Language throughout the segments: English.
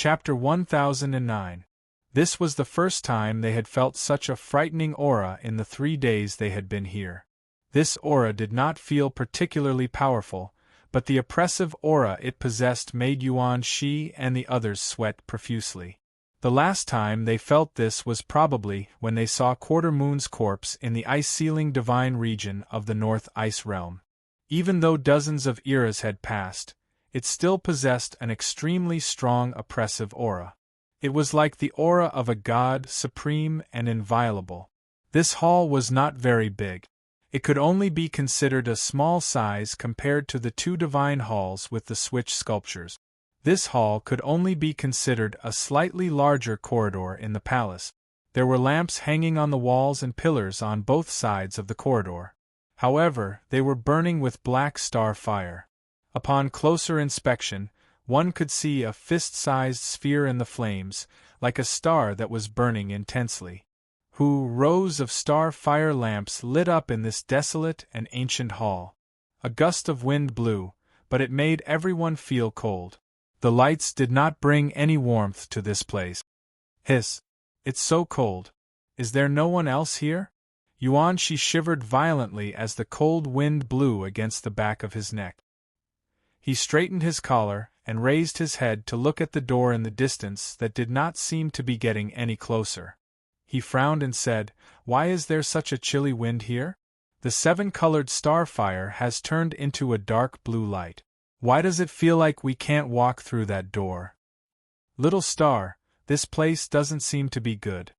Chapter 1009. This was the first time they had felt such a frightening aura in the 3 days they had been here. This aura did not feel particularly powerful, but the oppressive aura it possessed made Yuan Shi and the others sweat profusely. The last time they felt this was probably when they saw Quarter Moon's corpse in the ice-sealing divine region of the North Ice Realm. Even though dozens of eras had passed, it still possessed an extremely strong oppressive aura. It was like the aura of a god, supreme and inviolable. This hall was not very big. It could only be considered a small size compared to the 2 divine halls with the switch sculptures. This hall could only be considered a slightly larger corridor in the palace. There were lamps hanging on the walls and pillars on both sides of the corridor. However, they were burning with black star fire. Upon closer inspection, one could see a fist-sized sphere in the flames, like a star that was burning intensely. Rows of star fire lamps lit up in this desolate and ancient hall. A gust of wind blew, but it made everyone feel cold. The lights did not bring any warmth to this place. Hiss! It's so cold. Is there no one else here? Yuan Shi shivered violently as the cold wind blew against the back of his neck. He straightened his collar and raised his head to look at the door in the distance that did not seem to be getting any closer. He frowned and said, "Why is there such a chilly wind here? The 7-colored starfire has turned into a dark blue light. Why does it feel like we can't walk through that door? Little star, this place doesn't seem to be good."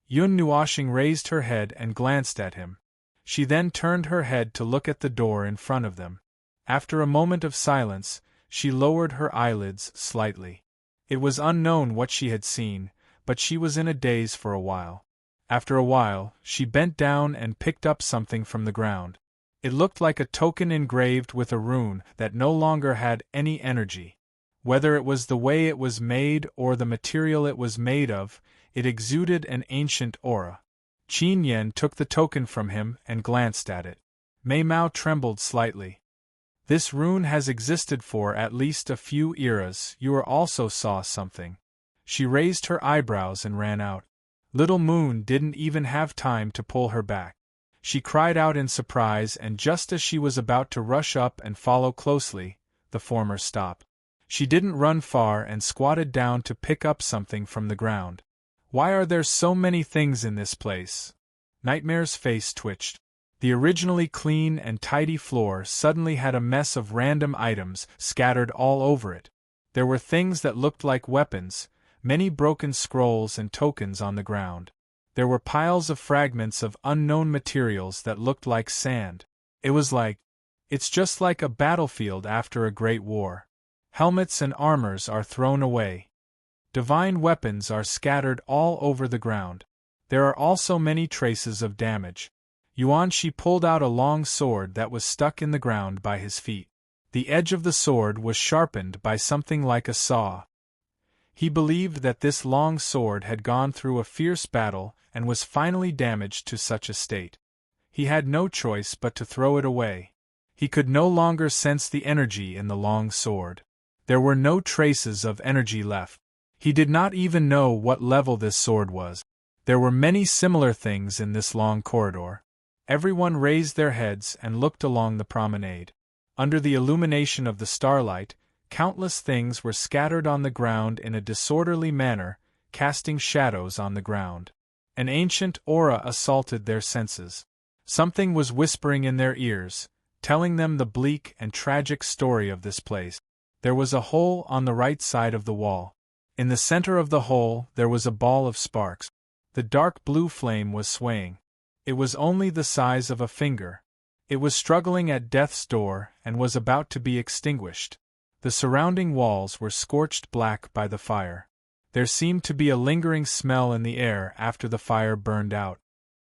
Yun Nuoshing raised her head and glanced at him. She then turned her head to look at the door in front of them. After a moment of silence, she lowered her eyelids slightly. It was unknown what she had seen, but she was in a daze for a while. After a while, she bent down and picked up something from the ground. It looked like a token engraved with a rune that no longer had any energy. Whether it was the way it was made or the material it was made of, it exuded an ancient aura. Qin Yen took the token from him and glanced at it. Mei Mao trembled slightly. "This rune has existed for at least a few eras. You also saw something." She raised her eyebrows and ran out. Little Moon didn't even have time to pull her back. She cried out in surprise, and just as she was about to rush up and follow closely, the former stopped. She didn't run far and squatted down to pick up something from the ground. "Why are there so many things in this place?" Nightmare's face twitched. The originally clean and tidy floor suddenly had a mess of random items scattered all over it. There were things that looked like weapons, many broken scrolls and tokens on the ground. There were piles of fragments of unknown materials that looked like sand. It's just like a battlefield after a great war. Helmets and armors are thrown away. Divine weapons are scattered all over the ground. There are also many traces of damage. Yuan Shi pulled out a long sword that was stuck in the ground by his feet. The edge of the sword was sharpened by something like a saw. He believed that this long sword had gone through a fierce battle and was finally damaged to such a state. He had no choice but to throw it away. He could no longer sense the energy in the long sword. There were no traces of energy left. He did not even know what level this sword was. There were many similar things in this long corridor. Everyone raised their heads and looked along the promenade. Under the illumination of the starlight, countless things were scattered on the ground in a disorderly manner, casting shadows on the ground. An ancient aura assaulted their senses. Something was whispering in their ears, telling them the bleak and tragic story of this place. There was a hole on the right side of the wall. In the center of the hole there was a ball of sparks. The dark blue flame was swaying. It was only the size of a finger. It was struggling at death's door and was about to be extinguished. The surrounding walls were scorched black by the fire. There seemed to be a lingering smell in the air after the fire burned out.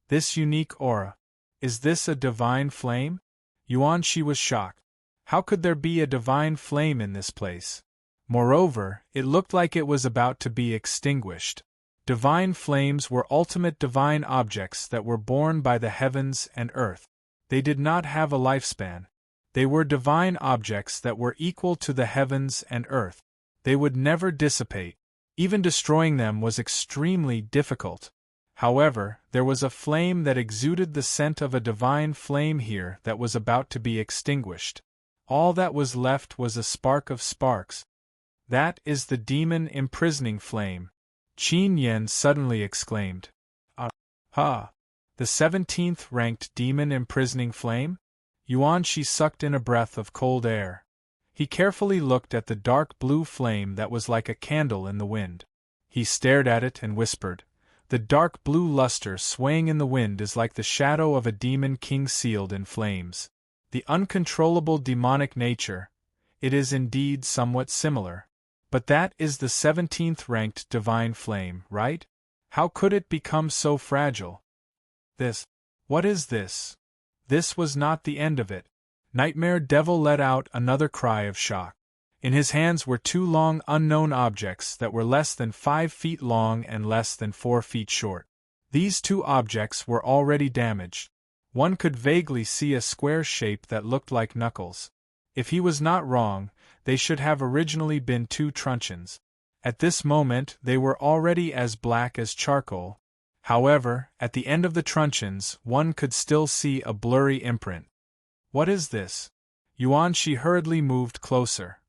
This unique aura. Is this a divine flame? Yuan Shi was shocked. How could there be a divine flame in this place? Moreover, it looked like it was about to be extinguished. Divine flames were ultimate divine objects that were born by the heavens and earth. They did not have a lifespan. They were divine objects that were equal to the heavens and earth. They would never dissipate. Even destroying them was extremely difficult. However, there was a flame that exuded the scent of a divine flame here that was about to be extinguished. All that was left was a spark of sparks. That is the demon imprisoning flame, Qin Yen suddenly exclaimed. Ha! The 17th ranked demon imprisoning flame? Yuan Shi sucked in a breath of cold air. He carefully looked at the dark blue flame that was like a candle in the wind. He stared at it and whispered, "The dark blue luster swaying in the wind is like the shadow of a demon king sealed in flames. The uncontrollable demonic nature, it is indeed somewhat similar. But that is the 17th ranked divine flame, right? How could it become so fragile? What is this?" This was not the end of it. Nightmare Devil let out another cry of shock. In his hands were two long unknown objects that were less than 5 feet long and less than 4 feet short. These two objects were already damaged. One could vaguely see a square shape that looked like knuckles. If he was not wrong, they should have originally been 2 truncheons. At this moment they were already as black as charcoal. However, at the end of the truncheons one could still see a blurry imprint. What is this? Yuan Shi hurriedly moved closer.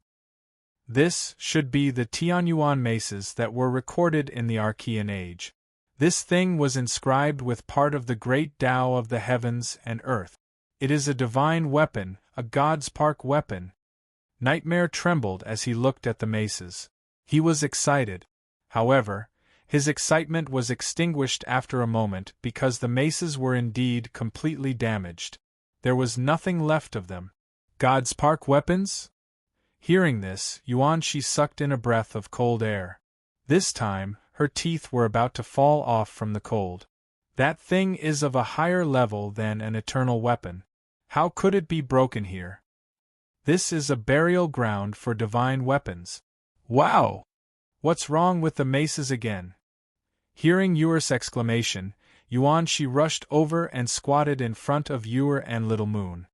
This should be the Tianyuan maces that were recorded in the Archean Age. This thing was inscribed with part of the great Tao of the heavens and earth. It is a divine weapon, a God's Park weapon. Nightmare trembled as he looked at the maces. He was excited. However, his excitement was extinguished after a moment because the maces were indeed completely damaged. There was nothing left of them. God's Park weapons? Hearing this, Yuan Shi sucked in a breath of cold air. This time, her teeth were about to fall off from the cold. That thing is of a higher level than an eternal weapon. How could it be broken here? This is a burial ground for divine weapons. Wow! What's wrong with the maces again? Hearing Yuer's exclamation, Yuan Shi rushed over and squatted in front of Yuer and Little Moon.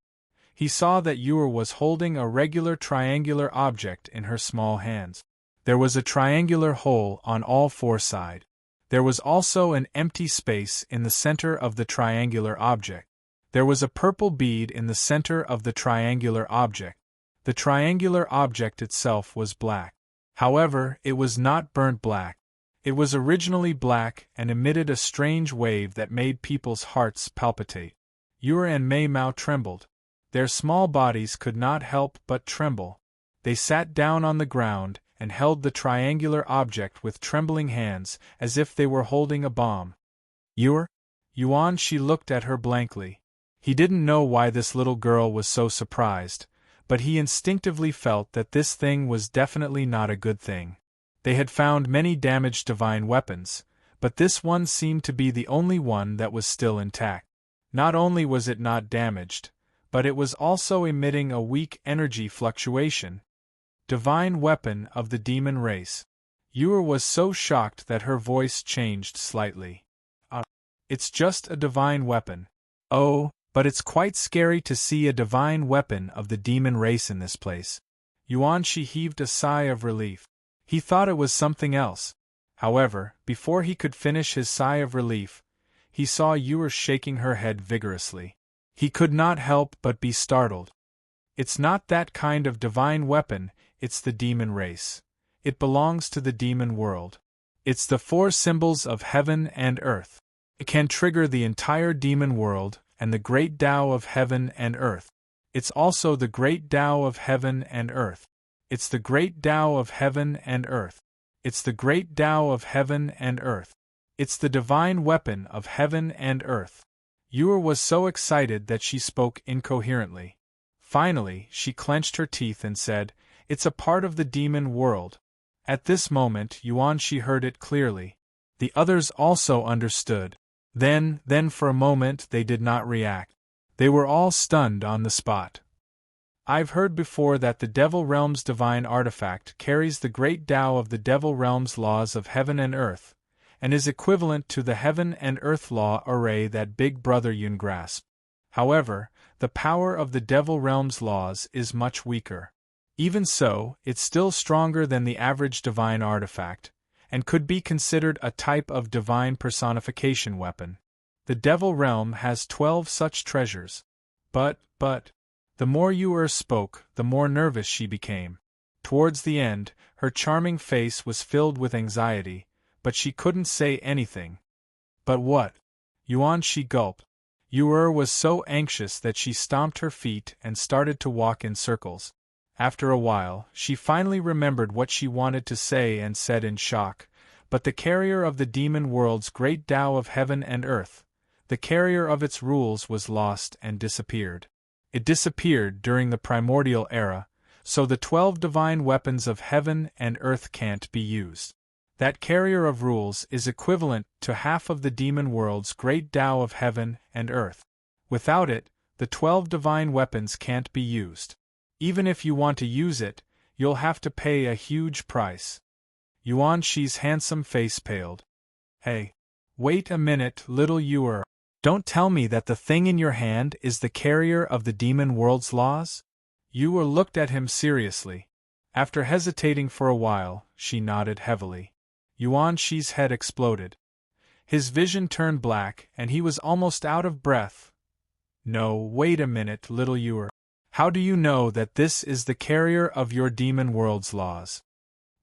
He saw that Yuer was holding a regular triangular object in her small hands. There was a triangular hole on all 4 sides. There was also an empty space in the center of the triangular object. There was a purple bead in the center of the triangular object. The triangular object itself was black. However, it was not burnt black. It was originally black and emitted a strange wave that made people's hearts palpitate. Yuer and Mei Mao trembled. Their small bodies could not help but tremble. They sat down on the ground and held the triangular object with trembling hands, as if they were holding a bomb. Yuer? Yuan Shi looked at her blankly. He didn't know why this little girl was so surprised, but he instinctively felt that this thing was definitely not a good thing. They had found many damaged divine weapons, but this one seemed to be the only one that was still intact. Not only was it not damaged, but it was also emitting a weak energy fluctuation. Divine weapon of the demon race. Yuer was so shocked that her voice changed slightly. It's just a divine weapon. Oh, but it's quite scary to see a divine weapon of the demon race in this place. Yuan Shi heaved a sigh of relief. He thought it was something else. However, before he could finish his sigh of relief, he saw Yuer shaking her head vigorously. He could not help but be startled. It's not that kind of divine weapon, it's the demon race. It belongs to the demon world. It's the 4 symbols of heaven and earth. It can trigger the entire demon world and the great Tao of heaven and earth. It's also the great Tao of heaven and earth. It's the great Tao of heaven and earth. It's the great Tao of heaven and earth. It's the divine weapon of heaven and earth. Yuer was so excited that she spoke incoherently. Finally, she clenched her teeth and said, "It's a part of the demon world." At this moment, Yuan Shi heard it clearly. The others also understood. Then for a moment they did not react. They were all stunned on the spot. I've heard before that the Devil Realm's divine artifact carries the great Tao of the Devil Realm's laws of heaven and earth, and is equivalent to the heaven and earth law array that Big Brother Yun grasped. However, the power of the Devil Realm's laws is much weaker. Even so, it's still stronger than the average divine artifact, and could be considered a type of divine personification weapon. The Devil Realm has 12 such treasures. But, the more Yu spoke, the more nervous she became. Towards the end, her charming face was filled with anxiety, but she couldn't say anything. But what? Yuan, she gulped. Yu was so anxious that she stomped her feet and started to walk in circles. After a while, she finally remembered what she wanted to say and said in shock, "But the carrier of the demon world's great Tao of heaven and earth, the carrier of its rules was lost and disappeared. It disappeared during the primordial era, so the 12 divine weapons of heaven and earth can't be used. That carrier of rules is equivalent to half of the demon world's great Tao of heaven and earth. Without it, the 12 divine weapons can't be used. Even if you want to use it, you'll have to pay a huge price." Yuan Shi's handsome face paled. "Hey, wait a minute, little Yu. Don't tell me that the thing in your hand is the carrier of the demon world's laws?" Yu looked at him seriously. After hesitating for a while, she nodded heavily. Yuan Shi's head exploded. His vision turned black, and he was almost out of breath. "No, wait a minute, little Yu. How do you know that this is the carrier of your demon world's laws?"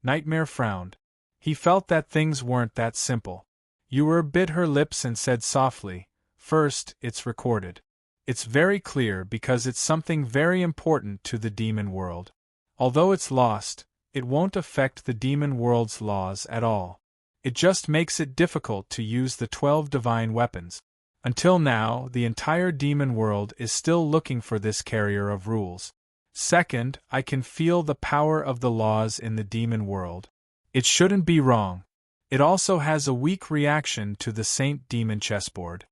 Nightmare frowned. He felt that things weren't that simple. Yu bit her lips and said softly, "First, it's recorded. It's very clear because it's something very important to the demon world. Although it's lost, it won't affect the demon world's laws at all. It just makes it difficult to use the 12 divine weapons. Until now, the entire demon world is still looking for this carrier of rules. Second, I can feel the power of the laws in the demon world. It shouldn't be wrong. It also has a weak reaction to the Saint Demon chessboard."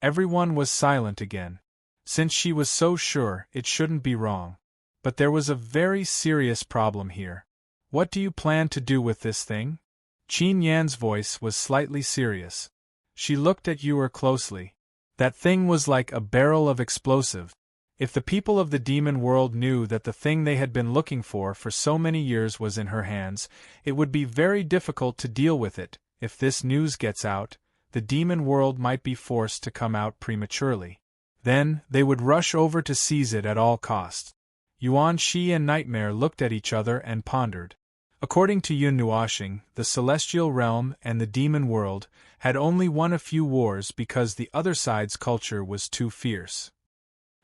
Everyone was silent again. Since she was so sure, it shouldn't be wrong. But there was a very serious problem here. "What do you plan to do with this thing?" Qin Yan's voice was slightly serious. She looked at Yu closely. That thing was like a barrel of explosive. If the people of the demon world knew that the thing they had been looking for so many years was in her hands, it would be very difficult to deal with it. If this news gets out, the demon world might be forced to come out prematurely. Then, they would rush over to seize it at all costs. Yuan Shi and Nightmare looked at each other and pondered. According to Yun Nuoxing, the celestial realm and the demon world had only won a few wars because the other side's culture was too fierce.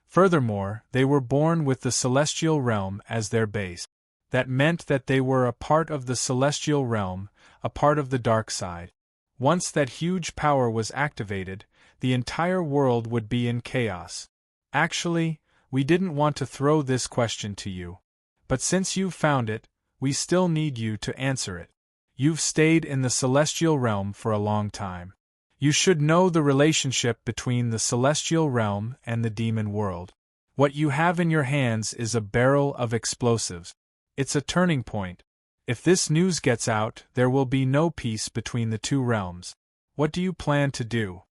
Furthermore, they were born with the celestial realm as their base. That meant that they were a part of the celestial realm, a part of the dark side. Once that huge power was activated, the entire world would be in chaos. Actually, we didn't want to throw this question to you. But since you've found it, we still need you to answer it. You've stayed in the celestial realm for a long time. You should know the relationship between the celestial realm and the demon world. What you have in your hands is a barrel of explosives. It's a turning point. If this news gets out, there will be no peace between the two realms. What do you plan to do?"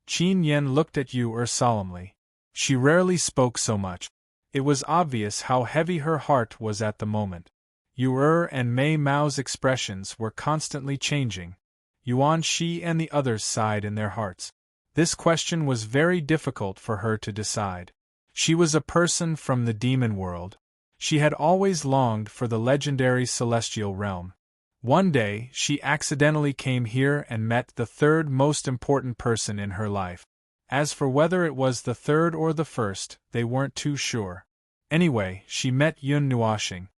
Qin Yan looked at Yu solemnly. She rarely spoke so much. It was obvious how heavy her heart was at the moment. Yu and Mei Mao's expressions were constantly changing. Yuan Shi and the others sighed in their hearts. This question was very difficult for her to decide. She was a person from the demon world. She had always longed for the legendary celestial realm. One day, she accidentally came here and met the third most important person in her life. As for whether it was the third or the first, they weren't too sure. Anyway, she met Yun Nuoxing.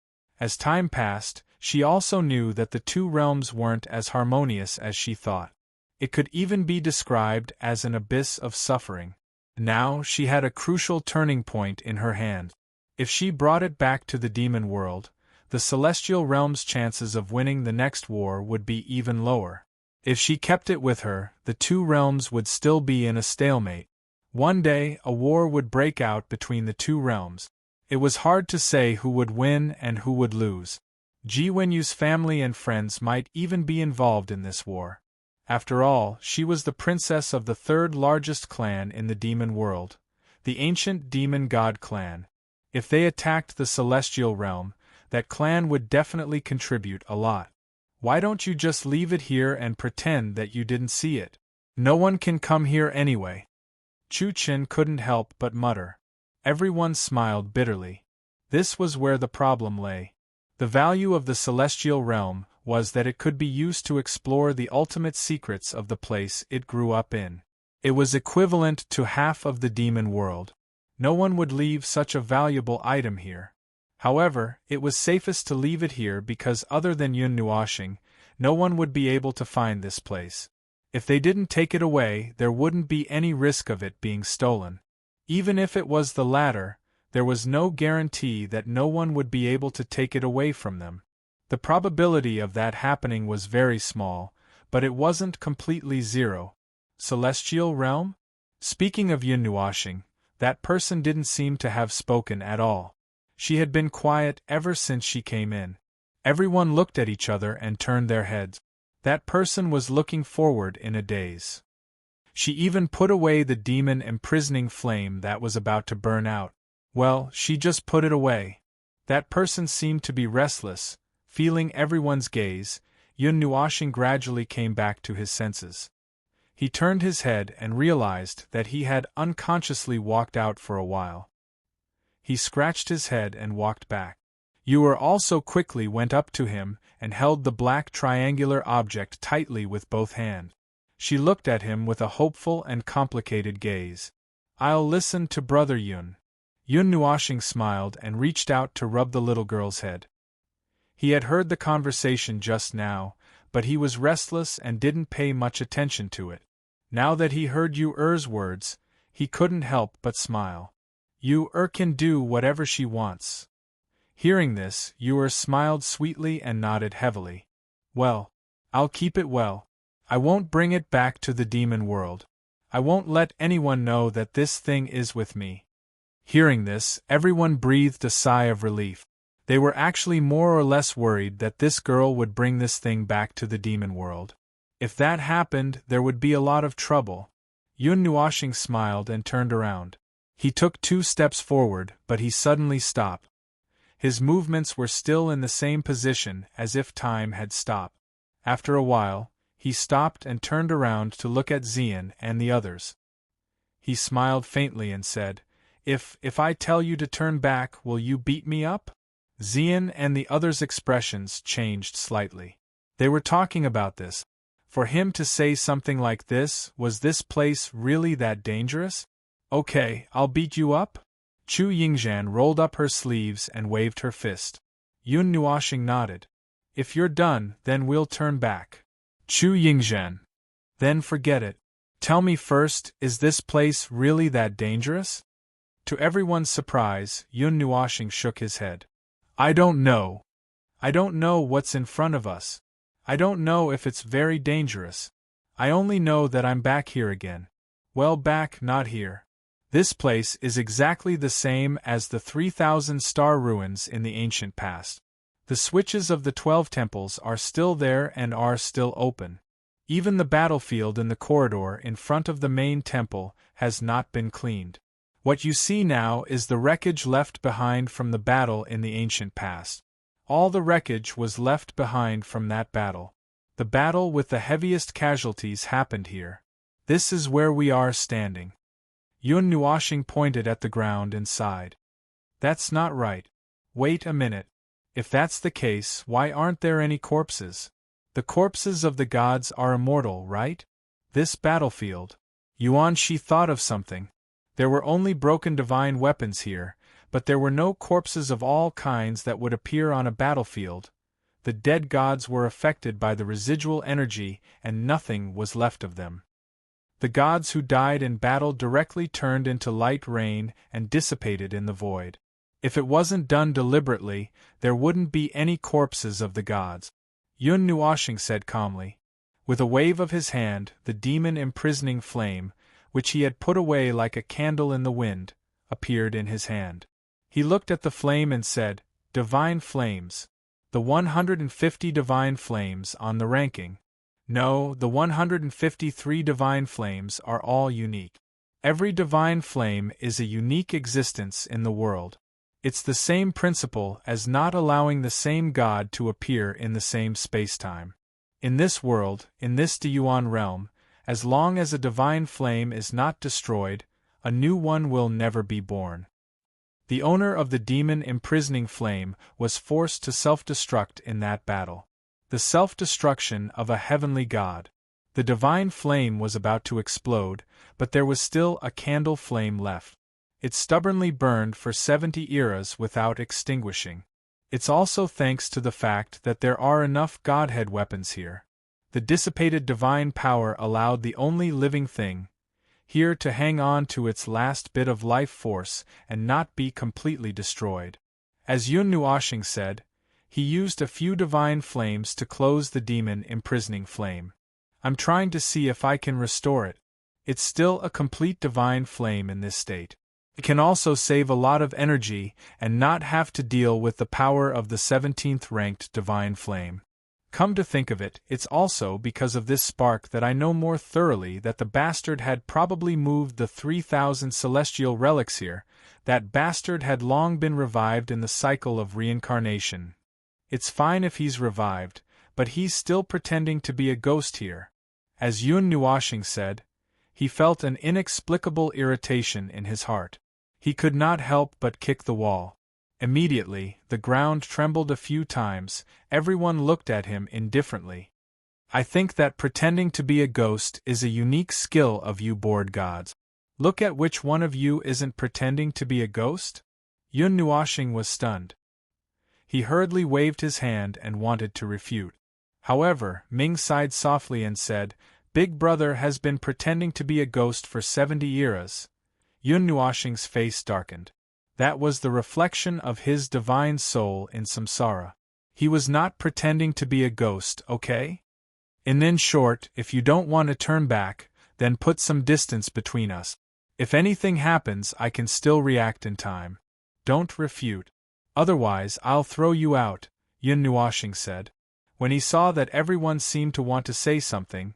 As time passed, she also knew that the two realms weren't as harmonious as she thought. It could even be described as an abyss of suffering. Now she had a crucial turning point in her hand. If she brought it back to the demon world, the celestial realm's chances of winning the next war would be even lower. If she kept it with her, the two realms would still be in a stalemate. One day, a war would break out between the two realms. It was hard to say who would win and who would lose. Ji Wenyu's family and friends might even be involved in this war. After all, she was the princess of the third largest clan in the demon world, the ancient demon god clan. If they attacked the celestial realm, that clan would definitely contribute a lot. Why don't you just leave it here and pretend that you didn't see it? No one can come here anyway. Chu Qin couldn't help but mutter. Everyone smiled bitterly. This was where the problem lay. The value of the celestial realm was that it could be used to explore the ultimate secrets of the place it grew up in. It was equivalent to half of the demon world. No one would leave such a valuable item here. However, it was safest to leave it here because other than Yun Nuoxing, no one would be able to find this place. If they didn't take it away, there wouldn't be any risk of it being stolen. Even if it was the latter, there was no guarantee that no one would be able to take it away from them. The probability of that happening was very small, but it wasn't completely zero. Celestial realm? Speaking of Yun Nuoxing, that person didn't seem to have spoken at all. She had been quiet ever since she came in. Everyone looked at each other and turned their heads. That person was looking forward in a daze. She even put away the demon imprisoning flame that was about to burn out. Well, she just put it away. That person seemed to be restless, feeling everyone's gaze. Yun Nuoxing gradually came back to his senses. He turned his head and realized that he had unconsciously walked out for a while. He scratched his head and walked back. Yu also quickly went up to him and held the black triangular object tightly with both hands. She looked at him with a hopeful and complicated gaze. "I'll listen to Brother Yun." Yun Nuoxing smiled and reached out to rub the little girl's head. He had heard the conversation just now, but he was restless and didn't pay much attention to it. Now that he heard Yu-er's words, he couldn't help but smile. Yu-er can do whatever she wants. Hearing this, Yu-er smiled sweetly and nodded heavily. "Well, I'll keep it well. I won't bring it back to the demon world. I won't let anyone know that this thing is with me." Hearing this, everyone breathed a sigh of relief. They were actually more or less worried that this girl would bring this thing back to the demon world. If that happened, there would be a lot of trouble. Yun Nuoxing smiled and turned around. He took 2 steps forward, but he suddenly stopped. His movements were still in the same position as if time had stopped. After a while, he stopped and turned around to look at Xian and the others. He smiled faintly and said, If I tell you to turn back, will you beat me up?" Xian and the others' expressions changed slightly. They were talking about this. For him to say something like this, was this place really that dangerous? "Okay, I'll beat you up?" Chu Yingzhan rolled up her sleeves and waved her fist. Yun Nuoxing nodded. "If you're done, then we'll turn back." Chu Yingzhan. "Then forget it. Tell me first, is this place really that dangerous?" To everyone's surprise, Yun Nuoxing shook his head. "I don't know. I don't know what's in front of us. I don't know if it's very dangerous. I only know that I'm back here again. Well, back, not here. This place is exactly the same as the 3,000 star ruins in the ancient past. The switches of the 12 temples are still there and are still open. Even the battlefield in the corridor in front of the main temple has not been cleaned. What you see now is the wreckage left behind from the battle in the ancient past. All the wreckage was left behind from that battle. The battle with the heaviest casualties happened here. This is where we are standing." Yun Nuoxing pointed at the ground and sighed. "That's not right. Wait a minute. If that's the case, why aren't there any corpses? The corpses of the gods are immortal, right? This battlefield." Yuan Shi thought of something. There were only broken divine weapons here, but there were no corpses of all kinds that would appear on a battlefield. The dead gods were affected by the residual energy and nothing was left of them. The gods who died in battle directly turned into light rain and dissipated in the void. If it wasn't done deliberately, there wouldn't be any corpses of the gods. Yun Nuoxing said calmly. With a wave of his hand, the demon imprisoning flame, which he had put away like a candle in the wind, appeared in his hand. He looked at the flame and said, "Divine flames. The 150 divine flames on the ranking. No, the 153 divine flames are all unique. Every divine flame is a unique existence in the world. It's the same principle as not allowing the same God to appear in the same spacetime. In this world, in this Deyuan realm, as long as a divine flame is not destroyed, a new one will never be born. The owner of the demon imprisoning flame was forced to self-destruct in that battle. The self-destruction of a heavenly God. The divine flame was about to explode, but there was still a candle flame left. It stubbornly burned for 70 eras without extinguishing. It's also thanks to the fact that there are enough Godhead weapons here. The dissipated divine power allowed the only living thing here to hang on to its last bit of life force and not be completely destroyed. As Yun Nuoshing said, he used a few divine flames to close the demon imprisoning flame. I'm trying to see if I can restore it. It's still a complete divine flame in this state. It can also save a lot of energy and not have to deal with the power of the 17th ranked divine flame. Come to think of it, it's also because of this spark that I know more thoroughly that the bastard had probably moved the 3,000 celestial relics here. That bastard had long been revived in the cycle of reincarnation. It's fine if he's revived, but he's still pretending to be a ghost here. As Yun Nuoshing said, he felt an inexplicable irritation in his heart. He could not help but kick the wall. Immediately, the ground trembled a few times. Everyone looked at him indifferently. I think that pretending to be a ghost is a unique skill of you bored gods. Look at which one of you isn't pretending to be a ghost? Yun Nuoshing was stunned. He hurriedly waved his hand and wanted to refute. However, Ming sighed softly and said, Big Brother has been pretending to be a ghost for 70 eras. Yun Nuoshing's face darkened. That was the reflection of his divine soul in samsara. He was not pretending to be a ghost, okay? And in short, if you don't want to turn back, then put some distance between us. If anything happens, I can still react in time. Don't refute. Otherwise, I'll throw you out, Yun Nuoshing said. When he saw that everyone seemed to want to say something,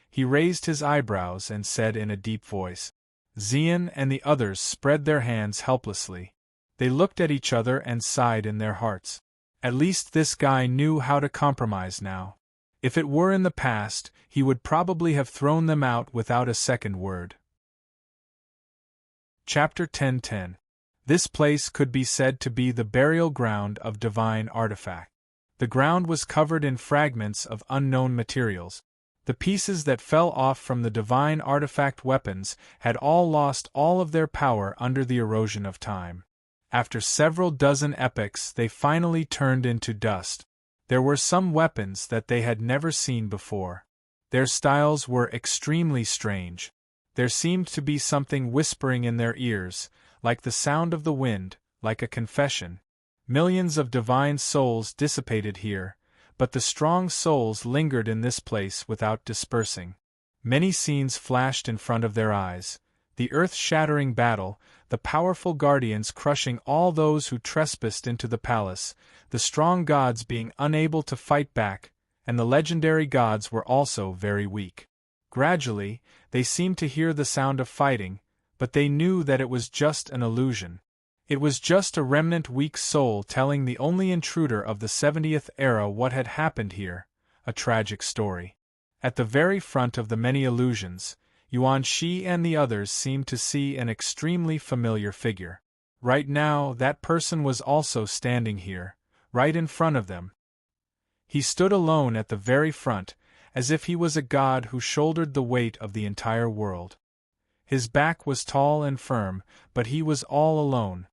he raised his eyebrows and said in a deep voice. Xian and the others spread their hands helplessly. They looked at each other and sighed in their hearts. At least this guy knew how to compromise now. If it were in the past, he would probably have thrown them out without a second word. Chapter 10:10. This place could be said to be the burial ground of divine artifact. The ground was covered in fragments of unknown materials. The pieces that fell off from the divine artifact weapons had all lost all of their power under the erosion of time. After several dozen epochs, they finally turned into dust. There were some weapons that they had never seen before. Their styles were extremely strange. There seemed to be something whispering in their ears, like the sound of the wind, like a confession. Millions of divine souls dissipated here, but the strong souls lingered in this place without dispersing. Many scenes flashed in front of their eyes. The earth-shattering battle, the powerful guardians crushing all those who trespassed into the palace, the strong gods being unable to fight back, and the legendary gods were also very weak. Gradually, they seemed to hear the sound of fighting, but they knew that it was just an illusion. It was just a remnant weak soul telling the only intruder of the 70th era what had happened here, a tragic story. At the very front of the many illusions, Yuan Shi and the others seemed to see an extremely familiar figure. Right now, that person was also standing here, right in front of them. He stood alone at the very front, as if he was a god who shouldered the weight of the entire world. His back was tall and firm, but he was all alone.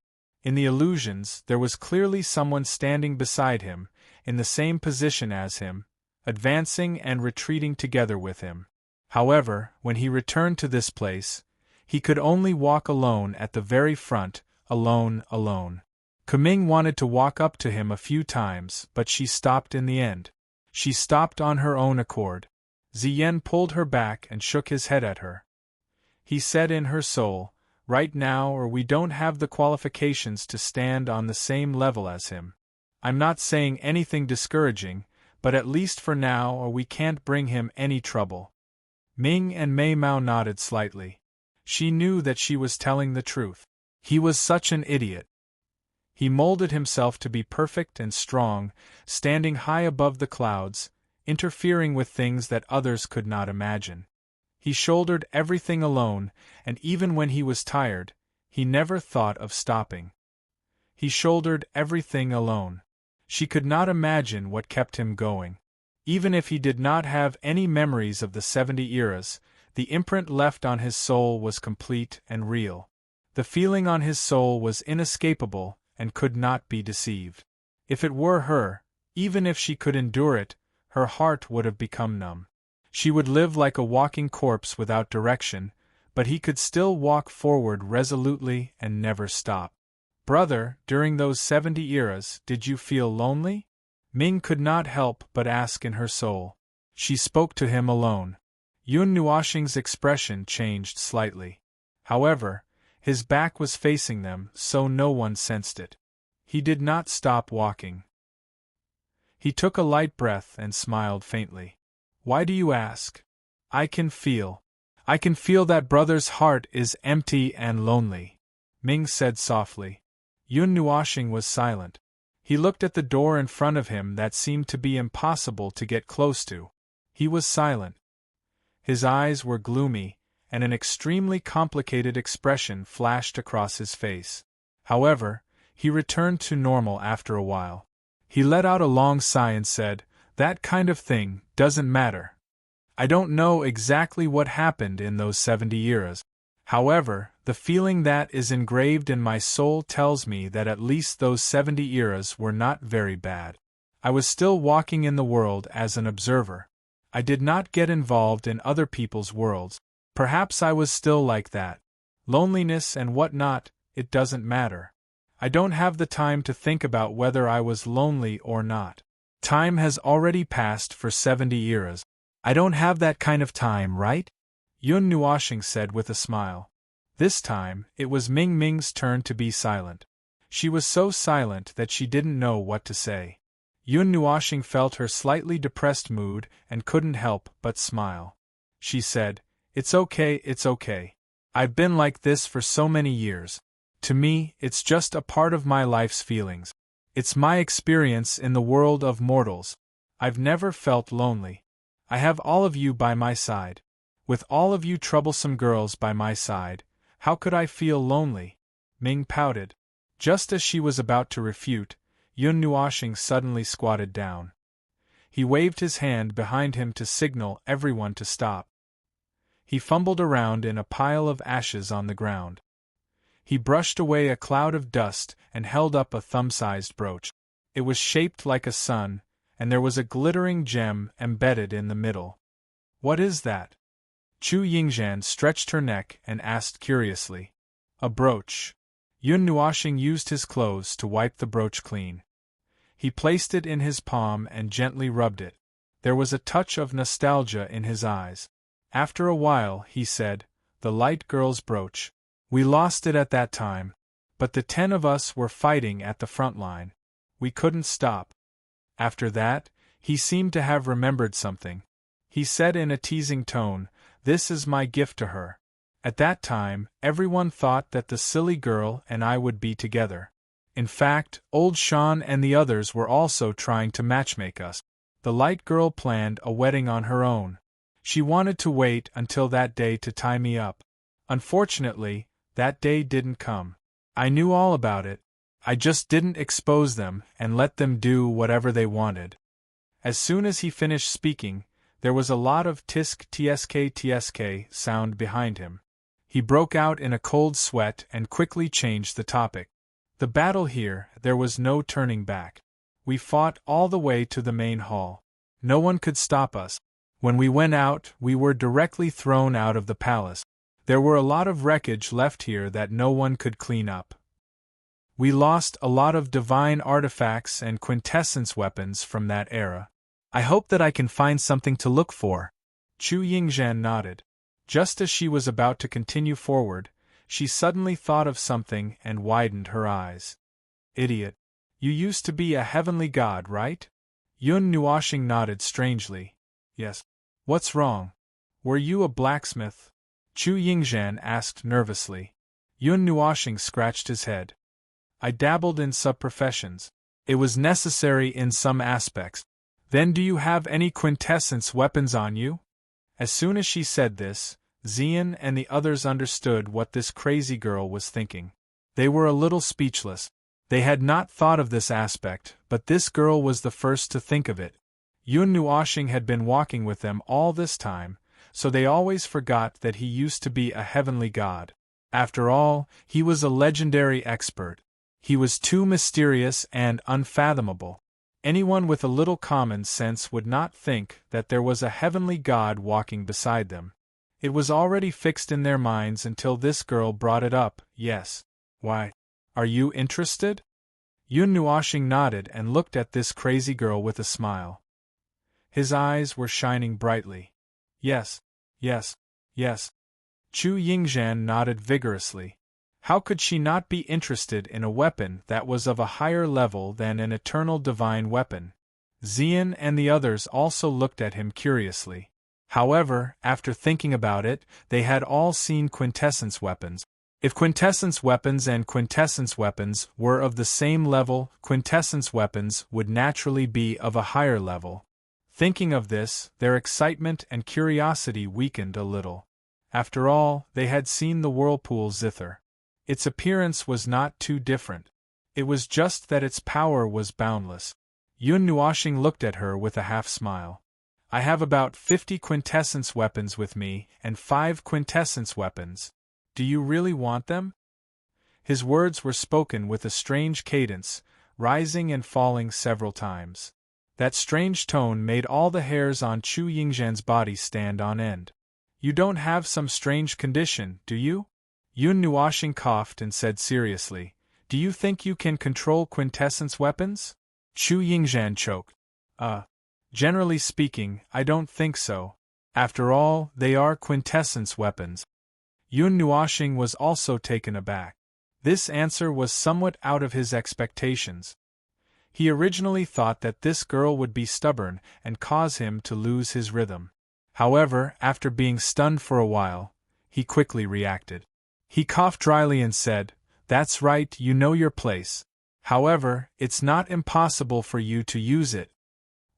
In the illusions, there was clearly someone standing beside him, in the same position as him, advancing and retreating together with him. However, when he returned to this place, he could only walk alone at the very front, alone. Kuming wanted to walk up to him a few times, but she stopped in the end. She stopped on her own accord. Ziyen pulled her back and shook his head at her. He said in her soul, right now or we don't have the qualifications to stand on the same level as him. I'm not saying anything discouraging, but at least for now or we can't bring him any trouble. Ming and Mei Mao nodded slightly. She knew that she was telling the truth. He was such an idiot. He molded himself to be perfect and strong, standing high above the clouds, interfering with things that others could not imagine. He shouldered everything alone, and even when he was tired, he never thought of stopping. He shouldered everything alone. She could not imagine what kept him going. Even if he did not have any memories of the 70 eras, the imprint left on his soul was complete and real. The feeling on his soul was inescapable and could not be deceived. If it were her, even if she could endure it, her heart would have become numb. She would live like a walking corpse without direction, but he could still walk forward resolutely and never stop. Brother, during those 70 eras, did you feel lonely? Ming could not help but ask in her soul. She spoke to him alone. Yun Nuoxing's expression changed slightly. However, his back was facing them, so no one sensed it. He did not stop walking. He took a light breath and smiled faintly. Why do you ask? I can feel that brother's heart is empty and lonely, Ming said softly. Yun Nuoxing was silent. He looked at the door in front of him that seemed to be impossible to get close to. He was silent. His eyes were gloomy, and an extremely complicated expression flashed across his face. However, he returned to normal after a while. He let out a long sigh and said, "That kind of thing doesn't matter. I don't know exactly what happened in those 70 eras. However, the feeling that is engraved in my soul tells me that at least those 70 eras were not very bad. I was still walking in the world as an observer. I did not get involved in other people's worlds. Perhaps I was still like that. Loneliness and whatnot, it doesn't matter. I don't have the time to think about whether I was lonely or not. Time has already passed for 70 eras. I don't have that kind of time, right?" Yun Nuoxing said with a smile. This time, it was Ming Ming's turn to be silent. She was so silent that she didn't know what to say. Yun Nuoxing felt her slightly depressed mood and couldn't help but smile. She said, it's okay. I've been like this for so many years. To me, it's just a part of my life's feelings. It's my experience in the world of mortals. I've never felt lonely. I have all of you by my side. With all of you troublesome girls by my side, how could I feel lonely? Ming pouted. Just as she was about to refute, Yun Nuoxing suddenly squatted down. He waved his hand behind him to signal everyone to stop. He fumbled around in a pile of ashes on the ground. He brushed away a cloud of dust and held up a thumb-sized brooch. It was shaped like a sun, and there was a glittering gem embedded in the middle. What is that? Chu Yingzhan stretched her neck and asked curiously. A brooch. Yun Nuoxing used his clothes to wipe the brooch clean. He placed it in his palm and gently rubbed it. There was a touch of nostalgia in his eyes. After a while, he said, "The light girl's brooch. We lost it at that time, but the 10 of us were fighting at the front line. We couldn't stop." After that, he seemed to have remembered something. He said in a teasing tone, "This is my gift to her." At that time, everyone thought that the silly girl and I would be together. In fact, old Shan and the others were also trying to matchmake us. The light girl planned a wedding on her own. She wanted to wait until that day to tie me up. Unfortunately, that day didn't come. I knew all about it. I just didn't expose them and let them do whatever they wanted. As soon as he finished speaking, there was a lot of tisk tsk sound behind him. He broke out in a cold sweat and quickly changed the topic. The battle here, there was no turning back. We fought all the way to the main hall. No one could stop us. When we went out, we were directly thrown out of the palace. There were a lot of wreckage left here that no one could clean up. We lost a lot of divine artifacts and quintessence weapons from that era. I hope that I can find something to look for. Chu Yingzhan nodded. Just as she was about to continue forward, she suddenly thought of something and widened her eyes. Idiot. You used to be a heavenly god, right? Yun Nuoxing nodded strangely. Yes. What's wrong? Were you a blacksmith? Chu Yingzhan asked nervously. Yun Nuoxing scratched his head. I dabbled in sub-professions. It was necessary in some aspects. Then do you have any quintessence weapons on you? As soon as she said this, Xian and the others understood what this crazy girl was thinking. They were a little speechless. They had not thought of this aspect, but this girl was the first to think of it. Yun Nuoxing had been walking with them all this time, so they always forgot that he used to be a heavenly god. After all, he was a legendary expert. He was too mysterious and unfathomable. Anyone with a little common sense would not think that there was a heavenly god walking beside them. It was already fixed in their minds until this girl brought it up. Yes. Why? Are you interested? Yun Nuoxing nodded and looked at this crazy girl with a smile. His eyes were shining brightly. Yes, yes, yes. Chu Yingzhan nodded vigorously. How could she not be interested in a weapon that was of a higher level than an eternal divine weapon? Xian and the others also looked at him curiously. However, after thinking about it, they had all seen quintessence weapons. If quintessence weapons and quintessence weapons were of the same level, quintessence weapons would naturally be of a higher level. Thinking of this, their excitement and curiosity weakened a little. After all, they had seen the whirlpool zither. Its appearance was not too different. It was just that its power was boundless. Yun Nuoxing looked at her with a half-smile. I have about 50 quintessence weapons with me, and 5 quintessence weapons. Do you really want them? His words were spoken with a strange cadence, rising and falling several times. That strange tone made all the hairs on Chu Yingzhan's body stand on end. You don't have some strange condition, do you? Yun Nuoxing coughed and said seriously, Do you think you can control quintessence weapons? Chu Yingzhan choked. Generally speaking, I don't think so. After all, they are quintessence weapons. Yun Nuoxing was also taken aback. This answer was somewhat out of his expectations. He originally thought that this girl would be stubborn and cause him to lose his rhythm. However, after being stunned for a while, he quickly reacted. He coughed dryly and said, That's right, you know your place. However, it's not impossible for you to use it.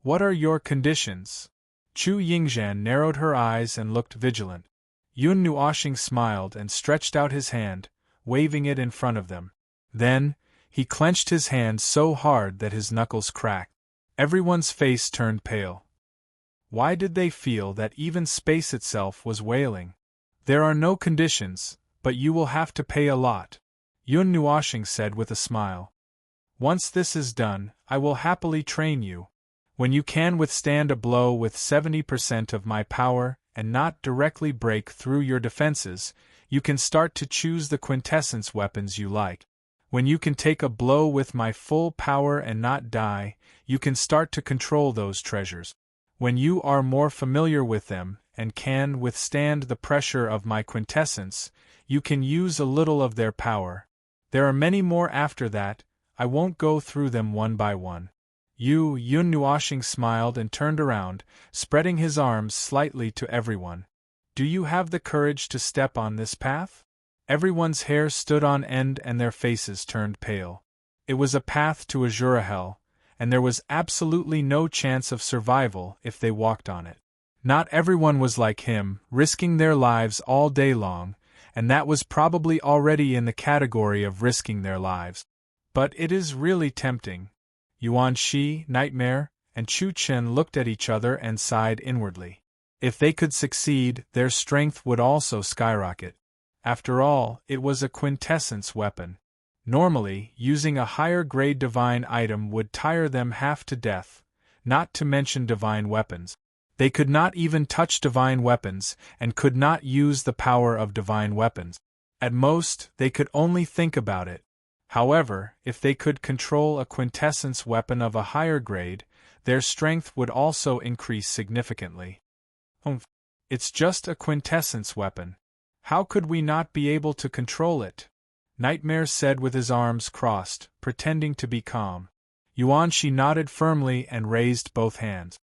What are your conditions? Chu Yingzhan narrowed her eyes and looked vigilant. Yun Nuoxing smiled and stretched out his hand, waving it in front of them. Then, he clenched his hand so hard that his knuckles cracked. Everyone's face turned pale. Why did they feel that even space itself was wailing? There are no conditions, but you will have to pay a lot, Yun Nuoxing said with a smile. Once this is done, I will happily train you. When you can withstand a blow with 70% of my power and not directly break through your defenses, you can start to choose the quintessence weapons you like. When you can take a blow with my full power and not die, you can start to control those treasures. When you are more familiar with them and can withstand the pressure of my quintessence, you can use a little of their power. There are many more after that. I won't go through them one by one. Yun Nuoxing smiled and turned around, spreading his arms slightly to everyone. Do you have the courage to step on this path? Everyone's hair stood on end and their faces turned pale. It was a path to Azura Hell, and there was absolutely no chance of survival if they walked on it. Not everyone was like him, risking their lives all day long, and that was probably already in the category of risking their lives. But it is really tempting. Yuan Shi, Nightmare, and Chu Chen looked at each other and sighed inwardly. If they could succeed, their strength would also skyrocket. After all, it was a quintessence weapon. Normally, using a higher-grade divine item would tire them half to death, not to mention divine weapons. They could not even touch divine weapons, and could not use the power of divine weapons. At most, they could only think about it. However, if they could control a quintessence weapon of a higher grade, their strength would also increase significantly. It's just a quintessence weapon. How could we not be able to control it? Nightmare said with his arms crossed, pretending to be calm. Yuan Shi nodded firmly and raised both hands.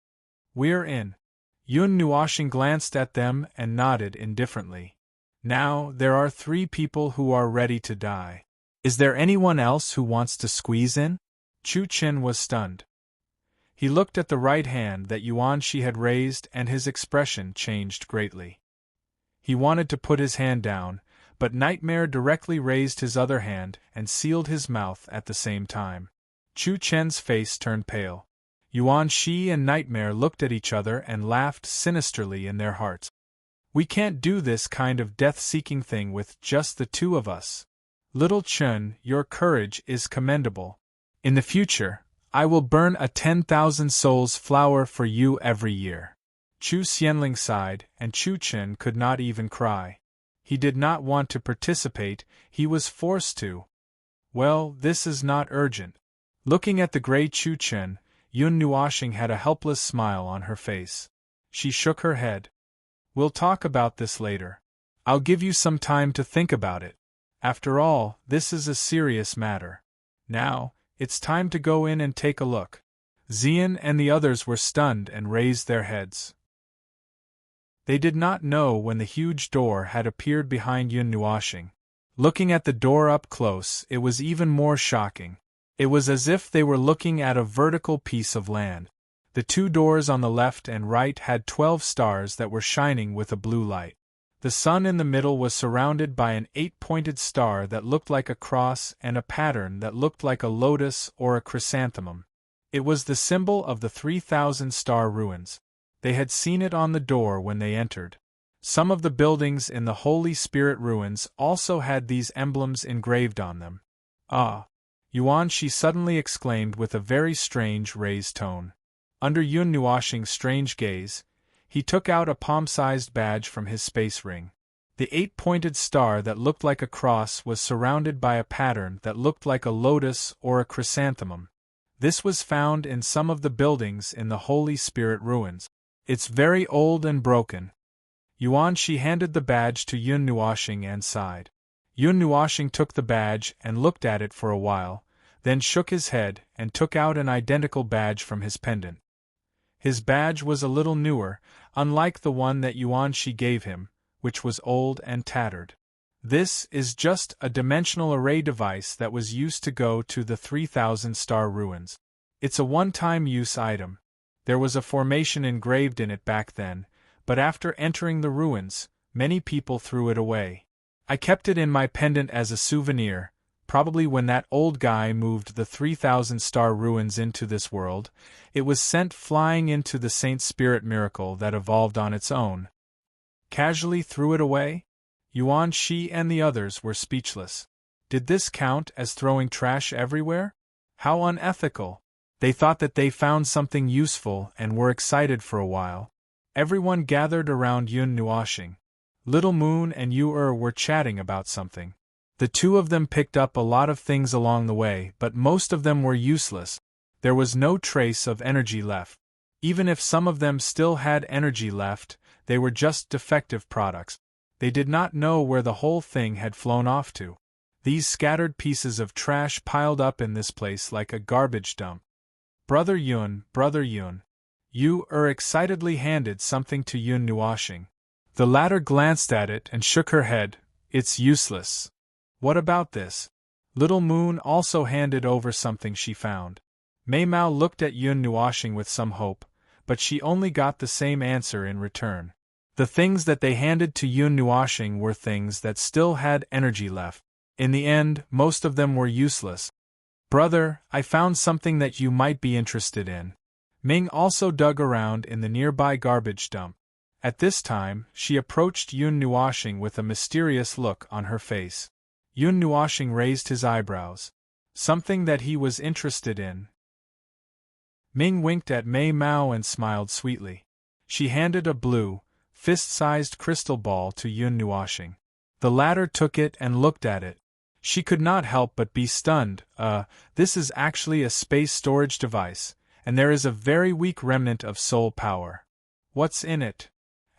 We're in. Yun Nuoxing glanced at them and nodded indifferently. Now, there are 3 people who are ready to die. Is there anyone else who wants to squeeze in? Chu Qin was stunned. He looked at the right hand that Yuan Shi had raised and his expression changed greatly. He wanted to put his hand down, but Nightmare directly raised his other hand and sealed his mouth at the same time. Chu Chen's face turned pale. Yuan Shi and Nightmare looked at each other and laughed sinisterly in their hearts. We can't do this kind of death-seeking thing with just the two of us. Little Chen, your courage is commendable. In the future, I will burn a 10,000 souls flower for you every year. Chu Xianling sighed, and Chu Chen could not even cry. He did not want to participate, he was forced to. Well, this is not urgent. Looking at the gray Chu Chen, Yun Nuoxing had a helpless smile on her face. She shook her head. We'll talk about this later. I'll give you some time to think about it. After all, this is a serious matter. Now, it's time to go in and take a look. Xian and the others were stunned and raised their heads. They did not know when the huge door had appeared behind Yun Nuoxing. Looking at the door up close, it was even more shocking. It was as if they were looking at a vertical piece of land. The two doors on the left and right had 12 stars that were shining with a blue light. The sun in the middle was surrounded by an 8-pointed star that looked like a cross and a pattern that looked like a lotus or a chrysanthemum. It was the symbol of the 3,000-star ruins. They had seen it on the door when they entered. Some of the buildings in the Holy Spirit ruins also had these emblems engraved on them. Ah! Yuan Shi suddenly exclaimed with a very strange raised tone. Under Yun Nuoxing's strange gaze, he took out a palm-sized badge from his space ring. The 8-pointed star that looked like a cross was surrounded by a pattern that looked like a lotus or a chrysanthemum. This was found in some of the buildings in the Holy Spirit ruins. It's very old and broken. Yuan Shi handed the badge to Yun Nuoxing and sighed. Yun Nuoxing took the badge and looked at it for a while, then shook his head and took out an identical badge from his pendant. His badge was a little newer, unlike the one that Yuan Shi gave him, which was old and tattered. This is just a dimensional array device that was used to go to the 3,000-star ruins. It's a one-time use item. There was a formation engraved in it back then, but after entering the ruins, many people threw it away. I kept it in my pendant as a souvenir. Probably when that old guy moved the 3,000-star ruins into this world, it was sent flying into the Saint Spirit miracle that evolved on its own. Casually threw it away? Yuan Shi and the others were speechless. Did this count as throwing trash everywhere? How unethical! They thought that they found something useful and were excited for a while. Everyone gathered around Yun Nuoxing. Little Moon and Yu were chatting about something. The two of them picked up a lot of things along the way, but most of them were useless. There was no trace of energy left. Even if some of them still had energy left, they were just defective products. They did not know where the whole thing had flown off to. These scattered pieces of trash piled up in this place like a garbage dump. Brother Yun. Yu excitedly handed something to Yun Nuoxing. The latter glanced at it and shook her head. It's useless. What about this? Little Moon also handed over something she found. Mei Mao looked at Yun Nuoxing with some hope, but she only got the same answer in return. The things that they handed to Yun Nuoxing were things that still had energy left. In the end, most of them were useless. Brother, I found something that you might be interested in. Ming also dug around in the nearby garbage dump. At this time, she approached Yun Nuoxing with a mysterious look on her face. Yun Nuoxing raised his eyebrows. Something that he was interested in. Ming winked at Mei Mao and smiled sweetly. She handed a blue, fist-sized crystal ball to Yun Nuoxing. The latter took it and looked at it. She could not help but be stunned. This is actually a space storage device, and there is a very weak remnant of soul power. What's in it?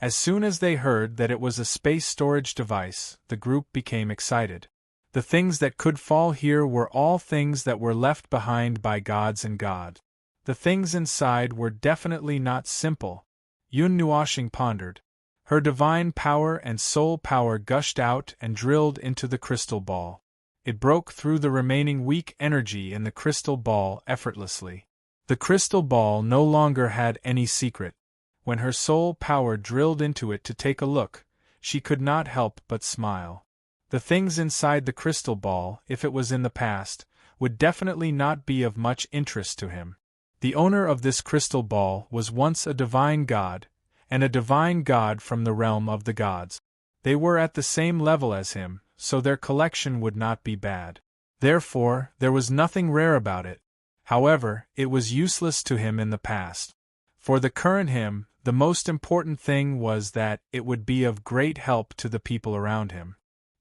As soon as they heard that it was a space storage device, the group became excited. The things that could fall here were all things that were left behind by gods and God. The things inside were definitely not simple. Yun Nuoxing pondered. Her divine power and soul power gushed out and drilled into the crystal ball. It broke through the remaining weak energy in the crystal ball effortlessly. The crystal ball no longer had any secret. When her soul power drilled into it to take a look, she could not help but smile. The things inside the crystal ball, if it was in the past, would definitely not be of much interest to him. The owner of this crystal ball was once a divine god, and a divine god from the realm of the gods. They were at the same level as him, so their collection would not be bad. Therefore, there was nothing rare about it. However, it was useless to him in the past. For the current him, the most important thing was that it would be of great help to the people around him.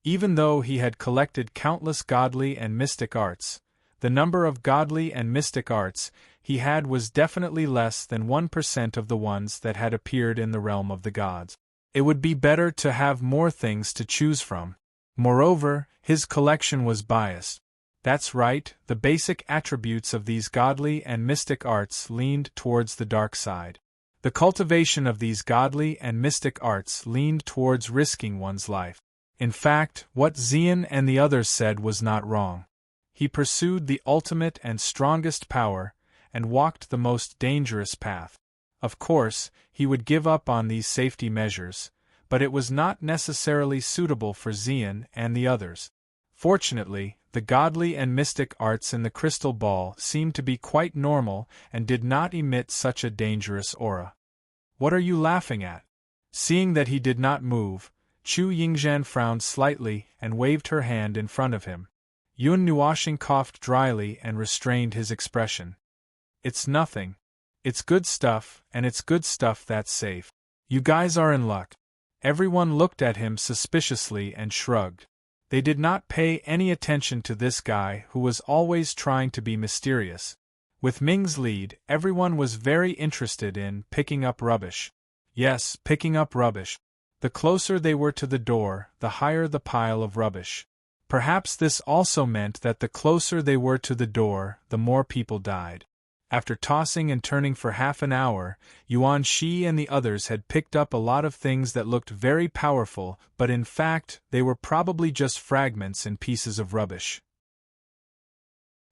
Even though he had collected countless godly and mystic arts, the number of godly and mystic arts he had was definitely less than 1% of the ones that had appeared in the realm of the gods. It would be better to have more things to choose from. Moreover, his collection was biased. That's right, the basic attributes of these godly and mystic arts leaned towards the dark side. The cultivation of these godly and mystic arts leaned towards risking one's life. In fact, what Xian and the others said was not wrong. He pursued the ultimate and strongest power, and walked the most dangerous path. Of course, he would give up on these safety measures, but it was not necessarily suitable for Xian and the others. Fortunately, the godly and mystic arts in the crystal ball seemed to be quite normal and did not emit such a dangerous aura. "What are you laughing at?" Seeing that he did not move, Chu Yingzhan frowned slightly and waved her hand in front of him. Yun Nuoxing coughed dryly and restrained his expression. "It's nothing. It's good stuff, and it's good stuff that's safe. You guys are in luck." Everyone looked at him suspiciously and shrugged. They did not pay any attention to this guy who was always trying to be mysterious. With Ming's lead, everyone was very interested in picking up rubbish. Yes, picking up rubbish. The closer they were to the door, the higher the pile of rubbish. Perhaps this also meant that the closer they were to the door, the more people died. After tossing and turning for half an hour, Yuan Shi and the others had picked up a lot of things that looked very powerful, but in fact, they were probably just fragments and pieces of rubbish.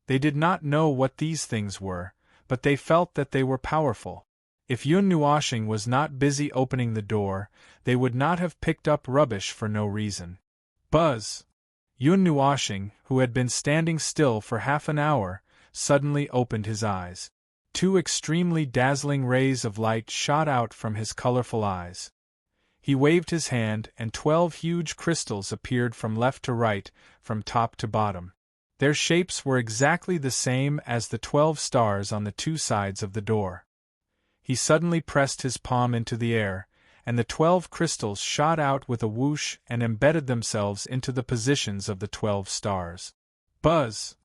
They did not know what these things were, but they felt that they were powerful. If Yun Nuoxing was not busy opening the door, they would not have picked up rubbish for no reason. Buzz! Yun Nuoxing, who had been standing still for half an hour, suddenly opened his eyes. Two extremely dazzling rays of light shot out from his colorful eyes. He waved his hand, and 12 huge crystals appeared from left to right, from top to bottom. Their shapes were exactly the same as the 12 stars on the two sides of the door. He suddenly pressed his palm into the air, and the 12 crystals shot out with a whoosh and embedded themselves into the positions of the 12 stars. Buzz!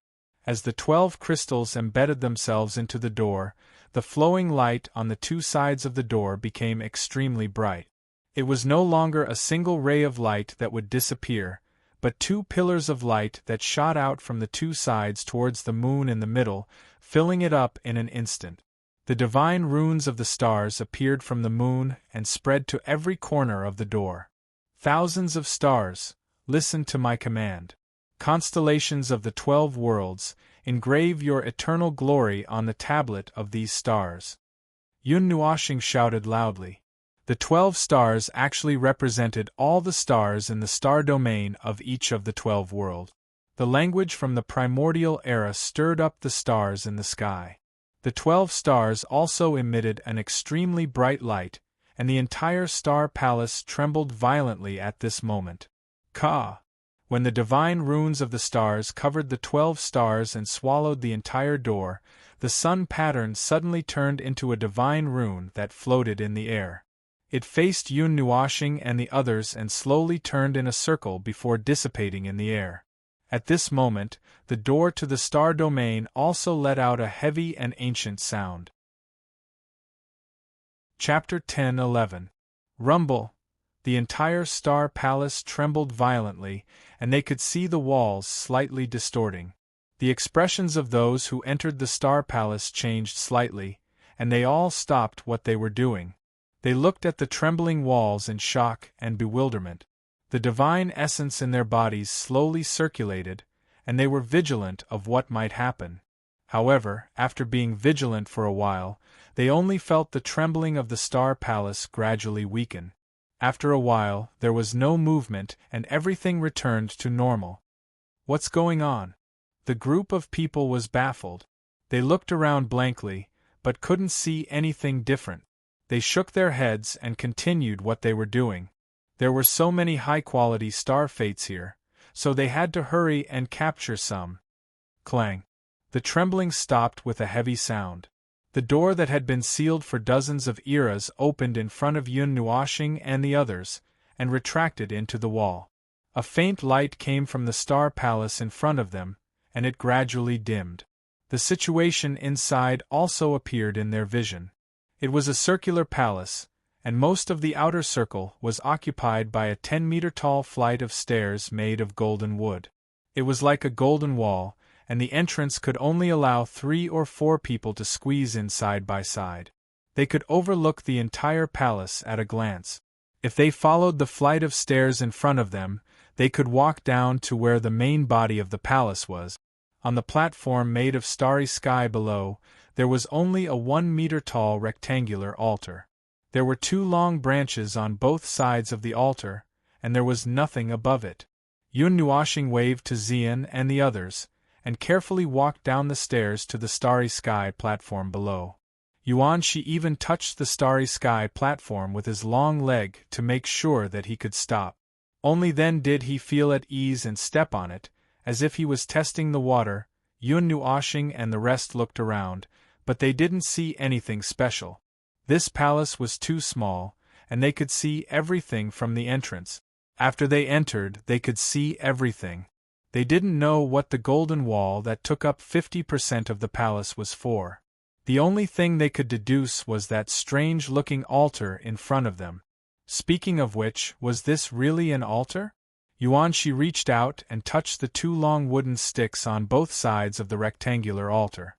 As the 12 crystals embedded themselves into the door, the flowing light on the two sides of the door became extremely bright. It was no longer a single ray of light that would disappear, but 2 pillars of light that shot out from the two sides towards the moon in the middle, filling it up in an instant. The divine runes of the stars appeared from the moon and spread to every corner of the door. Thousands of stars, listen to my command. Constellations of the 12 worlds, engrave your eternal glory on the tablet of these stars. Yun Nuoxing shouted loudly. The 12 stars actually represented all the stars in the star domain of each of the 12 worlds. The language from the primordial era stirred up the stars in the sky. The 12 stars also emitted an extremely bright light, and the entire star palace trembled violently at this moment. Ka! When the divine runes of the stars covered the 12 stars and swallowed the entire door, the sun pattern suddenly turned into a divine rune that floated in the air. It faced Yun Nuoxing and the others and slowly turned in a circle before dissipating in the air. At this moment, the door to the star domain also let out a heavy and ancient sound. Chapter 10-11. Rumble. The entire star palace trembled violently, and they could see the walls slightly distorting. The expressions of those who entered the star palace changed slightly, and they all stopped what they were doing. They looked at the trembling walls in shock and bewilderment. The divine essence in their bodies slowly circulated, and they were vigilant of what might happen. However, after being vigilant for a while, they only felt the trembling of the Star Palace gradually weaken. After a while, there was no movement and everything returned to normal. What's going on? The group of people was baffled. They looked around blankly, but couldn't see anything different. They shook their heads and continued what they were doing. There were so many high-quality star fates here, so they had to hurry and capture some. Clang. The trembling stopped with a heavy sound. The door that had been sealed for dozens of eras opened in front of Yun Nuoxing and the others, and retracted into the wall. A faint light came from the Star Palace in front of them, and it gradually dimmed. The situation inside also appeared in their vision. It was a circular palace, and most of the outer circle was occupied by a 10-meter-tall flight of stairs made of golden wood. It was like a golden wall, and the entrance could only allow 3 or 4 people to squeeze in side by side. They could overlook the entire palace at a glance. If they followed the flight of stairs in front of them, they could walk down to where the main body of the palace was. On the platform made of starry sky below, there was only a 1-meter-tall rectangular altar. There were 2 long branches on both sides of the altar, and there was nothing above it. Yun Nuoxing waved to Xian and the others, and carefully walked down the stairs to the starry sky platform below. Yuan Shi even touched the starry sky platform with his long leg to make sure that he could stop. Only then did he feel at ease and step on it, as if he was testing the water. Yun Nuoxing and the rest looked around, but they didn't see anything special. This palace was too small, and they could see everything from the entrance. After they entered, they could see everything. They didn't know what the golden wall that took up 50% of the palace was for. The only thing they could deduce was that strange-looking altar in front of them. Speaking of which, was this really an altar? Yuan Shi reached out and touched the 2 long wooden sticks on both sides of the rectangular altar.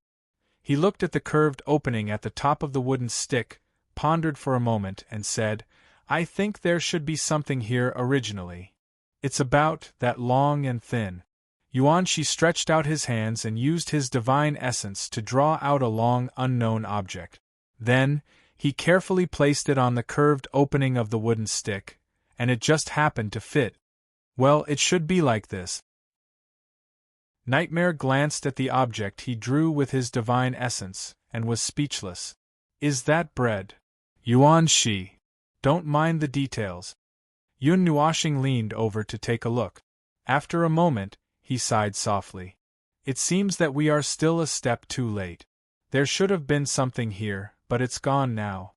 He looked at the curved opening at the top of the wooden stick, pondered for a moment, and said, "I think there should be something here originally. It's about that long and thin." Yuan Shi stretched out his hands and used his divine essence to draw out a long, unknown object. Then, he carefully placed it on the curved opening of the wooden stick, and it just happened to fit. Well, it should be like this. Nightmare glanced at the object he drew with his divine essence, and was speechless. "Is that bread?" "Yuan Shi, don't mind the details." Yun Nuoxing leaned over to take a look. After a moment, he sighed softly. "It seems that we are still a step too late. There should have been something here, but it's gone now."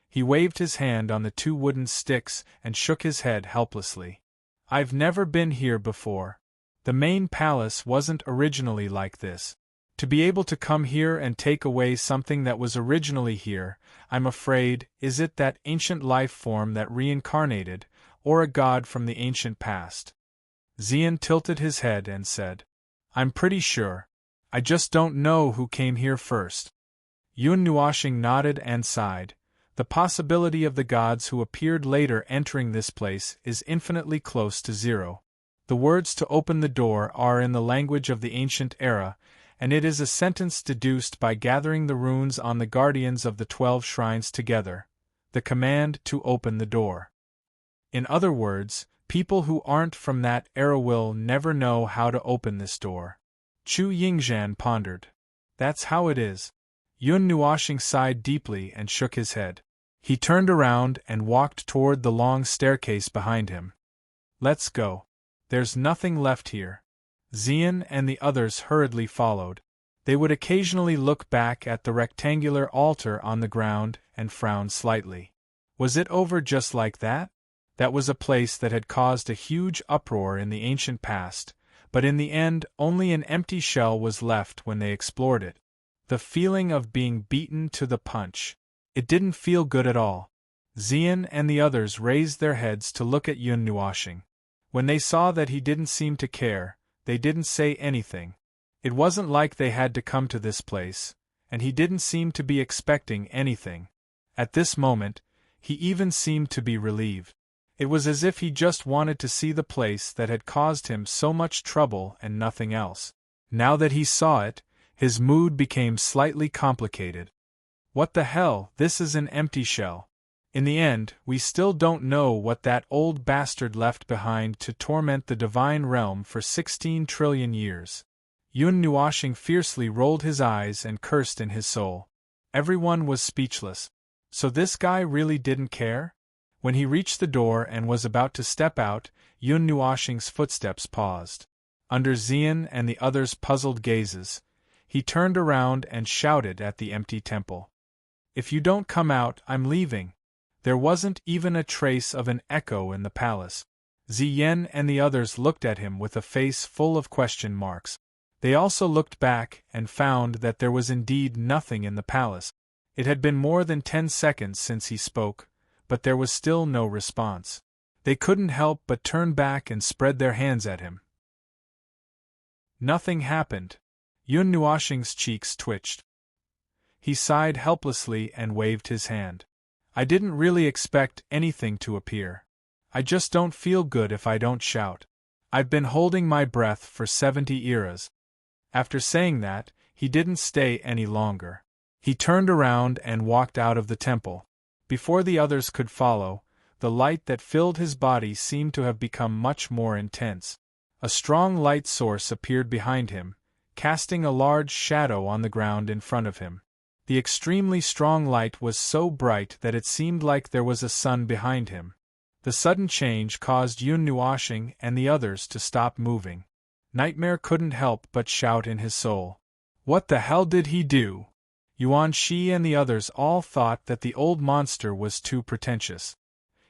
He waved his hand on the 2 wooden sticks and shook his head helplessly. "I've never been here before. The main palace wasn't originally like this. To be able to come here and take away something that was originally here, I'm afraid, is it that ancient life form that reincarnated, or a god from the ancient past?" Xian tilted his head and said, "I'm pretty sure. I just don't know who came here first." Yun Nuoxing nodded and sighed. "The possibility of the gods who appeared later entering this place is infinitely close to 0. The words to open the door are in the language of the ancient era, and it is a sentence deduced by gathering the runes on the guardians of the 12 shrines together, the command to open the door. In other words, people who aren't from that era will never know how to open this door." Chu Yingzhan pondered. "That's how it is." Yun Nuoxing sighed deeply and shook his head. He turned around and walked toward the long staircase behind him. "Let's go. There's nothing left here." Xian and the others hurriedly followed. They would occasionally look back at the rectangular altar on the ground and frown slightly. Was it over just like that? That was a place that had caused a huge uproar in the ancient past, but in the end only an empty shell was left when they explored it. The feeling of being beaten to the punch. It didn't feel good at all. Xian and the others raised their heads to look at Yun Nuoxing. When they saw that he didn't seem to care, they didn't say anything. It wasn't like they had to come to this place, and he didn't seem to be expecting anything. At this moment, he even seemed to be relieved. It was as if he just wanted to see the place that had caused him so much trouble and nothing else. Now that he saw it, his mood became slightly complicated. What the hell, this is an empty shell. In the end, we still don't know what that old bastard left behind to torment the divine realm for 16 trillion years. Yun Nuashing fiercely rolled his eyes and cursed in his soul. Everyone was speechless. So this guy really didn't care? When he reached the door and was about to step out, Yun Nuashing's footsteps paused. Under Xian and the others' puzzled gazes, he turned around and shouted at the empty temple. "If you don't come out, I'm leaving." There wasn't even a trace of an echo in the palace. Ziyen and the others looked at him with a face full of question marks. They also looked back and found that there was indeed nothing in the palace. It had been more than 10 seconds since he spoke, but there was still no response. They couldn't help but turn back and spread their hands at him. Nothing happened. Yun Nuashing's cheeks twitched. He sighed helplessly and waved his hand. "I didn't really expect anything to appear. I just don't feel good if I don't shout. I've been holding my breath for 70 eras." After saying that, he didn't stay any longer. He turned around and walked out of the temple. Before the others could follow, the light that filled his body seemed to have become much more intense. A strong light source appeared behind him, casting a large shadow on the ground in front of him. The extremely strong light was so bright that it seemed like there was a sun behind him. The sudden change caused Yun Nuashing and the others to stop moving. Nightmare couldn't help but shout in his soul. What the hell did he do? Yuan Shi and the others all thought that the old monster was too pretentious.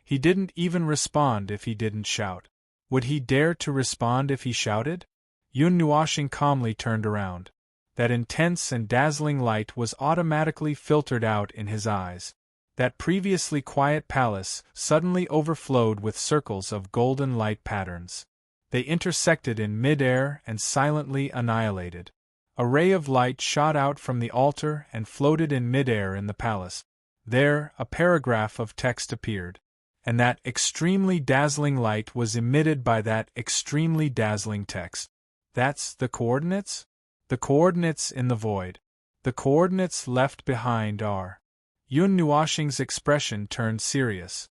He didn't even respond if he didn't shout. Would he dare to respond if he shouted? Yun Nuashing calmly turned around. That intense and dazzling light was automatically filtered out in his eyes. That previously quiet palace suddenly overflowed with circles of golden light patterns. They intersected in mid-air and silently annihilated. A ray of light shot out from the altar and floated in mid-air in the palace. There, a paragraph of text appeared. And that extremely dazzling light was emitted by that extremely dazzling text. That's the coordinates? The coordinates in the void. The coordinates left behind are. Yun Nuashing's expression turned serious.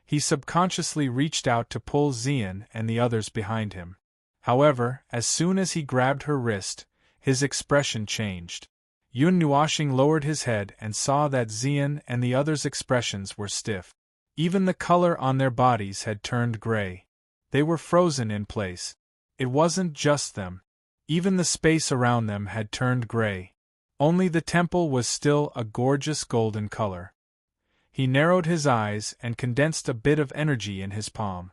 He subconsciously reached out to pull Xian and the others behind him. However, as soon as he grabbed her wrist, his expression changed. Yun Nuashing lowered his head and saw that Xian and the others' expressions were stiff. Even the color on their bodies had turned gray. They were frozen in place. It wasn't just them. Even the space around them had turned gray. Only the temple was still a gorgeous golden color. He narrowed his eyes and condensed a bit of energy in his palm.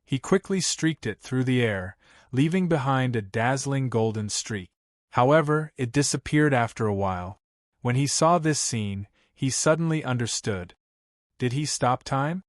He quickly streaked it through the air, leaving behind a dazzling golden streak. However, it disappeared after a while. When he saw this scene, he suddenly understood. Did he stop time?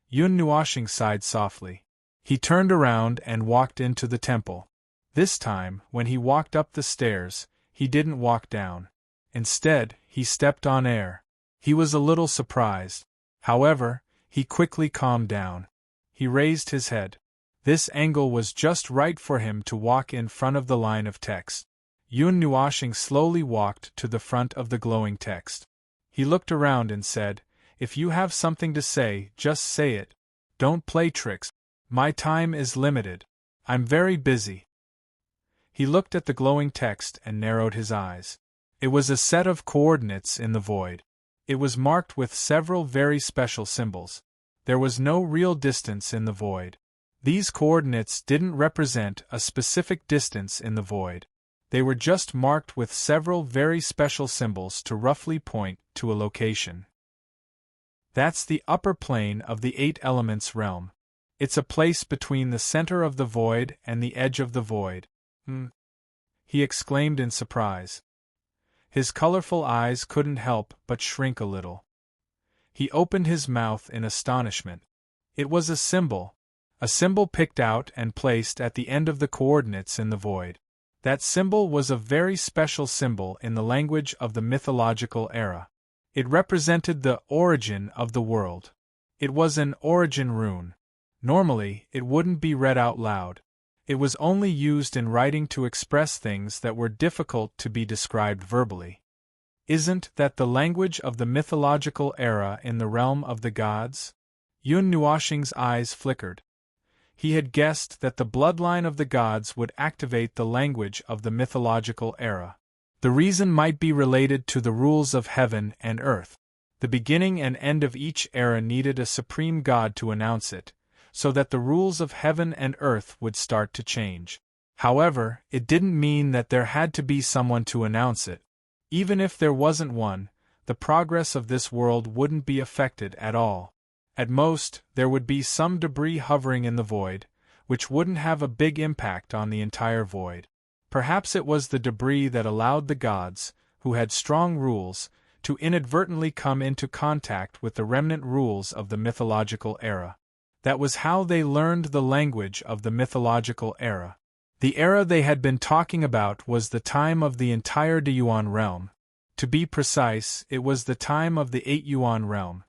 Yun Nuashing sighed softly. He turned around and walked into the temple. This time, when he walked up the stairs, he didn't walk down. Instead, he stepped on air. He was a little surprised. However, he quickly calmed down. He raised his head. This angle was just right for him to walk in front of the line of text. Yun Nuashing slowly walked to the front of the glowing text. He looked around and said, "If you have something to say, just say it. Don't play tricks. My time is limited. I'm very busy." He looked at the glowing text and narrowed his eyes. It was a set of coordinates in the void. It was marked with several very special symbols. There was no real distance in the void. These coordinates didn't represent a specific distance in the void. They were just marked with several very special symbols to roughly point to a location. That's the upper plane of the 8 elements realm. It's a place between the center of the void and the edge of the void. He exclaimed in surprise. His colorful eyes couldn't help but shrink a little. He opened his mouth in astonishment. It was a symbol picked out and placed at the end of the coordinates in the void. That symbol was a very special symbol in the language of the mythological era. It represented the origin of the world. It was an origin rune. Normally, it wouldn't be read out loud. It was only used in writing to express things that were difficult to be described verbally. Isn't that the language of the mythological era in the realm of the gods? Yun Nuoxing's eyes flickered. He had guessed that the bloodline of the gods would activate the language of the mythological era. The reason might be related to the rules of heaven and earth. The beginning and end of each era needed a supreme god to announce it, so that the rules of heaven and earth would start to change. However, it didn't mean that there had to be someone to announce it. Even if there wasn't one, the progress of this world wouldn't be affected at all. At most, there would be some debris hovering in the void, which wouldn't have a big impact on the entire void. Perhaps it was the debris that allowed the gods, who had strong rules, to inadvertently come into contact with the remnant rules of the mythological era. That was how they learned the language of the mythological era. The era they had been talking about was the time of the entire Deyuan realm. To be precise, it was the time of the 8 Yuan realm.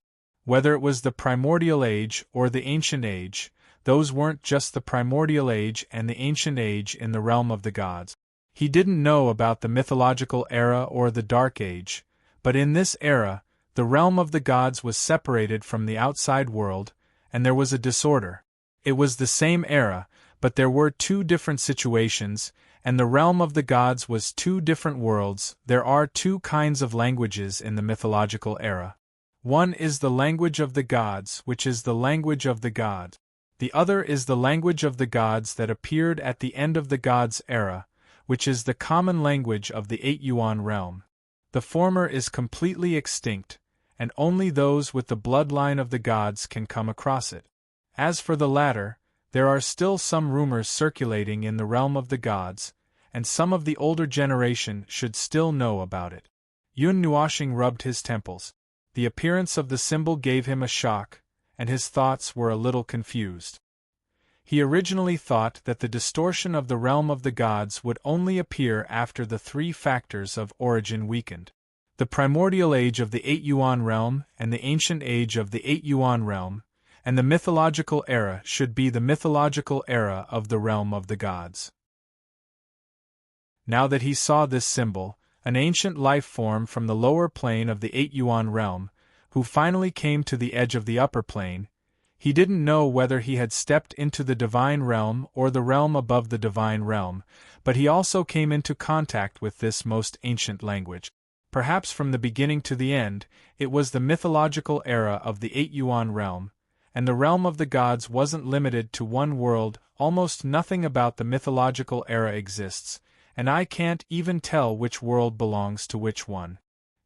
Whether it was the primordial age or the ancient age, those weren't just the primordial age and the ancient age in the realm of the gods. He didn't know about the mythological era or the dark age, but in this era, the realm of the gods was separated from the outside world, and there was a disorder. It was the same era, but there were two different situations, and the realm of the gods was two different worlds. There are two kinds of languages in the mythological era. One is the language of the gods, which is the language of the gods. The other is the language of the gods that appeared at the end of the gods' era, which is the common language of the 8 Yuan realm. The former is completely extinct, and only those with the bloodline of the gods can come across it. As for the latter, there are still some rumors circulating in the realm of the gods, and some of the older generation should still know about it. Yun Nuoxing rubbed his temples. The appearance of the symbol gave him a shock, and his thoughts were a little confused. He originally thought that the distortion of the realm of the gods would only appear after the three factors of origin weakened. The primordial age of the 8 Yuan realm and the ancient age of the 8 Yuan realm, and the mythological era should be the mythological era of the realm of the gods. Now that he saw this symbol, an ancient life form from the lower plane of the 8 Yuan realm, who finally came to the edge of the upper plane, he didn't know whether he had stepped into the divine realm or the realm above the divine realm, but he also came into contact with this most ancient language. Perhaps from the beginning to the end, it was the mythological era of the 8 Yuan realm, and the realm of the gods wasn't limited to one world. Almost nothing about the mythological era exists, and I can't even tell which world belongs to which one.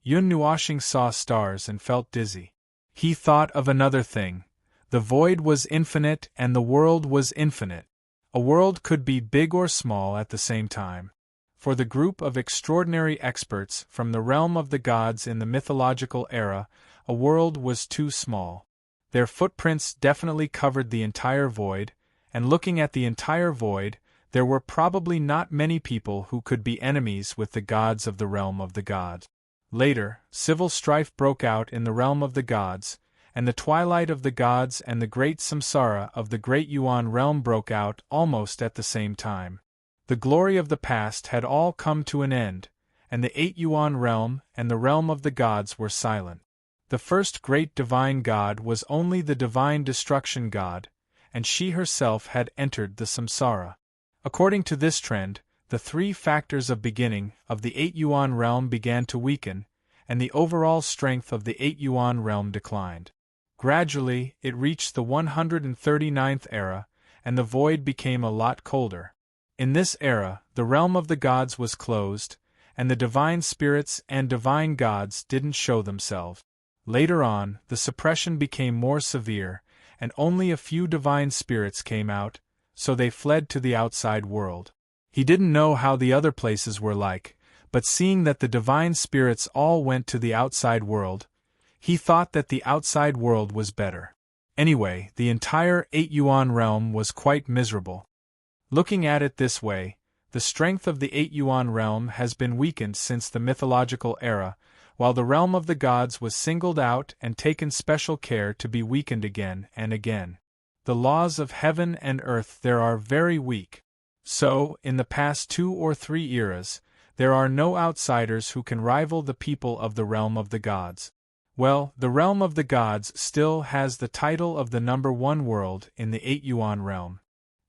Yun Nuoxing saw stars and felt dizzy. He thought of another thing. The void was infinite and the world was infinite. A world could be big or small at the same time. For the group of extraordinary experts from the realm of the gods in the mythological era, a world was too small. Their footprints definitely covered the entire void, and looking at the entire void, there were probably not many people who could be enemies with the gods of the realm of the gods. Later, civil strife broke out in the realm of the gods, and the twilight of the gods and the great samsara of the great Yuan realm broke out almost at the same time. The glory of the past had all come to an end, and the 8 Yuan realm and the realm of the gods were silent. The first great divine god was only the divine destruction god, and she herself had entered the samsara. According to this trend, the three factors of beginning of the 8 Yuan realm began to weaken, and the overall strength of the 8 Yuan realm declined. Gradually, it reached the 139th era, and the void became a lot colder. In this era, the realm of the gods was closed, and the divine spirits and divine gods didn't show themselves. Later on, the suppression became more severe, and only a few divine spirits came out, so they fled to the outside world. He didn't know how the other places were like, but seeing that the divine spirits all went to the outside world, he thought that the outside world was better. Anyway, the entire 8 Yuan realm was quite miserable. Looking at it this way, the strength of the 8 Yuan realm has been weakened since the mythological era, while the realm of the gods was singled out and taken special care to be weakened again and again. The laws of heaven and earth there are very weak. So, in the past 2 or 3 eras, there are no outsiders who can rival the people of the realm of the gods. Well, the realm of the gods still has the title of the number 1 world in the 8-yuan realm.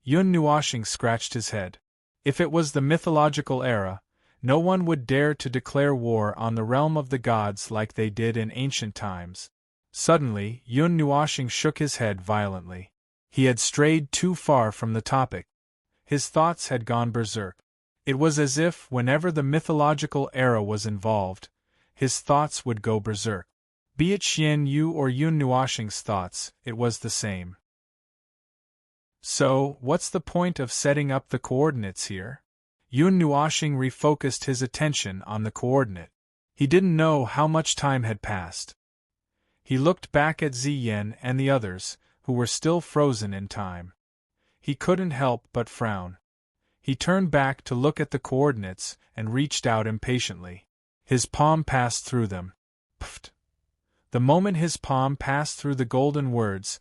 Yun Nuoshing scratched his head. If it was the mythological era, no one would dare to declare war on the realm of the gods like they did in ancient times. Suddenly, Yun Nuoshing shook his head violently. He had strayed too far from the topic. His thoughts had gone berserk. It was as if, whenever the mythological era was involved, his thoughts would go berserk. Be it Xian Yu or Yun Nuoshing's thoughts, it was the same. So, what's the point of setting up the coordinates here? Yun Nuoshing refocused his attention on the coordinate. He didn't know how much time had passed. He looked back at Ziyan and the others, who were still frozen in time. He couldn't help but frown. He turned back to look at the coordinates and reached out impatiently. His palm passed through them. Pfft! The moment his palm passed through the golden words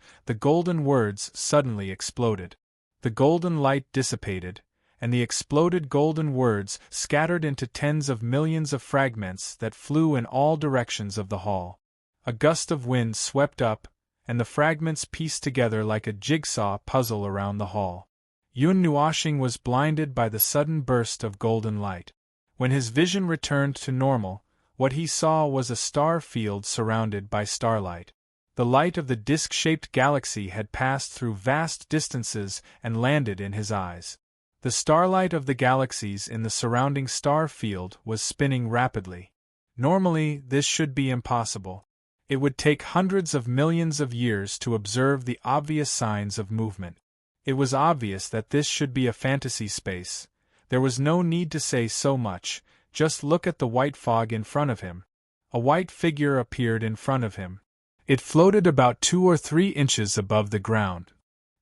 suddenly exploded. The golden light dissipated, and the exploded golden words scattered into tens of millions of fragments that flew in all directions of the hall. A gust of wind swept up, and the fragments pieced together like a jigsaw puzzle around the hall. Yun Nuoshing was blinded by the sudden burst of golden light. When his vision returned to normal, what he saw was a star field surrounded by starlight. The light of the disc-shaped galaxy had passed through vast distances and landed in his eyes. The starlight of the galaxies in the surrounding star field was spinning rapidly. Normally, this should be impossible. It would take hundreds of millions of years to observe the obvious signs of movement. It was obvious that this should be a fantasy space. There was no need to say so much. Just look at the white fog in front of him. A white figure appeared in front of him. It floated about 2 or 3 inches above the ground.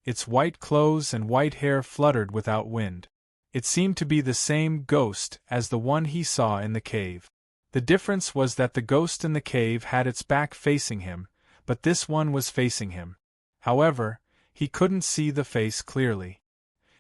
Its white clothes and white hair fluttered without wind. It seemed to be the same ghost as the one he saw in the cave. The difference was that the ghost in the cave had its back facing him, but this one was facing him. However, he couldn't see the face clearly.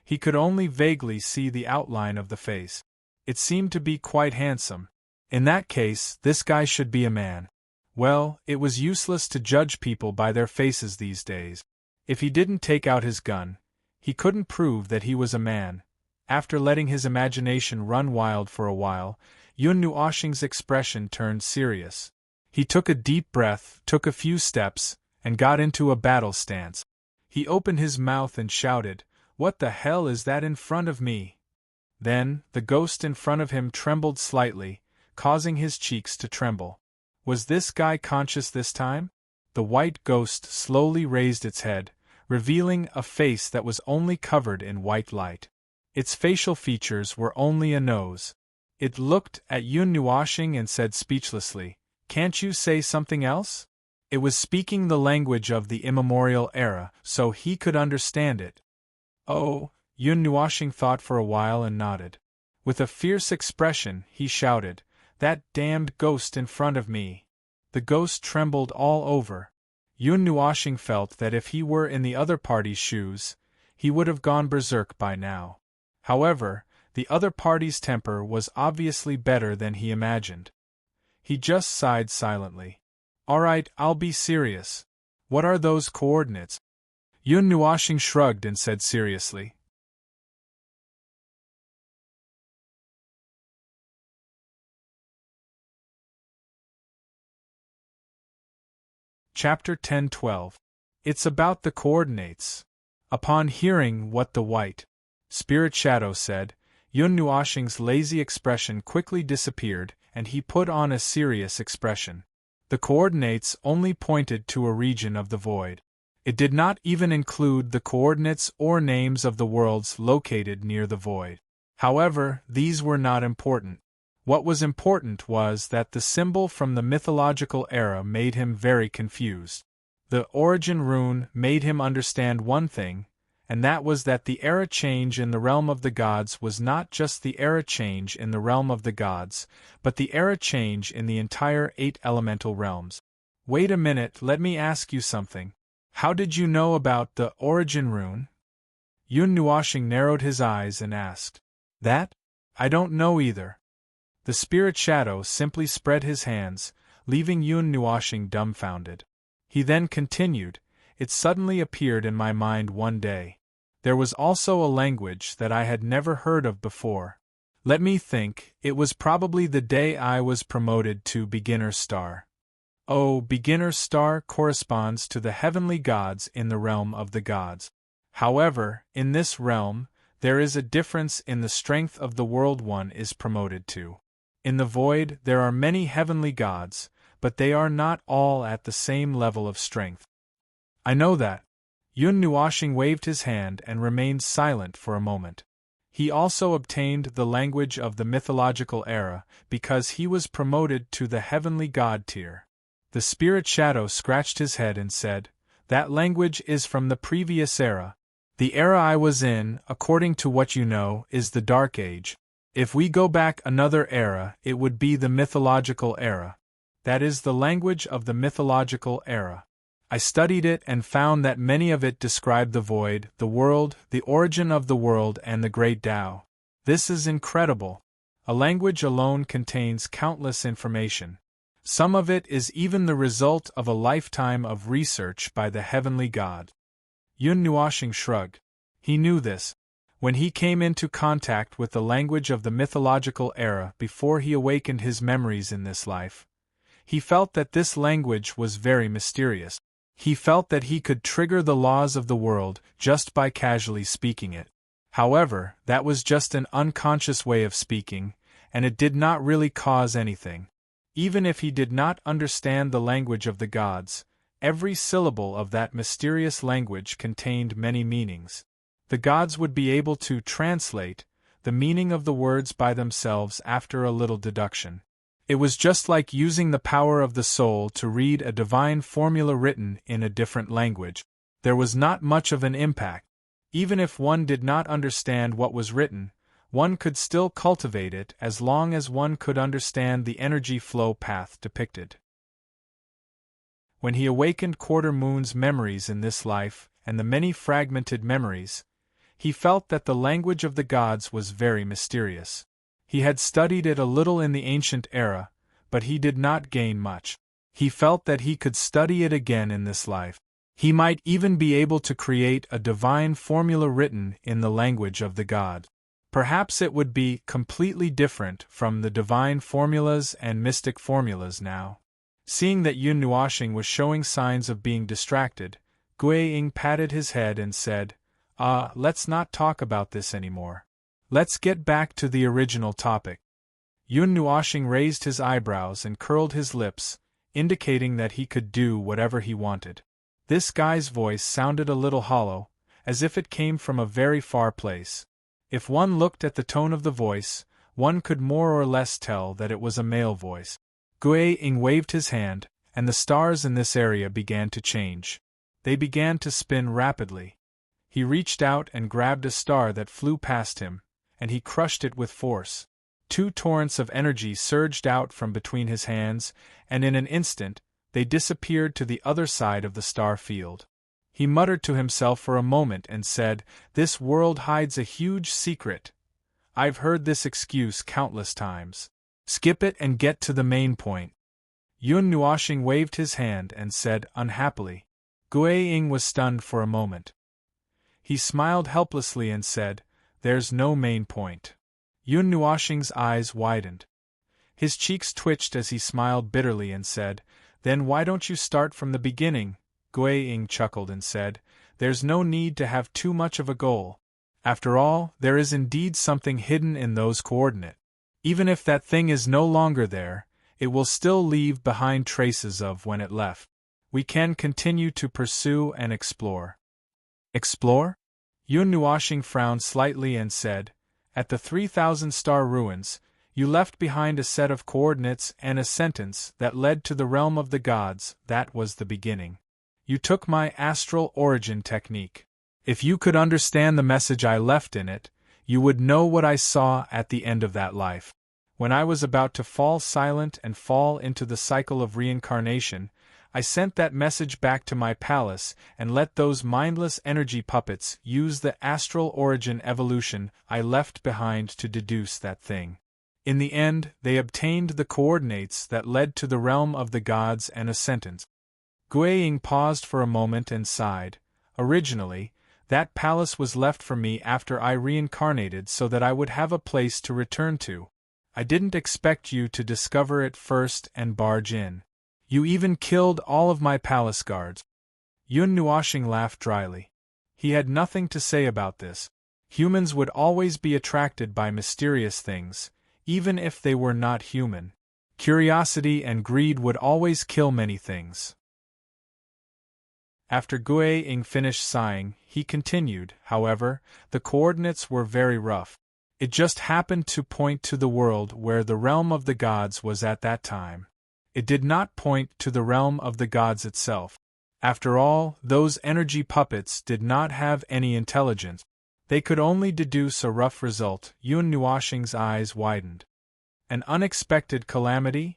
He could only vaguely see the outline of the face. It seemed to be quite handsome. In that case, this guy should be a man. Well, it was useless to judge people by their faces these days. If he didn't take out his gun, he couldn't prove that he was a man. After letting his imagination run wild for a while, Yun Nuoshing's expression turned serious. He took a deep breath, took a few steps, and got into a battle stance. He opened his mouth and shouted, "What the hell is that in front of me?" Then, the ghost in front of him trembled slightly, causing his cheeks to tremble. Was this guy conscious this time? The white ghost slowly raised its head, revealing a face that was only covered in white light. Its facial features were only a nose. It looked at Yun Nuoshing and said speechlessly, "Can't you say something else?" It was speaking the language of the immemorial era, so he could understand it. "Oh," Yun Nuoshing thought for a while and nodded. With a fierce expression, he shouted, "That damned ghost in front of me!" The ghost trembled all over. Yun Nuoshing felt that if he were in the other party's shoes, he would have gone berserk by now. However, the other party's temper was obviously better than he imagined. He just sighed silently. "All right, I'll be serious. What are those coordinates?" Yun Nuoshing shrugged and said seriously, Chapter 10-12. It's about the coordinates. Upon hearing what the white spirit shadow said, Yun Nuoshing's lazy expression quickly disappeared, and he put on a serious expression. The coordinates only pointed to a region of the void. It did not even include the coordinates or names of the worlds located near the void. However, these were not important. What was important was that the symbol from the mythological era made him very confused. The origin rune made him understand one thing, and that was that the era change in the realm of the gods was not just the era change in the realm of the gods, but the era change in the entire 8 elemental realms. Wait a minute, let me ask you something. How did you know about the origin rune? Yun Nuashing narrowed his eyes and asked. That? I don't know either. The spirit shadow simply spread his hands, leaving Yun Nuashing dumbfounded. He then continued, It suddenly appeared in my mind one day. There was also a language that I had never heard of before. Let me think, it was probably the day I was promoted to beginner star. Oh, beginner star corresponds to the heavenly gods in the realm of the gods. However, in this realm, there is a difference in the strength of the world one is promoted to. In the void, there are many heavenly gods, but they are not all at the same level of strength. I know that. Yun Nuashing waved his hand and remained silent for a moment. He also obtained the language of the mythological era because he was promoted to the heavenly god tier. The spirit shadow scratched his head and said, That language is from the previous era. The era I was in, according to what you know, is the Dark Age. If we go back another era, it would be the mythological era. That is the language of the mythological era. I studied it and found that many of it describe the void, the world, the origin of the world, and the great Tao. This is incredible. A language alone contains countless information. Some of it is even the result of a lifetime of research by the heavenly god. Yun Nuashing shrugged. He knew this. When he came into contact with the language of the mythological era before he awakened his memories in this life, he felt that this language was very mysterious. He felt that he could trigger the laws of the world just by casually speaking it. However, that was just an unconscious way of speaking, and it did not really cause anything. Even if he did not understand the language of the gods, every syllable of that mysterious language contained many meanings. The gods would be able to translate the meaning of the words by themselves after a little deduction. It was just like using the power of the soul to read a divine formula written in a different language. There was not much of an impact. Even if one did not understand what was written, one could still cultivate it as long as one could understand the energy flow path depicted. When he awakened Quarter Moon's memories in this life, and the many fragmented memories, he felt that the language of the gods was very mysterious. He had studied it a little in the ancient era, but he did not gain much. He felt that he could study it again in this life. He might even be able to create a divine formula written in the language of the god. Perhaps it would be completely different from the divine formulas and mystic formulas now. Seeing that Yun Nuashing was showing signs of being distracted, Gui-ing patted his head and said, let's not talk about this anymore. Let's get back to the original topic. Yun Nuashing raised his eyebrows and curled his lips, indicating that he could do whatever he wanted. This guy's voice sounded a little hollow, as if it came from a very far place. If one looked at the tone of the voice, one could more or less tell that it was a male voice. Gui-ing waved his hand, and the stars in this area began to change. They began to spin rapidly. He reached out and grabbed a star that flew past him, and he crushed it with force. 2 torrents of energy surged out from between his hands, and in an instant, they disappeared to the other side of the star field. He muttered to himself for a moment and said, "This world hides a huge secret. I've heard this excuse countless times. Skip it and get to the main point." Yun Nuashing waved his hand and said unhappily. Gui-ing was stunned for a moment. He smiled helplessly and said, "There's no main point." Yun Nuashing's eyes widened. His cheeks twitched as he smiled bitterly and said, "Then why don't you start from the beginning?" Gui-ing chuckled and said, "There's no need to have too much of a goal. After all, there is indeed something hidden in those coordinates. Even if that thing is no longer there, it will still leave behind traces of when it left. We can continue to pursue and explore." "Explore?" Yun Nuashing frowned slightly and said, "At the 3,000-star ruins, you left behind a set of coordinates and a sentence that led to the realm of the gods. That was the beginning. You took my astral origin technique. If you could understand the message I left in it, you would know what I saw at the end of that life. When I was about to fall silent and fall into the cycle of reincarnation, I sent that message back to my palace and let those mindless energy puppets use the astral origin evolution I left behind to deduce that thing. In the end, they obtained the coordinates that led to the realm of the gods and a sentence. Guiying paused for a moment and sighed. Originally, that palace was left for me after I reincarnated so that I would have a place to return to. I didn't expect you to discover it first and barge in. You even killed all of my palace guards. Yun Nuoshing laughed dryly. He had nothing to say about this. Humans would always be attracted by mysterious things, even if they were not human. Curiosity and greed would always kill many things. After Guiying finished sighing, he continued, however, the coordinates were very rough. It just happened to point to the world where the realm of the gods was at that time. It did not point to the realm of the gods itself. After all, those energy puppets did not have any intelligence. They could only deduce a rough result. Yun Nuoshing's eyes widened. An unexpected calamity?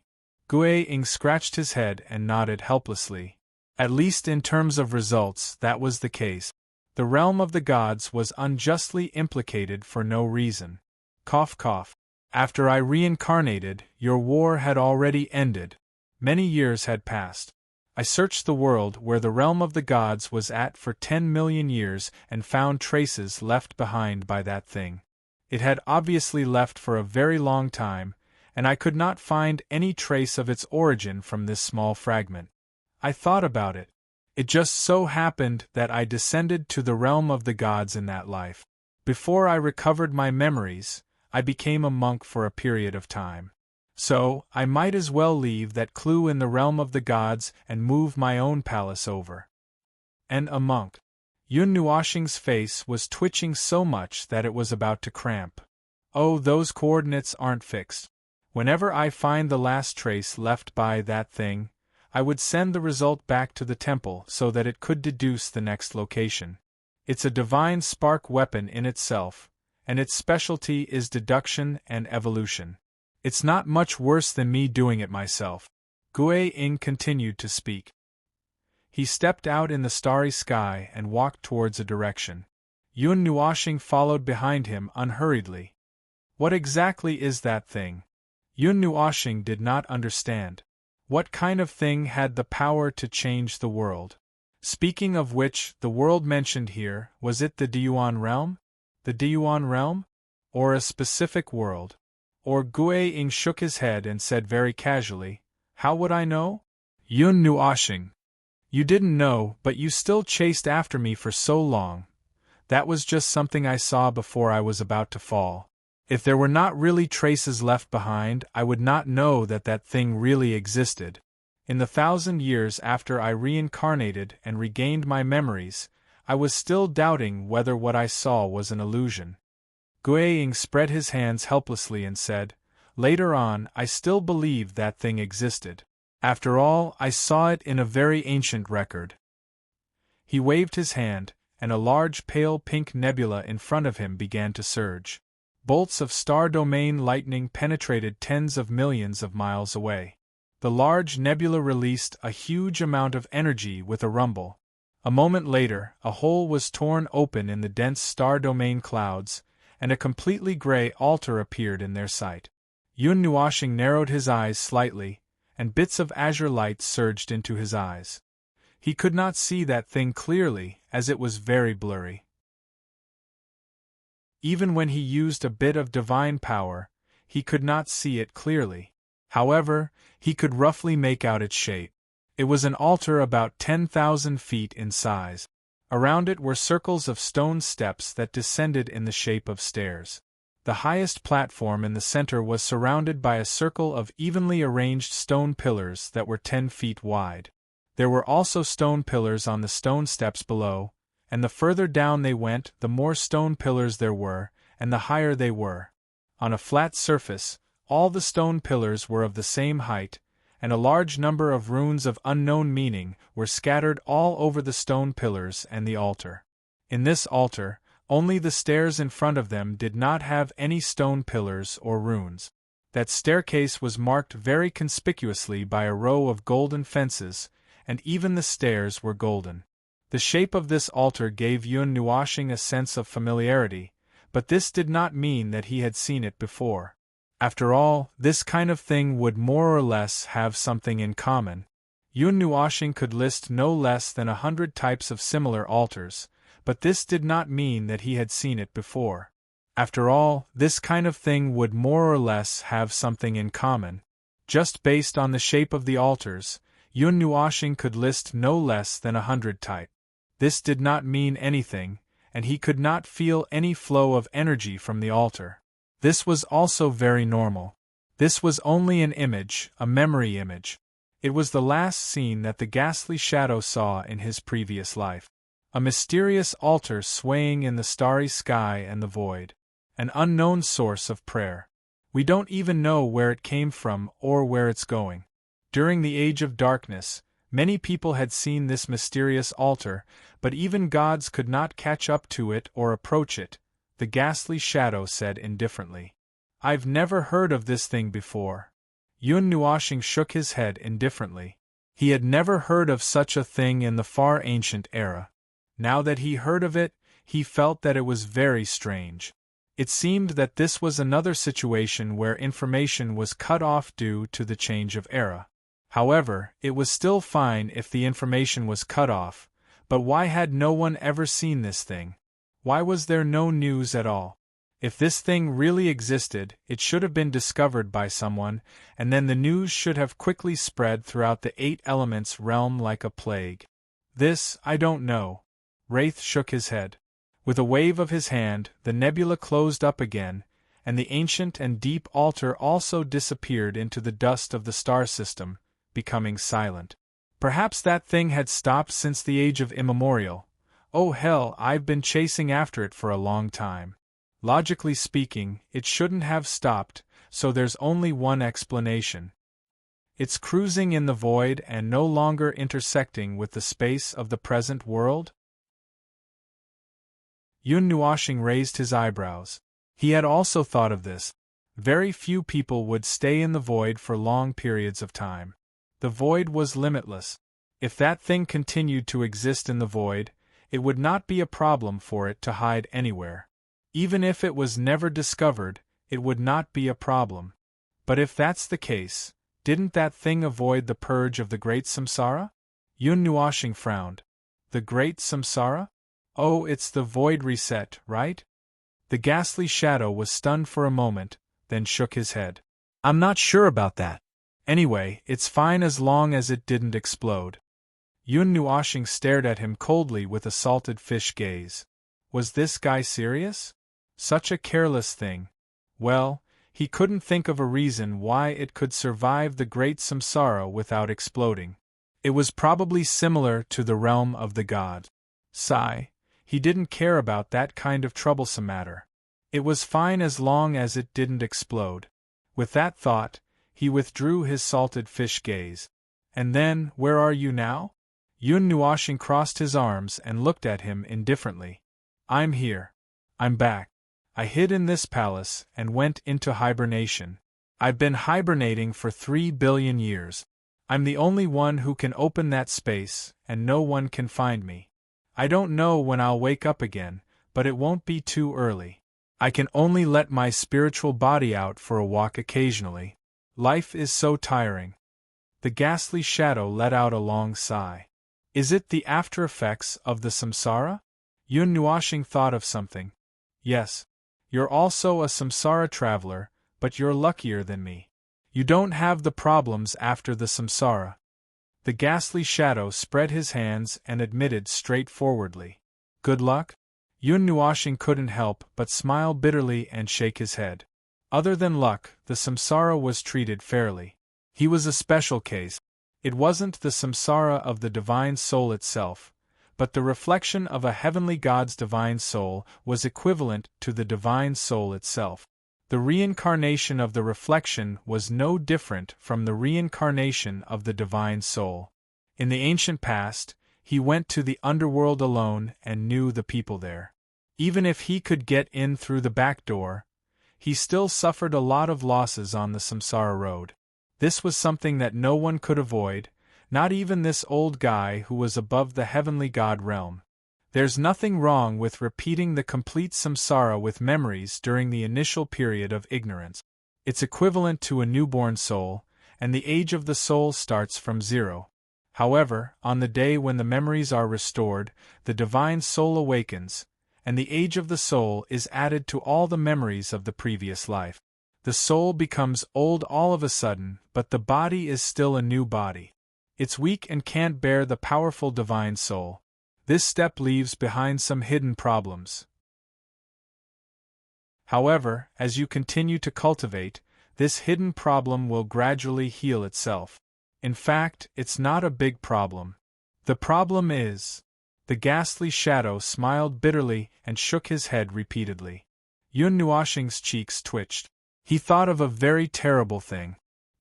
Guiying scratched his head and nodded helplessly. At least in terms of results, that was the case. The realm of the gods was unjustly implicated for no reason. Cough cough. After I reincarnated, your war had already ended. Many years had passed. I searched the world where the realm of the gods was at for 10 million years and found traces left behind by that thing. It had obviously left for a very long time, and I could not find any trace of its origin from this small fragment. I thought about it. It just so happened that I descended to the realm of the gods in that life. Before I recovered my memories, I became a monk for a period of time. So, I might as well leave that clue in the realm of the gods and move my own palace over. And a monk. Yun Nuoshing's face was twitching so much that it was about to cramp. Oh, those coordinates aren't fixed. Whenever I find the last trace left by that thing, I would send the result back to the temple so that it could deduce the next location. It's a divine spark weapon in itself, and its specialty is deduction and evolution. It's not much worse than me doing it myself. Guiying continued to speak. He stepped out in the starry sky and walked towards a direction. Yun Nuoshing followed behind him unhurriedly. What exactly is that thing? Yun Nuoshing did not understand. What kind of thing had the power to change the world? Speaking of which, the world mentioned here, was it the Deyuan realm? The Deyuan realm? Or a specific world? Or Guiying shook his head and said very casually, how would I know? Yun Nuoshing. You didn't know, but you still chased after me for so long. That was just something I saw before I was about to fall. If there were not really traces left behind, I would not know that that thing really existed. In the 1,000 years after I reincarnated and regained my memories, I was still doubting whether what I saw was an illusion. Guiying spread his hands helplessly and said, later on, I still believed that thing existed. After all, I saw it in a very ancient record. He waved his hand, and a large pale pink nebula in front of him began to surge. Bolts of star domain lightning penetrated tens of millions of miles away. The large nebula released a huge amount of energy with a rumble. A moment later, a hole was torn open in the dense star domain clouds, and a completely gray altar appeared in their sight. Yun Nuoshing narrowed his eyes slightly, and bits of azure light surged into his eyes. He could not see that thing clearly, as it was very blurry. Even when he used a bit of divine power, he could not see it clearly. However, he could roughly make out its shape. It was an altar about 10,000 feet in size. Around it were circles of stone steps that descended in the shape of stairs. The highest platform in the center was surrounded by a circle of evenly arranged stone pillars that were 10 feet wide. There were also stone pillars on the stone steps below, and the further down they went, the more stone pillars there were, and the higher they were. On a flat surface, all the stone pillars were of the same height, and a large number of runes of unknown meaning were scattered all over the stone pillars and the altar. In this altar, only the stairs in front of them did not have any stone pillars or runes. That staircase was marked very conspicuously by a row of golden fences, and even the stairs were golden. The shape of this altar gave Yun Nuoshing a sense of familiarity, but this did not mean that he had seen it before. After all, this kind of thing would more or less have something in common. Yun Nuoshing could list no less than 100 types of similar altars, but this did not mean that he had seen it before. After all, this kind of thing would more or less have something in common. Just based on the shape of the altars, Yun Nuoshing could list no less than 100 types. This did not mean anything, and he could not feel any flow of energy from the altar. This was also very normal. This was only an image, a memory image. It was the last scene that the ghastly shadow saw in his previous life. A mysterious altar swaying in the starry sky and the void. An unknown source of prayer. We don't even know where it came from or where it's going. During the Age of Darkness, many people had seen this mysterious altar, but even gods could not catch up to it or approach it, the ghastly shadow said indifferently. I've never heard of this thing before. Yun Nuoshing shook his head indifferently. He had never heard of such a thing in the far ancient era. Now that he heard of it, he felt that it was very strange. It seemed that this was another situation where information was cut off due to the change of era. However, it was still fine if the information was cut off, but why had no one ever seen this thing? Why was there no news at all? If this thing really existed, it should have been discovered by someone, and then the news should have quickly spread throughout the 8 Elements realm like a plague. This, I don't know. Wraith shook his head. With a wave of his hand, the nebula closed up again, and the ancient and deep altar also disappeared into the dust of the star system, becoming silent. Perhaps that thing had stopped since the age of immemorial. Oh hell, I've been chasing after it for a long time. Logically speaking, it shouldn't have stopped, so there's only one explanation. It's cruising in the void and no longer intersecting with the space of the present world? Yun Nuoshing raised his eyebrows. He had also thought of this. Very few people would stay in the void for long periods of time. The void was limitless. If that thing continued to exist in the void, it would not be a problem for it to hide anywhere. Even if it was never discovered, it would not be a problem. But if that's the case, didn't that thing avoid the purge of the Great Samsara? Yun Nuoshing frowned. The Great Samsara? Oh, it's the void reset, right? The ghastly shadow was stunned for a moment, then shook his head. I'm not sure about that. Anyway, it's fine as long as it didn't explode. Yun Nuoshing stared at him coldly with a salted fish gaze. Was this guy serious? Such a careless thing. Well, he couldn't think of a reason why it could survive the Great Samsara without exploding. It was probably similar to the realm of the gods. Sigh. He didn't care about that kind of troublesome matter. It was fine as long as it didn't explode. With that thought, he withdrew his salted fish gaze. And then, where are you now? Yun Nuoshing crossed his arms and looked at him indifferently. I'm here. I'm back. I hid in this palace and went into hibernation. I've been hibernating for 3 billion years. I'm the only one who can open that space, and no one can find me. I don't know when I'll wake up again, but it won't be too early. I can only let my spiritual body out for a walk occasionally. Life is so tiring. The ghastly shadow let out a long sigh. Is it the after effects of the samsara? Yun Nuoshing thought of something. Yes. You're also a samsara traveler, but you're luckier than me. You don't have the problems after the samsara. The ghastly shadow spread his hands and admitted straightforwardly. Good luck? Yun Nuoshing couldn't help but smile bitterly and shake his head. Other than luck, the samsara was treated fairly. He was a special case. It wasn't the samsara of the divine soul itself, but the reflection of a heavenly god's divine soul was equivalent to the divine soul itself. The reincarnation of the reflection was no different from the reincarnation of the divine soul. In the ancient past, He went to the underworld alone and knew the people there. Even if he could get in through the back door, he still suffered a lot of losses on the samsara road. This was something that no one could avoid, not even this old guy who was above the heavenly god realm. There's nothing wrong with repeating the complete samsara with memories during the initial period of ignorance. It's equivalent to a newborn soul, and the age of the soul starts from 0. However, on the day when the memories are restored, the divine soul awakens, and the age of the soul is added to all the memories of the previous life. The soul becomes old all of a sudden, but the body is still a new body. It's weak and can't bear the powerful divine soul. This step leaves behind some hidden problems. However, as you continue to cultivate, this hidden problem will gradually heal itself. In fact, it's not a big problem. The problem is... The ghastly shadow smiled bitterly and shook his head repeatedly. Yun Nuoshing's cheeks twitched. He thought of a very terrible thing.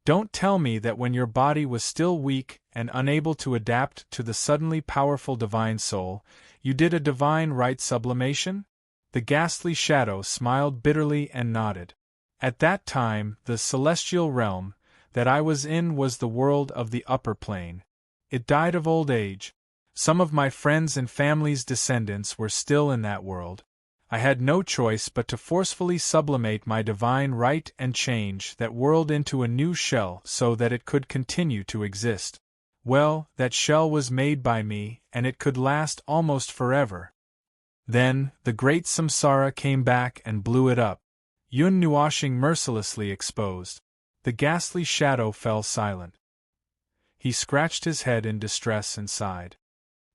Don't tell me that when your body was still weak and unable to adapt to the suddenly powerful divine soul, you did a divine right sublimation? The ghastly shadow smiled bitterly and nodded. At that time, the celestial realm that I was in was the world of the upper plane. It died of old age. Some of my friends and family's descendants were still in that world. I had no choice but to forcefully sublimate my divine right and change that world into a new shell so that it could continue to exist. Well, that shell was made by me, and it could last almost forever. Then, the great samsara came back and blew it up. Yun Nuoshing mercilessly exposed. The ghastly shadow fell silent. He scratched his head in distress and sighed.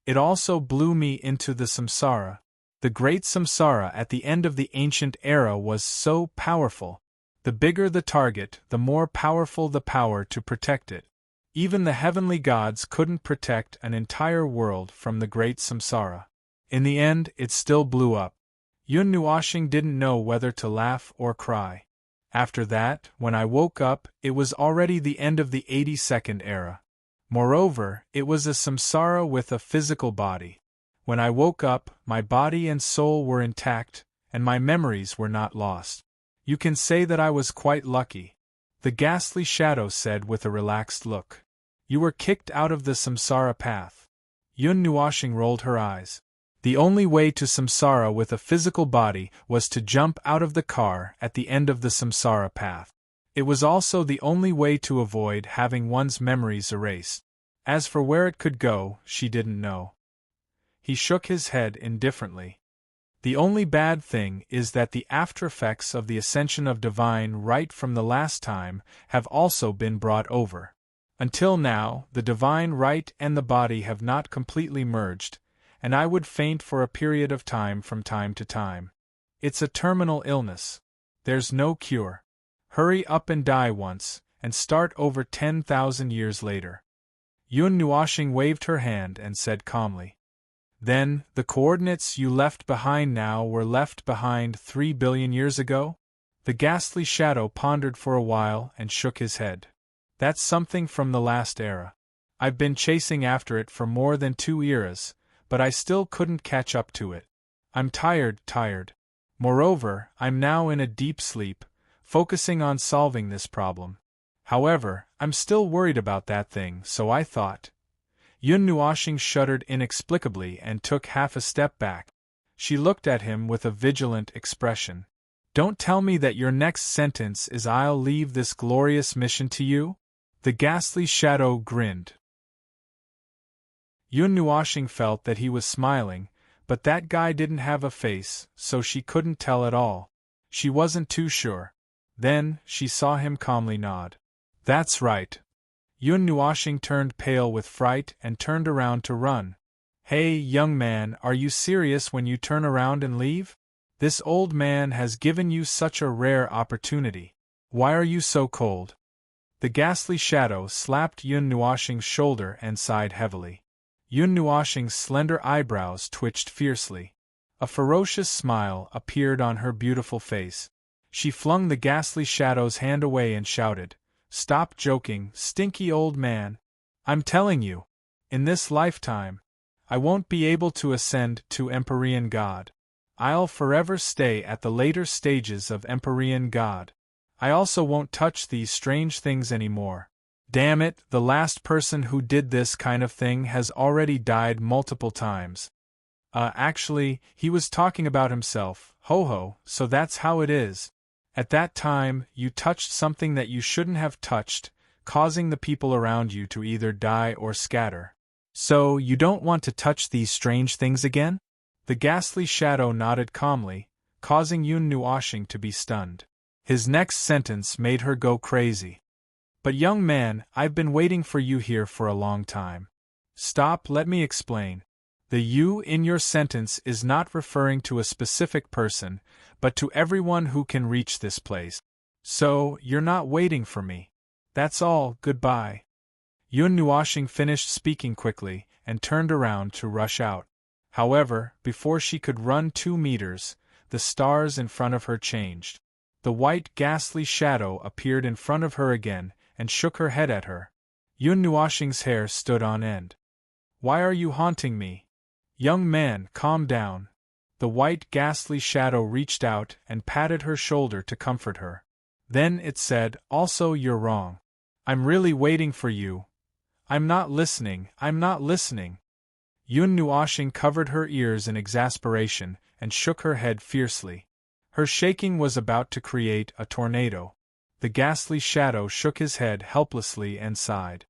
It also blew me into the samsara. The great samsara at the end of the ancient era was so powerful. The bigger the target, the more powerful the power to protect it. Even the heavenly gods couldn't protect an entire world from the great samsara. In the end, it still blew up. Yun Nuoshing didn't know whether to laugh or cry. After that, when I woke up, it was already the end of the 82nd era. Moreover, it was a samsara with a physical body. When I woke up, my body and soul were intact, and my memories were not lost. You can say that I was quite lucky, the ghastly shadow said with a relaxed look. You were kicked out of the samsara path. Yun Nuoshing rolled her eyes. The only way to samsara with a physical body was to jump out of the car at the end of the samsara path. It was also the only way to avoid having one's memories erased. As for where it could go, she didn't know. He shook his head indifferently. The only bad thing is that the aftereffects of the ascension of divine right from the last time have also been brought over. Until now, the divine right and the body have not completely merged, and I would faint for a period of time from time to time. It's a terminal illness. There's no cure. Hurry up and die once, and start over 10,000 years later. Yun Nuoshing waved her hand and said calmly. Then, the coordinates you left behind now were left behind 3 billion years ago? The ghastly shadow pondered for a while and shook his head. That's something from the last era. I've been chasing after it for more than 2 eras, but I still couldn't catch up to it. I'm tired. Moreover, I'm now in a deep sleep, focusing on solving this problem. However, I'm still worried about that thing, so I thought. Yun Nuoshing shuddered inexplicably and took half a step back. She looked at him with a vigilant expression. Don't tell me that your next sentence is I'll leave this glorious mission to you? The ghastly shadow grinned. Yun Nuoshing felt that he was smiling, but that guy didn't have a face, so she couldn't tell at all. She wasn't too sure. Then, she saw him calmly nod. That's right. Yun Nuoshing turned pale with fright and turned around to run. Hey, young man, are you serious when you turn around and leave? This old man has given you such a rare opportunity. Why are you so cold? The ghastly shadow slapped Yun Nuoshing's shoulder and sighed heavily. Yun Nuoshing's slender eyebrows twitched fiercely. A ferocious smile appeared on her beautiful face. She flung the ghastly shadow's hand away and shouted, Stop joking, stinky old man. I'm telling you. In this lifetime, I won't be able to ascend to Empyrean God. I'll forever stay at the later stages of Empyrean God. I also won't touch these strange things anymore. Damn it, the last person who did this kind of thing has already died multiple times. Actually, he was talking about himself, ho, so that's how it is. At that time, you touched something that you shouldn't have touched, causing the people around you to either die or scatter. So, you don't want to touch these strange things again? The ghastly shadow nodded calmly, causing Yun Nuoshing to be stunned. His next sentence made her go crazy. But young man, I've been waiting for you here for a long time. Stop, let me explain. The you in your sentence is not referring to a specific person, but to everyone who can reach this place. So, you're not waiting for me. That's all, goodbye. Yun Nuoshing finished speaking quickly, and turned around to rush out. However, before she could run 2 meters, the stars in front of her changed. The white ghastly shadow appeared in front of her again, and shook her head at her. Yun Nuoshing's hair stood on end. Why are you haunting me? Young man, calm down. The white ghastly shadow reached out and patted her shoulder to comfort her. Then it said, also you're wrong. I'm really waiting for you. I'm not listening. Yun Nuoshing covered her ears in exasperation and shook her head fiercely. Her shaking was about to create a tornado. The ghastly shadow shook his head helplessly and sighed.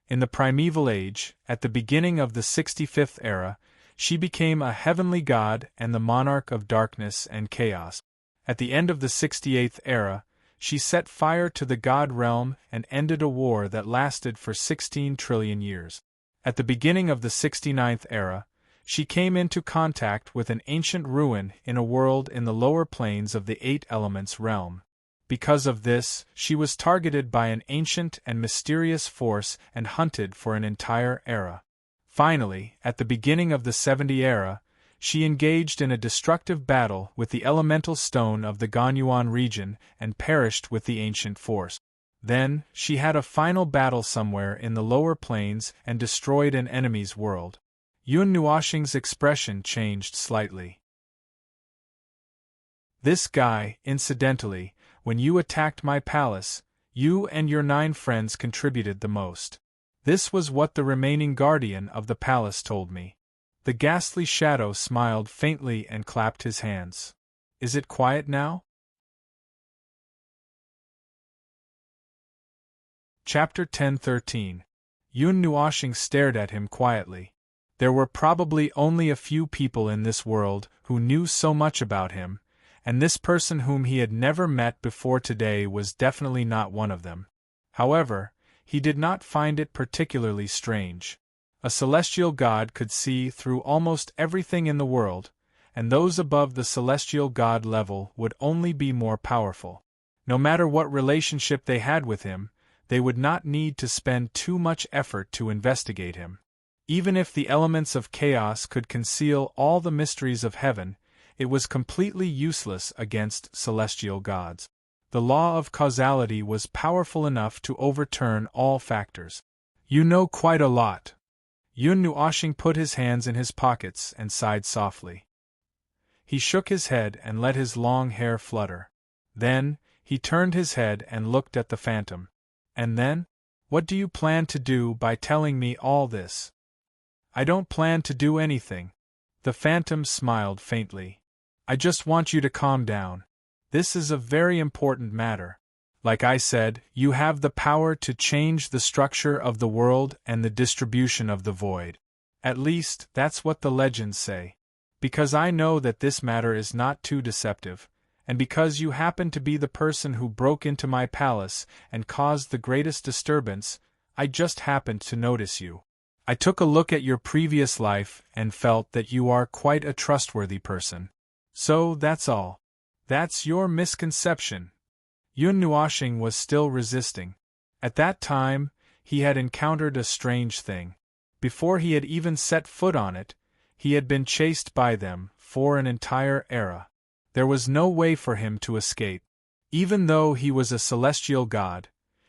In the primeval age, at the beginning of the 65th era, she became a heavenly god and the monarch of darkness and chaos. At the end of the 68th era, she set fire to the god realm and ended a war that lasted for 16 trillion years. At the beginning of the 69th era, she came into contact with an ancient ruin in a world in the lower planes of the 8 elements realm. Because of this, she was targeted by an ancient and mysterious force and hunted for an entire era. Finally, at the beginning of the 70th era, she engaged in a destructive battle with the elemental stone of the Ganyuan region and perished with the ancient force. Then, she had a final battle somewhere in the lower planes and destroyed an enemy's world. Yun Nuoshing's expression changed slightly. This guy, incidentally, when you attacked my palace, you and your 9 friends contributed the most. This was what the remaining guardian of the palace told me. The ghastly shadow smiled faintly and clapped his hands. Is it quiet now? Chapter 10:13. Yun Nuoshing stared at him quietly. There were probably only a few people in this world who knew so much about him, and this person whom he had never met before today was definitely not one of them. However, he did not find it particularly strange. A celestial god could see through almost everything in the world, and those above the celestial god level would only be more powerful. No matter what relationship they had with him, they would not need to spend too much effort to investigate him. Even if the elements of chaos could conceal all the mysteries of heaven, it was completely useless against celestial gods. The law of causality was powerful enough to overturn all factors. You know quite a lot. Yun Nuoshing put his hands in his pockets and sighed softly. He shook his head and let his long hair flutter. Then, he turned his head and looked at the phantom. And then? What do you plan to do by telling me all this? I don't plan to do anything. The phantom smiled faintly. I just want you to calm down. This is a very important matter. Like I said, you have the power to change the structure of the world and the distribution of the void. At least, that's what the legends say. Because I know that this matter is not too deceptive, and because you happen to be the person who broke into my palace and caused the greatest disturbance, I just happened to notice you. I took a look at your previous life and felt that you are quite a trustworthy person. So that's all. That's your misconception. Yun Nuoshing was still resisting. At that time, he had encountered a strange thing. Before he had even set foot on it, he had been chased by them for an entire era. There was no way for him to escape. Even though he was a celestial god,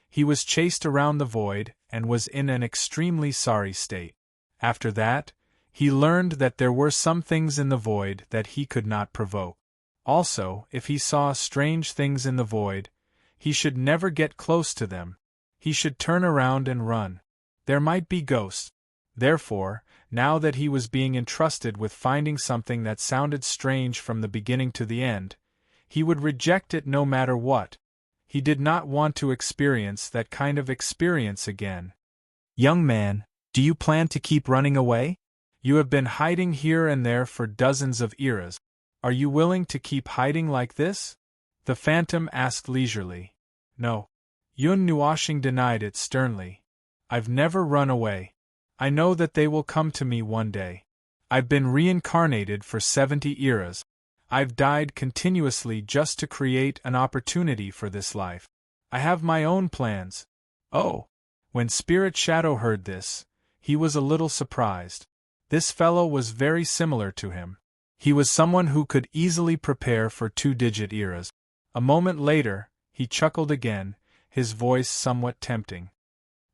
he was chased around the void and was in an extremely sorry state. After that, He learned that there were some things in the void that he could not provoke. Also, if he saw strange things in the void, he should never get close to them. He should turn around and run. There might be ghosts. Therefore, now that he was being entrusted with finding something that sounded strange from the beginning to the end, he would reject it no matter what. He did not want to experience that kind of experience again. Young man, do you plan to keep running away? You have been hiding here and there for dozens of eras. Are you willing to keep hiding like this? The phantom asked leisurely. No. Yun Nuoshing denied it sternly. I've never run away. I know that they will come to me one day. I've been reincarnated for 70 eras. I've died continuously just to create an opportunity for this life. I have my own plans. Oh! When Spirit Shadow heard this, he was a little surprised. This fellow was very similar to him. He was someone who could easily prepare for 2-digit eras. A moment later, he chuckled again, his voice somewhat tempting.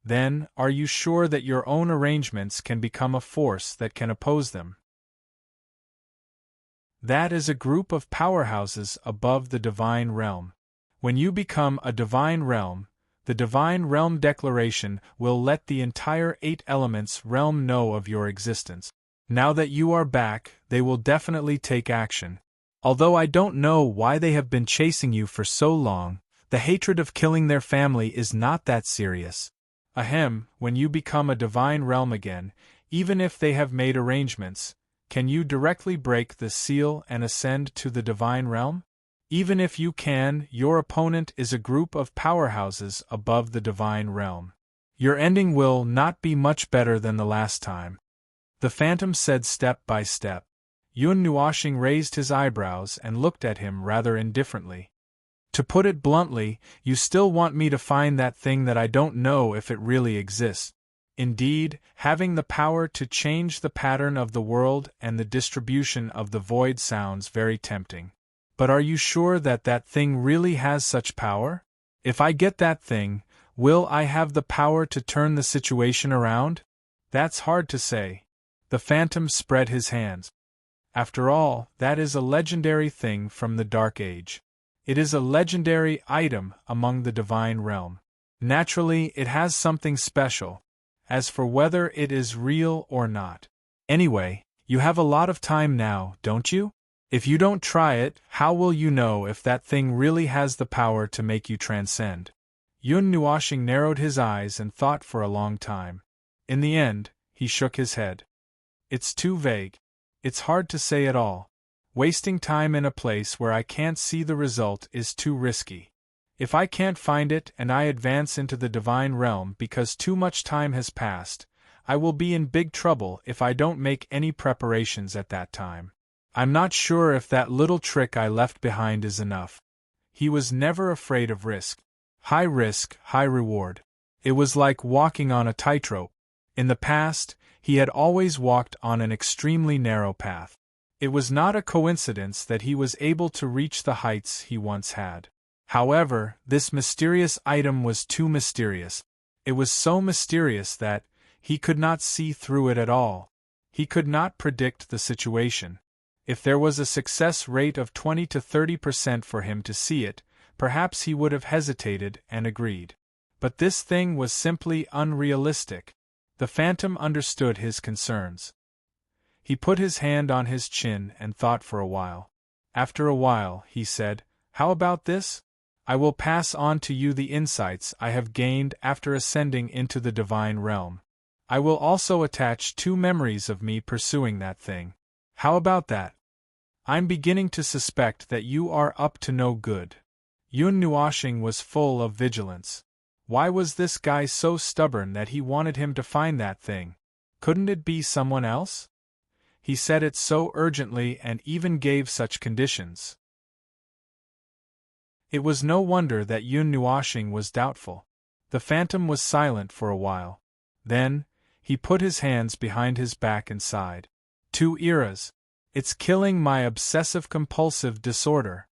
Then, are you sure that your own arrangements can become a force that can oppose them? That is a group of powerhouses above the divine realm. When you become a divine realm, the Divine Realm Declaration will let the entire 8 Elements realm know of your existence. Now that you are back, they will definitely take action. Although I don't know why they have been chasing you for so long, the hatred of killing their family is not that serious. Ahem, when you become a divine realm again, even if they have made arrangements, can you directly break the seal and ascend to the divine realm? Even if you can, your opponent is a group of powerhouses above the divine realm. Your ending will not be much better than the last time. The phantom said step by step. Yun Nuoshing raised his eyebrows and looked at him rather indifferently. To put it bluntly, you still want me to find that thing that I don't know if it really exists. Indeed, having the power to change the pattern of the world and the distribution of the void sounds very tempting. But are you sure that that thing really has such power? If I get that thing, will I have the power to turn the situation around? That's hard to say. The phantom spread his hands. After all, that is a legendary thing from the Dark Age. It is a legendary item among the divine realm. Naturally, it has something special. As for whether it is real or not. Anyway, you have a lot of time now, don't you? If you don't try it, how will you know if that thing really has the power to make you transcend? Yun Nuoshing narrowed his eyes and thought for a long time. In the end, he shook his head. It's too vague. It's hard to say at all. Wasting time in a place where I can't see the result is too risky. If I can't find it and I advance into the divine realm because too much time has passed, I will be in big trouble if I don't make any preparations at that time. I'm not sure if that little trick I left behind is enough. He was never afraid of risk. High risk, high reward. It was like walking on a tightrope. In the past, he had always walked on an extremely narrow path. It was not a coincidence that he was able to reach the heights he once had. However, this mysterious item was too mysterious. It was so mysterious that he could not see through it at all. He could not predict the situation. If there was a success rate of 20 to 30% for him to see it, perhaps he would have hesitated and agreed. But this thing was simply unrealistic. The phantom understood his concerns. He put his hand on his chin and thought for a while. After a while, he said, "How about this? I will pass on to you the insights I have gained after ascending into the divine realm. I will also attach 2 memories of me pursuing that thing. How about that? I'm beginning to suspect that you are up to no good." Yun Nuoshing was full of vigilance. Why was this guy so stubborn that he wanted him to find that thing? Couldn't it be someone else? He said it so urgently and even gave such conditions. It was no wonder that Yun Nuoshing was doubtful. The phantom was silent for a while. Then, he put his hands behind his back and sighed. 2 eras. It's killing my obsessive-compulsive disorder.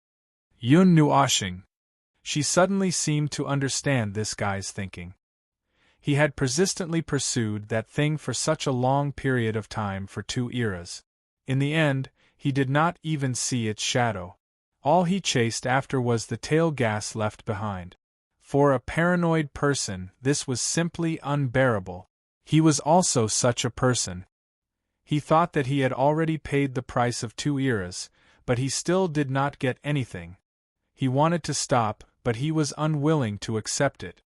Yun Nuoshing. She suddenly seemed to understand this guy's thinking. He had persistently pursued that thing for such a long period of time for 2 eras. In the end, he did not even see its shadow. All he chased after was the tail gas left behind. For a paranoid person, this was simply unbearable. He was also such a person. He thought that he had already paid the price of 2 eras, but he still did not get anything. He wanted to stop, but he was unwilling to accept it.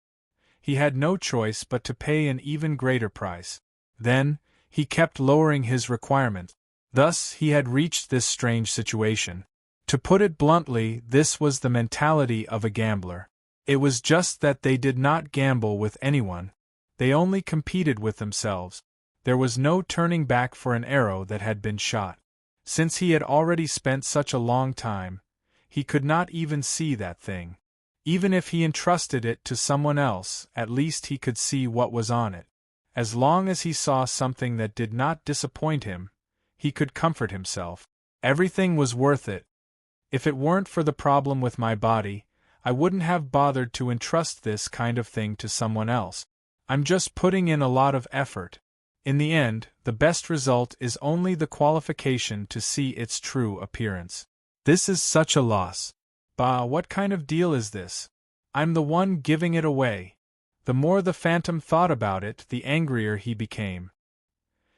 He had no choice but to pay an even greater price. Then, he kept lowering his requirements. Thus, he had reached this strange situation. To put it bluntly, this was the mentality of a gambler. It was just that they did not gamble with anyone. They only competed with themselves. There was no turning back for an arrow that had been shot. Since he had already spent such a long time, he could not even see that thing. Even if he entrusted it to someone else, at least he could see what was on it. As long as he saw something that did not disappoint him, he could comfort himself. Everything was worth it. If it weren't for the problem with my body, I wouldn't have bothered to entrust this kind of thing to someone else. I'm just putting in a lot of effort. In the end, the best result is only the qualification to see its true appearance. This is such a loss. Bah, what kind of deal is this? I'm the one giving it away. The more the phantom thought about it, the angrier he became.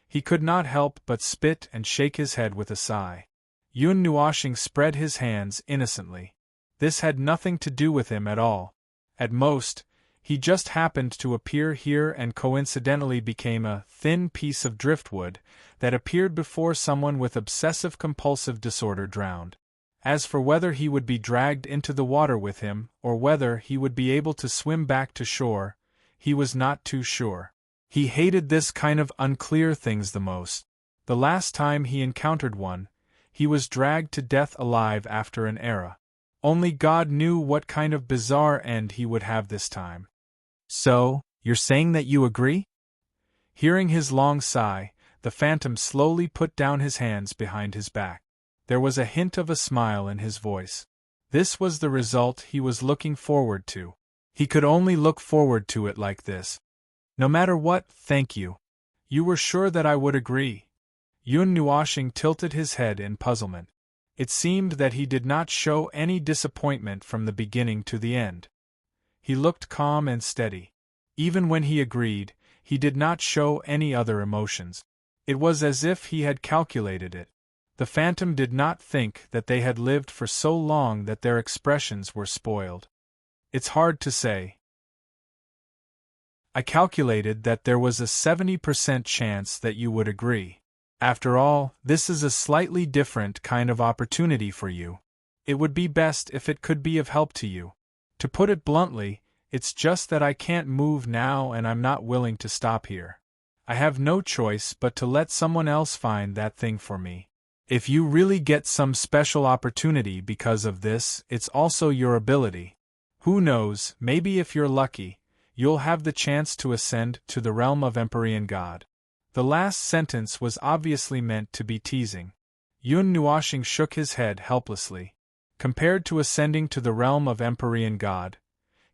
He could not help but spit and shake his head with a sigh. Yun Nuoshing spread his hands innocently. This had nothing to do with him at all. At most, he just happened to appear here and coincidentally became a thin piece of driftwood that appeared before someone with obsessive-compulsive disorder drowned. As for whether he would be dragged into the water with him, or whether he would be able to swim back to shore, he was not too sure. He hated this kind of unclear things the most. The last time he encountered one, he was dragged to death alive after an era. Only God knew what kind of bizarre end he would have this time. So, you're saying that you agree? Hearing his long sigh, the phantom slowly put down his hands behind his back. There was a hint of a smile in his voice. This was the result he was looking forward to. He could only look forward to it like this. No matter what, thank you. You were sure that I would agree. Yun Nuoshing tilted his head in puzzlement. It seemed that he did not show any disappointment from the beginning to the end. He looked calm and steady. Even when he agreed, he did not show any other emotions. It was as if he had calculated it. The phantom did not think that they had lived for so long that their expressions were spoiled. It's hard to say. I calculated that there was a 70% chance that you would agree. After all, this is a slightly different kind of opportunity for you. It would be best if it could be of help to you. To put it bluntly, it's just that I can't move now and I'm not willing to stop here. I have no choice but to let someone else find that thing for me. If you really get some special opportunity because of this, it's also your ability. Who knows, maybe if you're lucky, you'll have the chance to ascend to the realm of Empyrean God. The last sentence was obviously meant to be teasing. Yun Nuoshing shook his head helplessly. Compared to ascending to the realm of Empyrean God,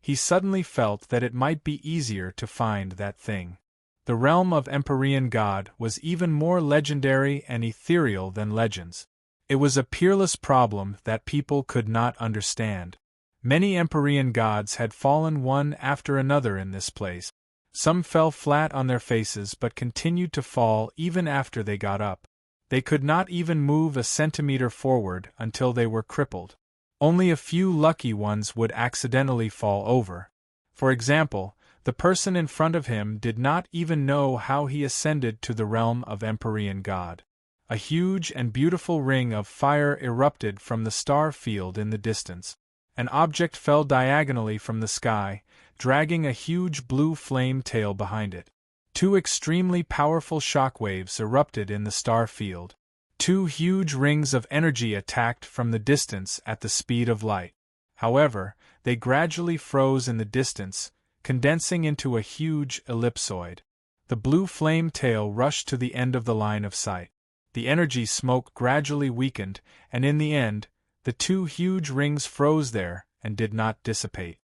he suddenly felt that it might be easier to find that thing. The realm of Empyrean God was even more legendary and ethereal than legends. It was a peerless problem that people could not understand. Many Empyrean gods had fallen one after another in this place. Some fell flat on their faces but continued to fall even after they got up. They could not even move a centimeter forward until they were crippled. Only a few lucky ones would accidentally fall over. For example, the person in front of him did not even know how he ascended to the realm of Empyrean God. A huge and beautiful ring of fire erupted from the star field in the distance. An object fell diagonally from the sky, dragging a huge blue flame tail behind it. 2 extremely powerful shockwaves erupted in the star field. 2 huge rings of energy attacked from the distance at the speed of light. However, they gradually froze in the distance, condensing into a huge ellipsoid. The blue flame tail rushed to the end of the line of sight. The energy smoke gradually weakened, and in the end, the 2 huge rings froze there and did not dissipate.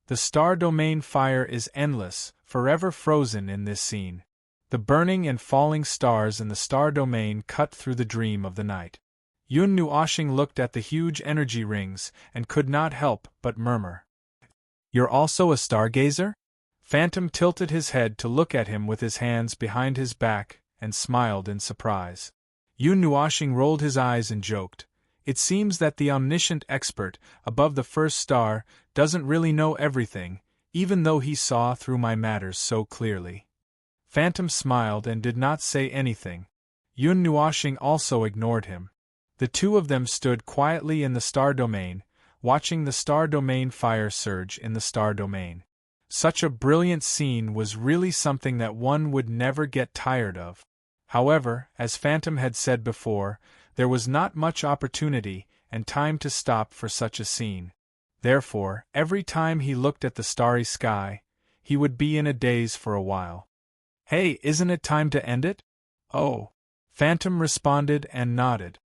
The star domain fire is endless, forever frozen in this scene. The burning and falling stars in the star domain cut through the dream of the night. Yun Nuoshing looked at the huge energy rings and could not help but murmur. You're also a stargazer? Phantom tilted his head to look at him with his hands behind his back and smiled in surprise. Yun Nuoshing rolled his eyes and joked. It seems that the omniscient expert above the first star doesn't really know everything, even though he saw through my matters so clearly. Phantom smiled and did not say anything. Yun Nuoshing also ignored him. The two of them stood quietly in the star domain, watching the star domain fire surge in the star domain. Such a brilliant scene was really something that one would never get tired of. However, as Phantom had said before, there was not much opportunity and time to stop for such a scene. Therefore, every time he looked at the starry sky, he would be in a daze for a while. Hey, isn't it time to end it? Oh. Phantom responded and nodded.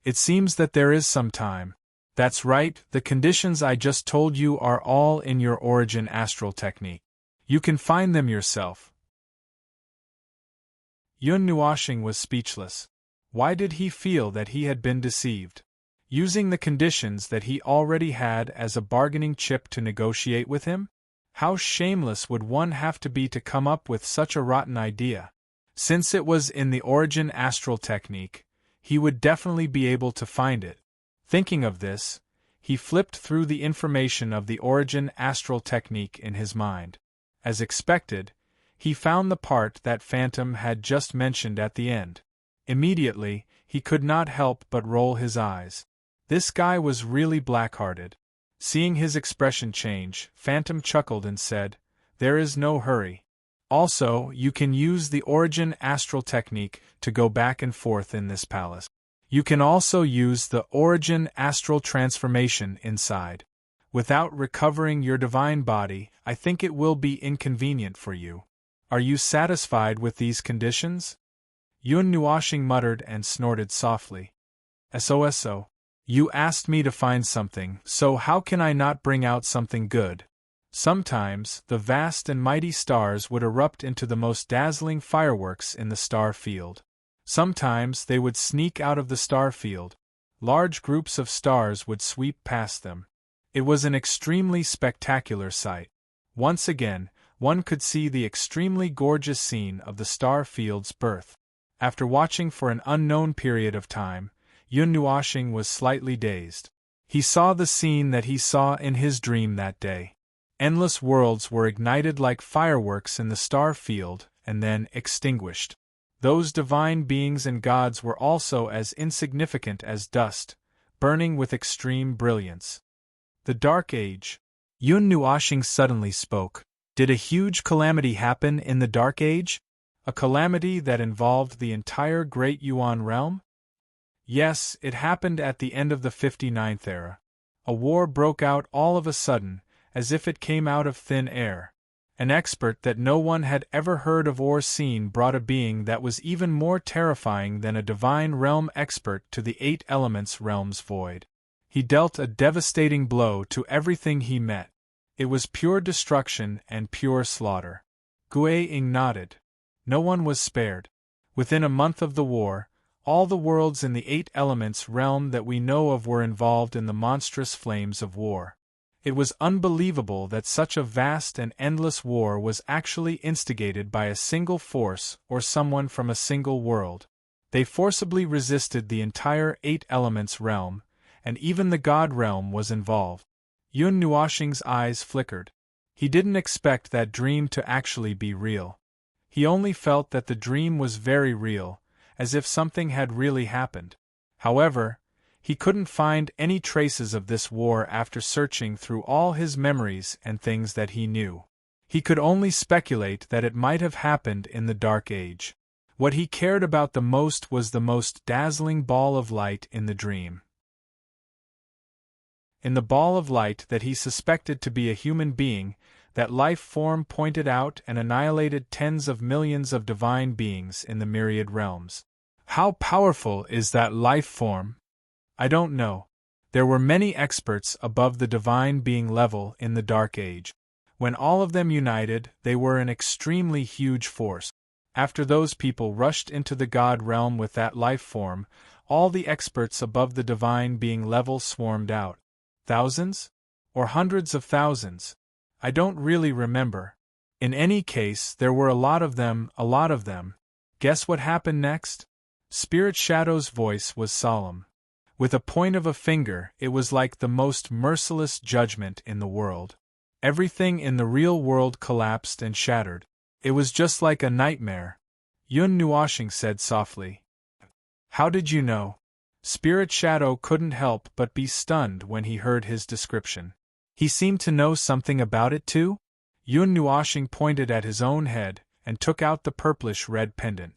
It seems that there is some time. That's right, the conditions I just told you are all in your origin astral technique. You can find them yourself. Yun Nuoshing was speechless. Why did he feel that he had been deceived? Using the conditions that he already had as a bargaining chip to negotiate with him? How shameless would one have to be to come up with such a rotten idea? Since it was in the origin astral technique, he would definitely be able to find it. Thinking of this, he flipped through the information of the origin astral technique in his mind. As expected, he found the part that Phantom had just mentioned at the end. Immediately, he could not help but roll his eyes. This guy was really black-hearted. Seeing his expression change, Phantom chuckled and said, "There is no hurry. Also, you can use the origin astral technique to go back and forth in this palace. You can also use the origin astral transformation inside. Without recovering your divine body, I think it will be inconvenient for you. Are you satisfied with these conditions?" Yun Nuoshing muttered and snorted softly. "SOSO. You asked me to find something, so how can I not bring out something good?" Sometimes, the vast and mighty stars would erupt into the most dazzling fireworks in the star field. Sometimes they would sneak out of the star field. Large groups of stars would sweep past them. It was an extremely spectacular sight. Once again, one could see the extremely gorgeous scene of the star field's birth. After watching for an unknown period of time, Yun Nuoshing was slightly dazed. He saw the scene that he saw in his dream that day. Endless worlds were ignited like fireworks in the star field and then extinguished. Those divine beings and gods were also as insignificant as dust, burning with extreme brilliance. The Dark Age. Yun Nuoshing suddenly spoke. Did a huge calamity happen in the Dark Age? A calamity that involved the entire Great Yuan realm? Yes, it happened at the end of the 59th era. A war broke out all of a sudden, as if it came out of thin air. An expert that no one had ever heard of or seen brought a being that was even more terrifying than a divine realm expert to the 8 elements realm's void. He dealt a devastating blow to everything he met. It was pure destruction and pure slaughter. Gui Ying nodded. No one was spared. Within a month of the war, all the worlds in the 8 elements realm that we know of were involved in the monstrous flames of war. It was unbelievable that such a vast and endless war was actually instigated by a single force or someone from a single world. They forcibly resisted the entire 8 elements realm, and even the God realm was involved. Yun Nuoshing's eyes flickered. He didn't expect that dream to actually be real. He only felt that the dream was very real, as if something had really happened. However, he couldn't find any traces of this war after searching through all his memories and things that he knew. He could only speculate that it might have happened in the Dark Age. What he cared about the most was the most dazzling ball of light in the dream. In the ball of light that he suspected to be a human being, that life form pointed out and annihilated tens of millions of divine beings in the myriad realms. How powerful is that life form? I don't know. There were many experts above the divine being level in the Dark Age. When all of them united, they were an extremely huge force. After those people rushed into the god realm with that life form, all the experts above the divine being level swarmed out. Thousands? Or hundreds of thousands? I don't really remember. In any case, there were a lot of them, a lot of them. Guess what happened next? Spirit Shadow's voice was solemn. With a point of a finger, it was like the most merciless judgment in the world. Everything in the real world collapsed and shattered. It was just like a nightmare. Yun Nuoshing said softly. How did you know? Spirit Shadow couldn't help but be stunned when he heard his description. He seemed to know something about it too? Yun Nuoshing pointed at his own head and took out the purplish-red pendant.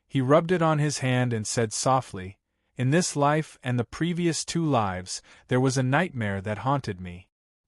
He rubbed it on his hand and said softly, in this life and the previous 2 lives, there was a nightmare that haunted me.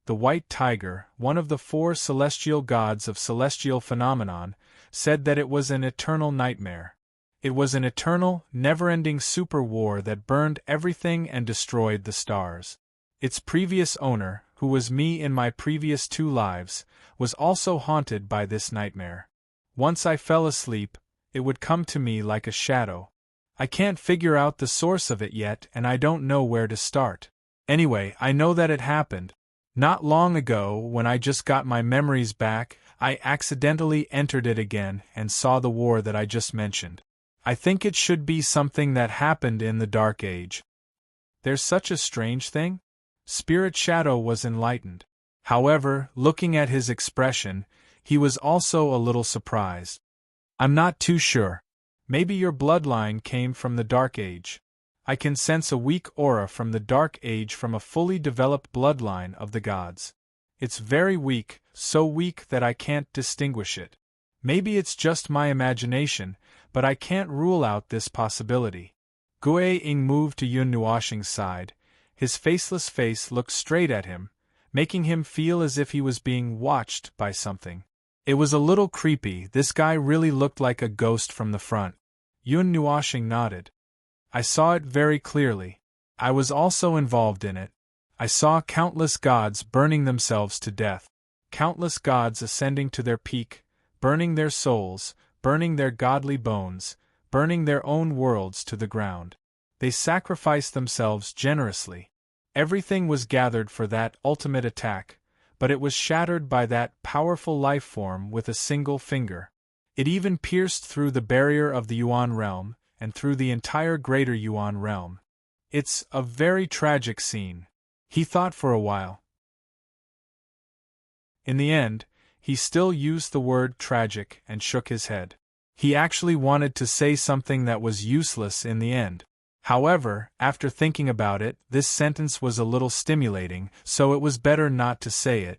The White Tiger, one of the 4 celestial gods of celestial phenomenon, said that it was an eternal nightmare. It was an eternal, never-ending super war that burned everything and destroyed the stars. Its previous owner, who was me in my previous 2 lives, was also haunted by this nightmare. Once I fell asleep, it would come to me like a shadow. I can't figure out the source of it yet, and I don't know where to start. Anyway, I know that it happened. Not long ago, when I just got my memories back, I accidentally entered it again and saw the war that I just mentioned. I think it should be something that happened in the Dark Age. There's such a strange thing? Spirit Shadow was enlightened. However, looking at his expression, he was also a little surprised. I'm not too sure. Maybe your bloodline came from the Dark Age. I can sense a weak aura from the Dark Age from a fully developed bloodline of the gods. It's very weak, so weak that I can't distinguish it. Maybe it's just my imagination, but I can't rule out this possibility. Gui Ying moved to Yun Nuoshing's side. His faceless face looked straight at him, making him feel as if he was being watched by something. It was a little creepy. This guy really looked like a ghost from the front. Yun Nuoshing nodded. I saw it very clearly. I was also involved in it. I saw countless gods burning themselves to death. Countless gods ascending to their peak, burning their souls, burning their godly bones, burning their own worlds to the ground. They sacrificed themselves generously. Everything was gathered for that ultimate attack, but it was shattered by that powerful life form with a single finger. It even pierced through the barrier of the Yuan realm, and through the entire greater Yuan realm. It's a very tragic scene. He thought for a while. In the end, he still used the word tragic and shook his head. He actually wanted to say something that was useless in the end. However, after thinking about it, this sentence was a little stimulating, so it was better not to say it.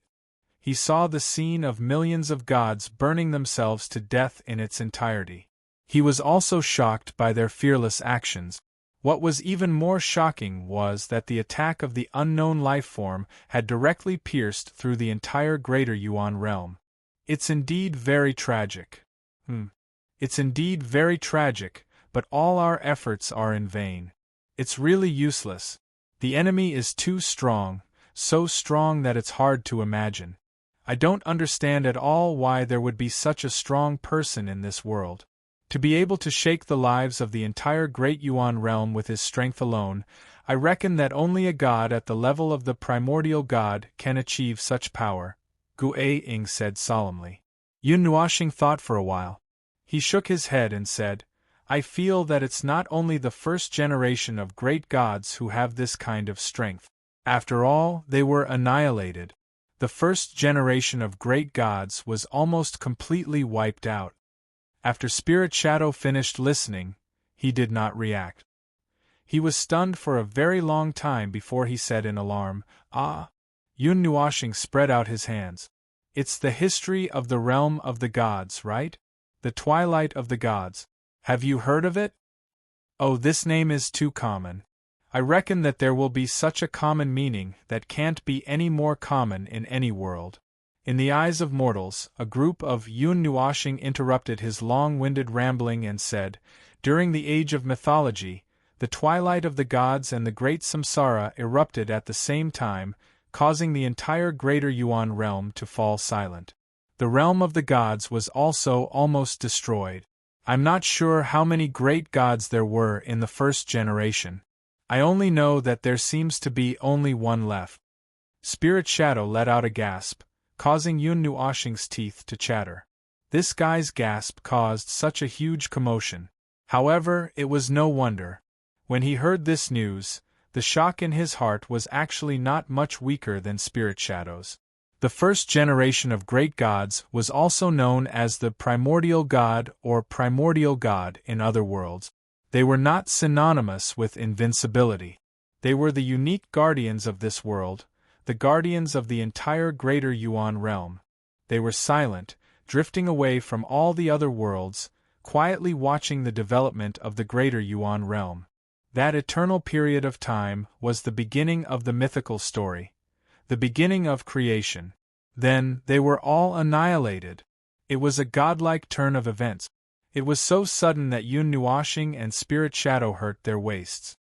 He saw the scene of millions of gods burning themselves to death in its entirety. He was also shocked by their fearless actions. What was even more shocking was that the attack of the unknown life form had directly pierced through the entire greater Yuan realm. It's indeed very tragic. It's indeed very tragic, but all our efforts are in vain. It's really useless. The enemy is too strong, so strong that it's hard to imagine. I don't understand at all why there would be such a strong person in this world. To be able to shake the lives of the entire great Yuan realm with his strength alone, I reckon that only a god at the level of the primordial god can achieve such power, Gui Ying said solemnly. Yun Nuoshing thought for a while. He shook his head and said, I feel that it's not only the first generation of great gods who have this kind of strength. After all, they were annihilated. The first generation of great gods was almost completely wiped out. After Spirit Shadow finished listening, he did not react. He was stunned for a very long time before he said in alarm, Ah! Yun Nuoshing spread out his hands. It's the history of the realm of the gods, right? The twilight of the gods. Have you heard of it? Oh, this name is too common. I reckon that there will be such a common meaning that can't be any more common in any world. In the eyes of mortals, a group of Yun Nuoshing interrupted his long-winded rambling and said, During the age of mythology, the twilight of the gods and the great samsara erupted at the same time, causing the entire Greater Yuan realm to fall silent. The realm of the gods was also almost destroyed. I'm not sure how many great gods there were in the first generation. I only know that there seems to be only one left. Spirit Shadow let out a gasp, causing Yun Nuoshing's teeth to chatter. This guy's gasp caused such a huge commotion. However, it was no wonder. When he heard this news, the shock in his heart was actually not much weaker than Spirit Shadow's. The first generation of great gods was also known as the primordial god or primordial god in other worlds. They were not synonymous with invincibility. They were the unique guardians of this world, the guardians of the entire Greater Yuan realm. They were silent, drifting away from all the other worlds, quietly watching the development of the Greater Yuan realm. That eternal period of time was the beginning of the mythical story, the beginning of creation. Then, they were all annihilated. It was a godlike turn of events. It was so sudden that Yun Nuoshing and Spirit Shadow hurt their waists.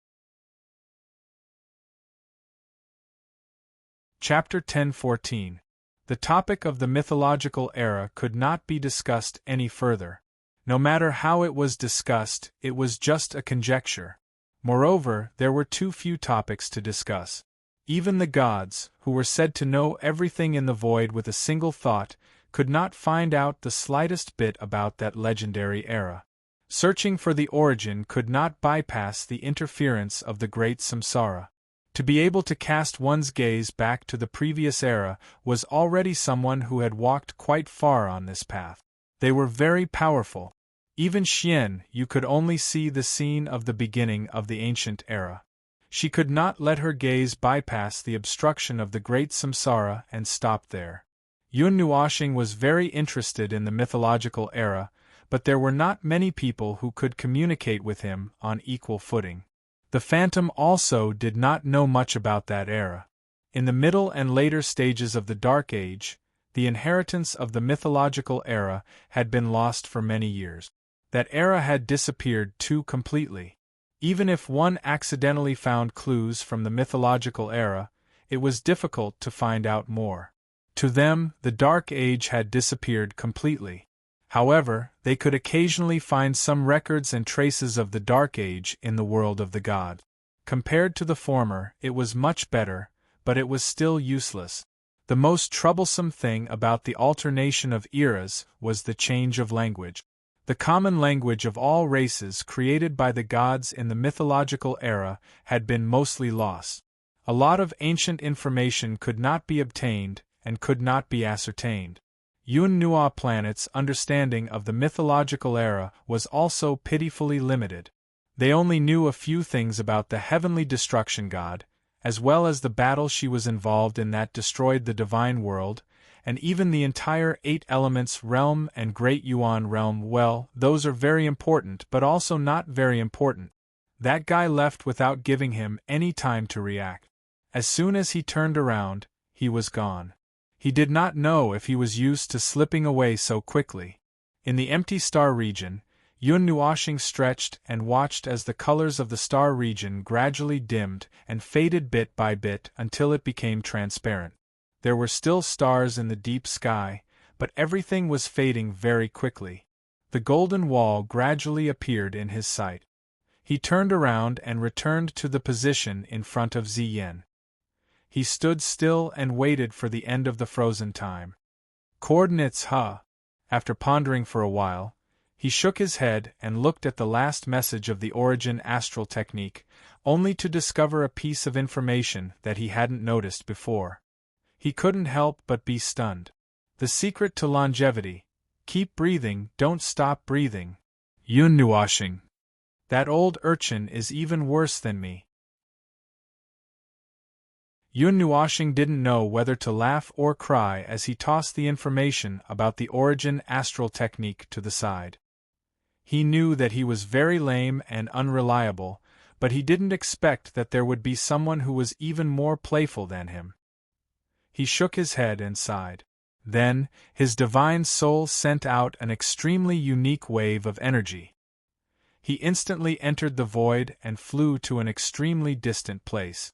Chapter 10:14. The topic of the mythological era could not be discussed any further. No matter how it was discussed, it was just a conjecture. Moreover, there were too few topics to discuss. Even the gods, who were said to know everything in the void with a single thought, could not find out the slightest bit about that legendary era. Searching for the origin could not bypass the interference of the great samsara. To be able to cast one's gaze back to the previous era was already someone who had walked quite far on this path. They were very powerful. Even Xian Yu could only see the scene of the beginning of the ancient era. She could not let her gaze bypass the obstruction of the great samsara and stop there. Yun Nuoshing was very interested in the mythological era, but there were not many people who could communicate with him on equal footing. The Phantom also did not know much about that era. In the middle and later stages of the Dark Age, the inheritance of the mythological era had been lost for many years. That era had disappeared too completely. Even if one accidentally found clues from the mythological era, it was difficult to find out more. To them, the Dark Age had disappeared completely. However, they could occasionally find some records and traces of the Dark Age in the world of the gods. Compared to the former, it was much better, but it was still useless. The most troublesome thing about the alternation of eras was the change of language. The common language of all races created by the gods in the mythological era had been mostly lost. A lot of ancient information could not be obtained and could not be ascertained. Yun Nuo planet's understanding of the mythological era was also pitifully limited. They only knew a few things about the heavenly destruction god, as well as the battle she was involved in that destroyed the divine world, and even the entire 8 elements realm and Great Yuan realm. Well, those are very important but also not very important. That guy left without giving him any time to react. As soon as he turned around, he was gone. He did not know if he was used to slipping away so quickly. In the empty star region, Yun Nuoshing stretched and watched as the colors of the star region gradually dimmed and faded bit by bit until it became transparent. There were still stars in the deep sky, but everything was fading very quickly. The golden wall gradually appeared in his sight. He turned around and returned to the position in front of Ziyen. He stood still and waited for the end of the frozen time. Coordinates, huh? After pondering for a while, he shook his head and looked at the last message of the Origin astral technique, only to discover a piece of information that he hadn't noticed before. He couldn't help but be stunned. The secret to longevity: keep breathing, don't stop breathing. Yun Nuoshing. That old urchin is even worse than me. Yun Nuoshing didn't know whether to laugh or cry as he tossed the information about the Origin astral technique to the side. He knew that he was very lame and unreliable, but he didn't expect that there would be someone who was even more playful than him. He shook his head and sighed. Then, his divine soul sent out an extremely unique wave of energy. He instantly entered the void and flew to an extremely distant place.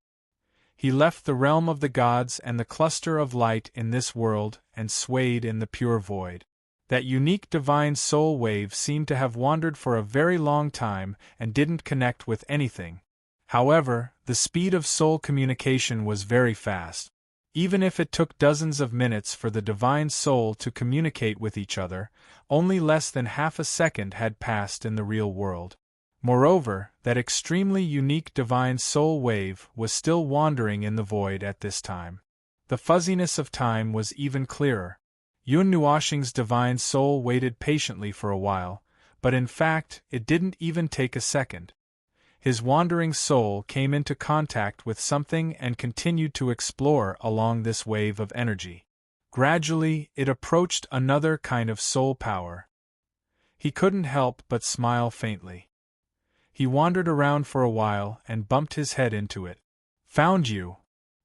He left the realm of the gods and the cluster of light in this world and swayed in the pure void. That unique divine soul wave seemed to have wandered for a very long time and didn't connect with anything. However, the speed of soul communication was very fast. Even if it took dozens of minutes for the divine soul to communicate with each other, only less than half a second had passed in the real world. Moreover, that extremely unique divine soul wave was still wandering in the void at this time. The fuzziness of time was even clearer. Yun Nuoxing's divine soul waited patiently for a while, but in fact, it didn't even take a second. His wandering soul came into contact with something and continued to explore along this wave of energy. Gradually, it approached another kind of soul power. He couldn't help but smile faintly. He wandered around for a while and bumped his head into it. Found you!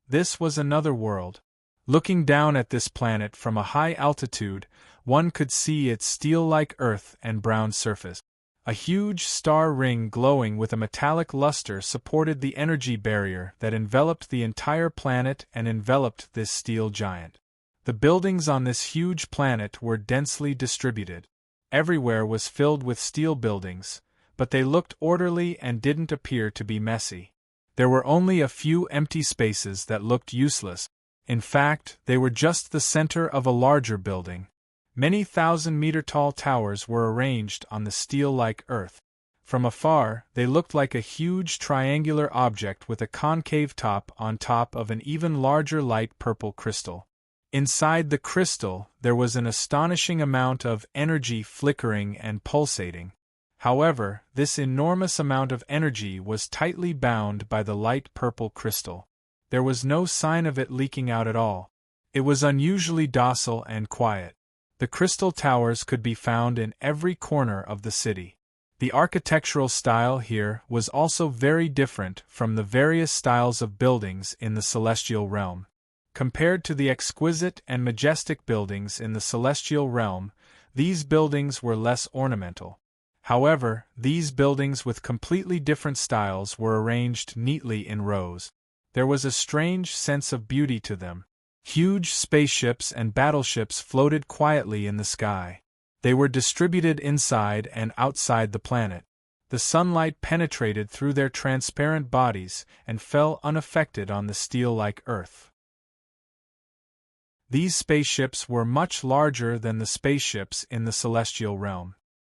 This was another world. Looking down at this planet from a high altitude, one could see its steel-like earth and brown surface. A huge star ring glowing with a metallic luster supported the energy barrier that enveloped the entire planet and enveloped this steel giant. The buildings on this huge planet were densely distributed. Everywhere was filled with steel buildings, but they looked orderly and didn't appear to be messy. There were only a few empty spaces that looked useless. In fact, they were just the center of a larger building. Many thousand-meter-tall towers were arranged on the steel-like earth. From afar, they looked like a huge triangular object with a concave top on top of an even larger light purple crystal. Inside the crystal, there was an astonishing amount of energy flickering and pulsating. However, this enormous amount of energy was tightly bound by the light purple crystal. There was no sign of it leaking out at all. It was unusually docile and quiet. The crystal towers could be found in every corner of the city. The architectural style here was also very different from the various styles of buildings in the celestial realm. Compared to the exquisite and majestic buildings in the celestial realm, these buildings were less ornamental. However, these buildings with completely different styles were arranged neatly in rows. There was a strange sense of beauty to them. Huge spaceships and battleships floated quietly in the sky. They were distributed inside and outside the planet. The sunlight penetrated through their transparent bodies and fell unaffected on the steel-like earth. These spaceships were much larger than the spaceships in the celestial realm.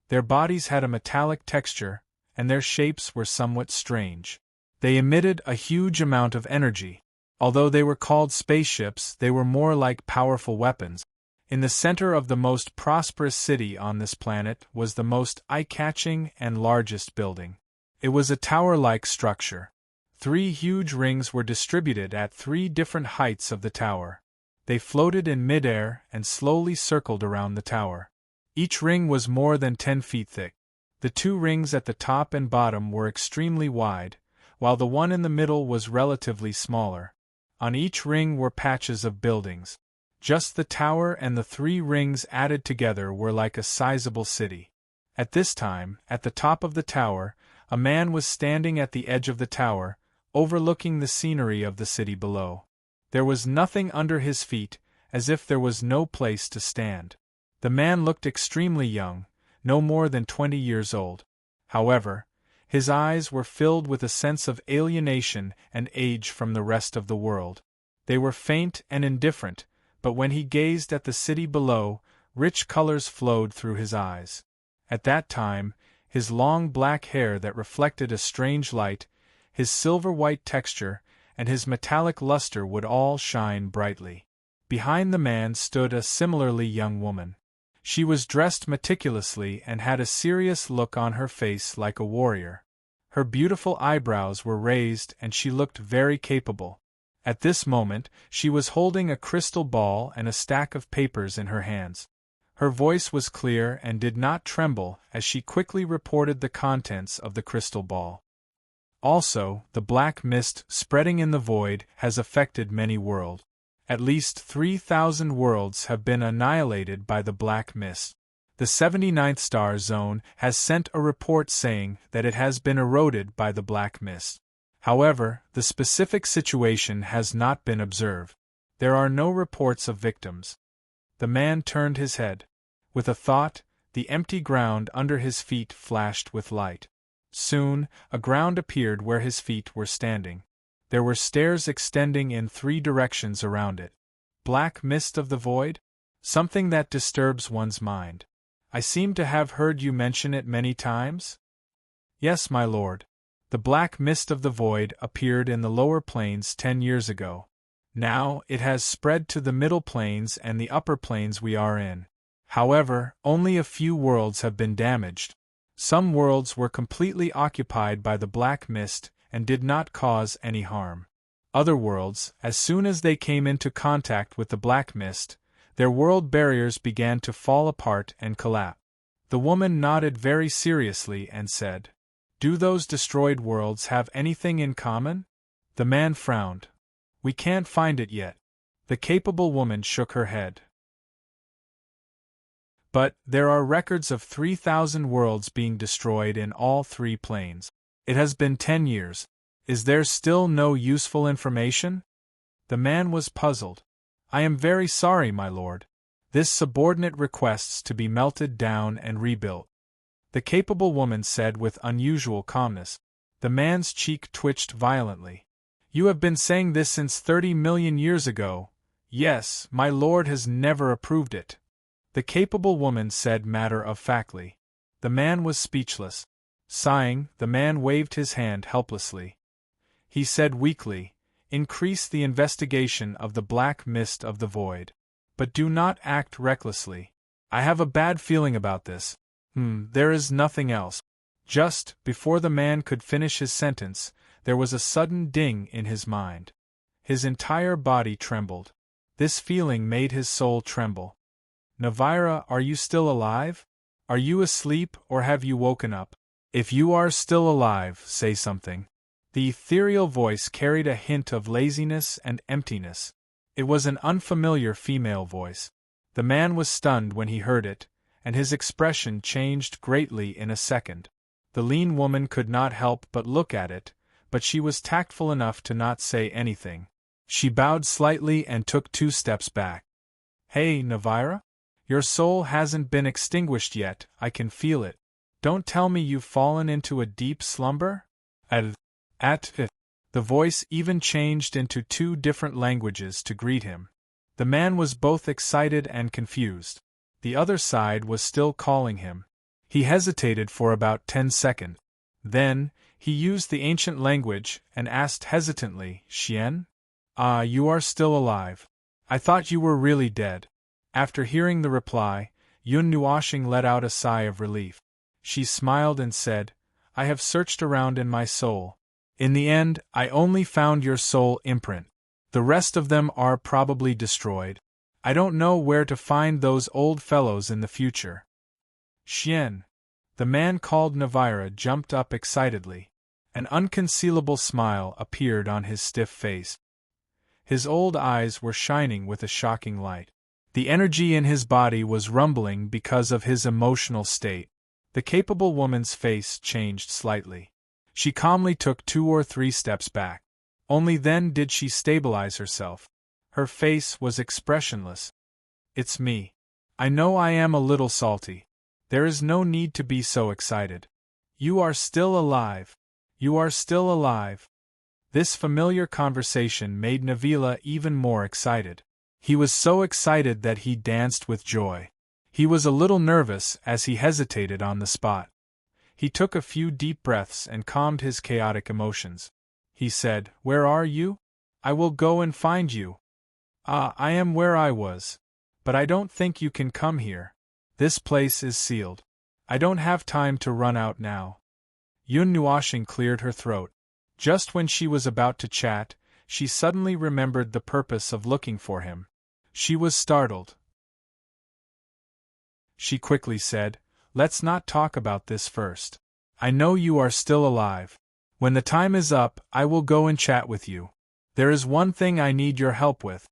Their bodies had a metallic texture, and their shapes were somewhat strange. They emitted a huge amount of energy. Although they were called spaceships, they were more like powerful weapons. In the center of the most prosperous city on this planet was the most eye-catching and largest building. It was a tower-like structure. 3 huge rings were distributed at 3 different heights of the tower. They floated in midair and slowly circled around the tower. Each ring was more than 10 feet thick. The 2 rings at the top and bottom were extremely wide, while the one in the middle was relatively smaller. On each ring were patches of buildings. Just the tower and the 3 rings added together were like a sizable city. At this time, at the top of the tower, a man was standing at the edge of the tower, overlooking the scenery of the city below. There was nothing under his feet, as if there was no place to stand. The man looked extremely young, no more than 20 years old. However, his eyes were filled with a sense of alienation and age from the rest of the world. They were faint and indifferent, but when he gazed at the city below, rich colors flowed through his eyes. At that time, his long black hair that reflected a strange light, his silver-white texture, and his metallic luster would all shine brightly. Behind the man stood a similarly young woman. She was dressed meticulously and had a serious look on her face like a warrior. Her beautiful eyebrows were raised and she looked very capable. At this moment, she was holding a crystal ball and a stack of papers in her hands. Her voice was clear and did not tremble as she quickly reported the contents of the crystal ball. Also, the black mist spreading in the void has affected many worlds. At least 3,000 worlds have been annihilated by the black mist. The 79th star zone has sent a report saying that it has been eroded by the black mist. However, the specific situation has not been observed. There are no reports of victims. The man turned his head. With a thought, the empty ground under his feet flashed with light. Soon, a ground appeared where his feet were standing. There were stairs extending in 3 directions around it. Black mist of the void? Something that disturbs one's mind. I seem to have heard you mention it many times? Yes, my lord. The black mist of the void appeared in the lower planes 10 years ago. Now, it has spread to the middle planes and the upper planes we are in. However, only a few worlds have been damaged. Some worlds were completely occupied by the black mist and did not cause any harm. Other worlds, as soon as they came into contact with the black mist, their world barriers began to fall apart and collapse. The woman nodded very seriously and said, "Do those destroyed worlds have anything in common?" The man frowned. "We can't find it yet." The capable woman shook her head. "But there are records of 3,000 worlds being destroyed in all 3 planes. It has been 10 years. Is there still no useful information?" The man was puzzled. "I am very sorry, my lord. This subordinate requests to be melted down and rebuilt," the capable woman said with unusual calmness. The man's cheek twitched violently. "You have been saying this since 30 million years ago." "Yes, my lord has never approved it," the capable woman said matter-of-factly. The man was speechless. Sighing, the man waved his hand helplessly. He said weakly, "Increase the investigation of the black mist of the void. But do not act recklessly. I have a bad feeling about this. There is nothing else." Just before the man could finish his sentence, there was a sudden ding in his mind. His entire body trembled. This feeling made his soul tremble. "Navira, are you still alive? Are you asleep or have you woken up? If you are still alive, say something." The ethereal voice carried a hint of laziness and emptiness. It was an unfamiliar female voice. The man was stunned when he heard it, and his expression changed greatly in a second. The lean woman could not help but look at it, but she was tactful enough to not say anything. She bowed slightly and took 2 steps back. "Hey, Navira? Your soul hasn't been extinguished yet, I can feel it. Don't tell me you've fallen into a deep slumber?" The voice even changed into 2 different languages to greet him. The man was both excited and confused. The other side was still calling him. He hesitated for about 10 seconds. Then, he used the ancient language and asked hesitantly, "Xian? Ah, you are still alive. I thought you were really dead." After hearing the reply, Yun Nuoshing let out a sigh of relief. She smiled and said, "I have searched around in my soul. In the end, I only found your soul imprint. The rest of them are probably destroyed. I don't know where to find those old fellows in the future." "Xian!" The man called Navira jumped up excitedly. An unconcealable smile appeared on his stiff face. His old eyes were shining with a shocking light. The energy in his body was rumbling because of his emotional state. The capable woman's face changed slightly. She calmly took 2 or 3 steps back. Only then did she stabilize herself. Her face was expressionless. "It's me. I know I am a little salty. There is no need to be so excited. You are still alive. You are still alive." This familiar conversation made Navila even more excited. He was so excited that he danced with joy. He was a little nervous as he hesitated on the spot. He took a few deep breaths and calmed his chaotic emotions. He said, "Where are you? I will go and find you." "Ah, I am where I was. But I don't think you can come here. This place is sealed. I don't have time to run out now." Yun Nuoshing cleared her throat. Just when she was about to chat, she suddenly remembered the purpose of looking for him. She was startled. She quickly said, "Let's not talk about this first. I know you are still alive. When the time is up, I will go and chat with you. There is one thing I need your help with."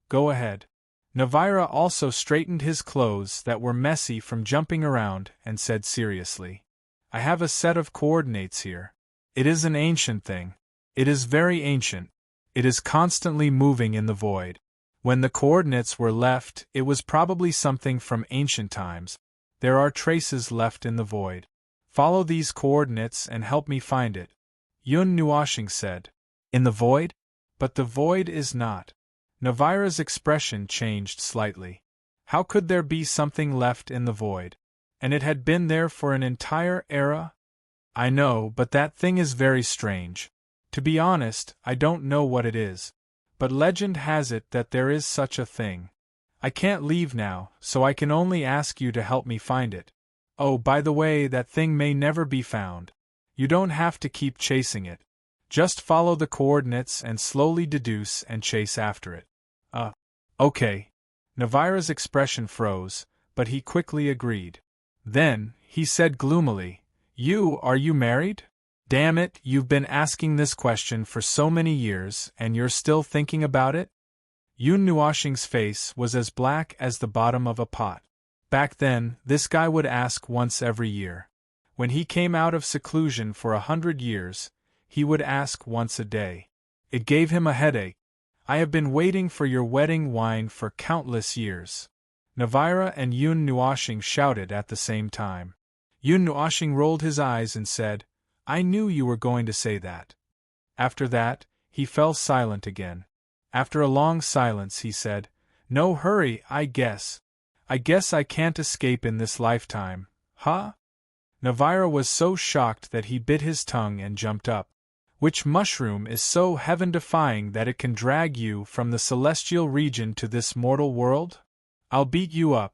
"Go ahead." Navira also straightened his clothes that were messy from jumping around and said seriously, "I have a set of coordinates here. It is an ancient thing. It is very ancient. It is constantly moving in the void. When the coordinates were left, it was probably something from ancient times. There are traces left in the void. Follow these coordinates and help me find it, Yun Nuashing said. In the void? But the void is not. Navira's expression changed slightly. How could there be something left in the void? And it had been there for an entire era? I know, but that thing is very strange. To be honest, I don't know what it is. But legend has it that there is such a thing. I can't leave now, so I can only ask you to help me find it. Oh, by the way, that thing may never be found. You don't have to keep chasing it. Just follow the coordinates and slowly deduce and chase after it. Okay. Navira's expression froze, but he quickly agreed. Then, he said gloomily, Are you married? Damn it, you've been asking this question for so many years, and you're still thinking about it? Yun Nuashing's face was as black as the bottom of a pot. Back then, this guy would ask once every year. When he came out of seclusion for 100 years, he would ask once a day. It gave him a headache. I have been waiting for your wedding wine for countless years. Navira and Yun Nuashing shouted at the same time. Yun Nuashing rolled his eyes and said, I knew you were going to say that. After that, he fell silent again. After a long silence he said, No hurry, I guess. I guess I can't escape in this lifetime, huh? Navira was so shocked that he bit his tongue and jumped up. Which mushroom is so heaven-defying that it can drag you from the celestial region to this mortal world? I'll beat you up.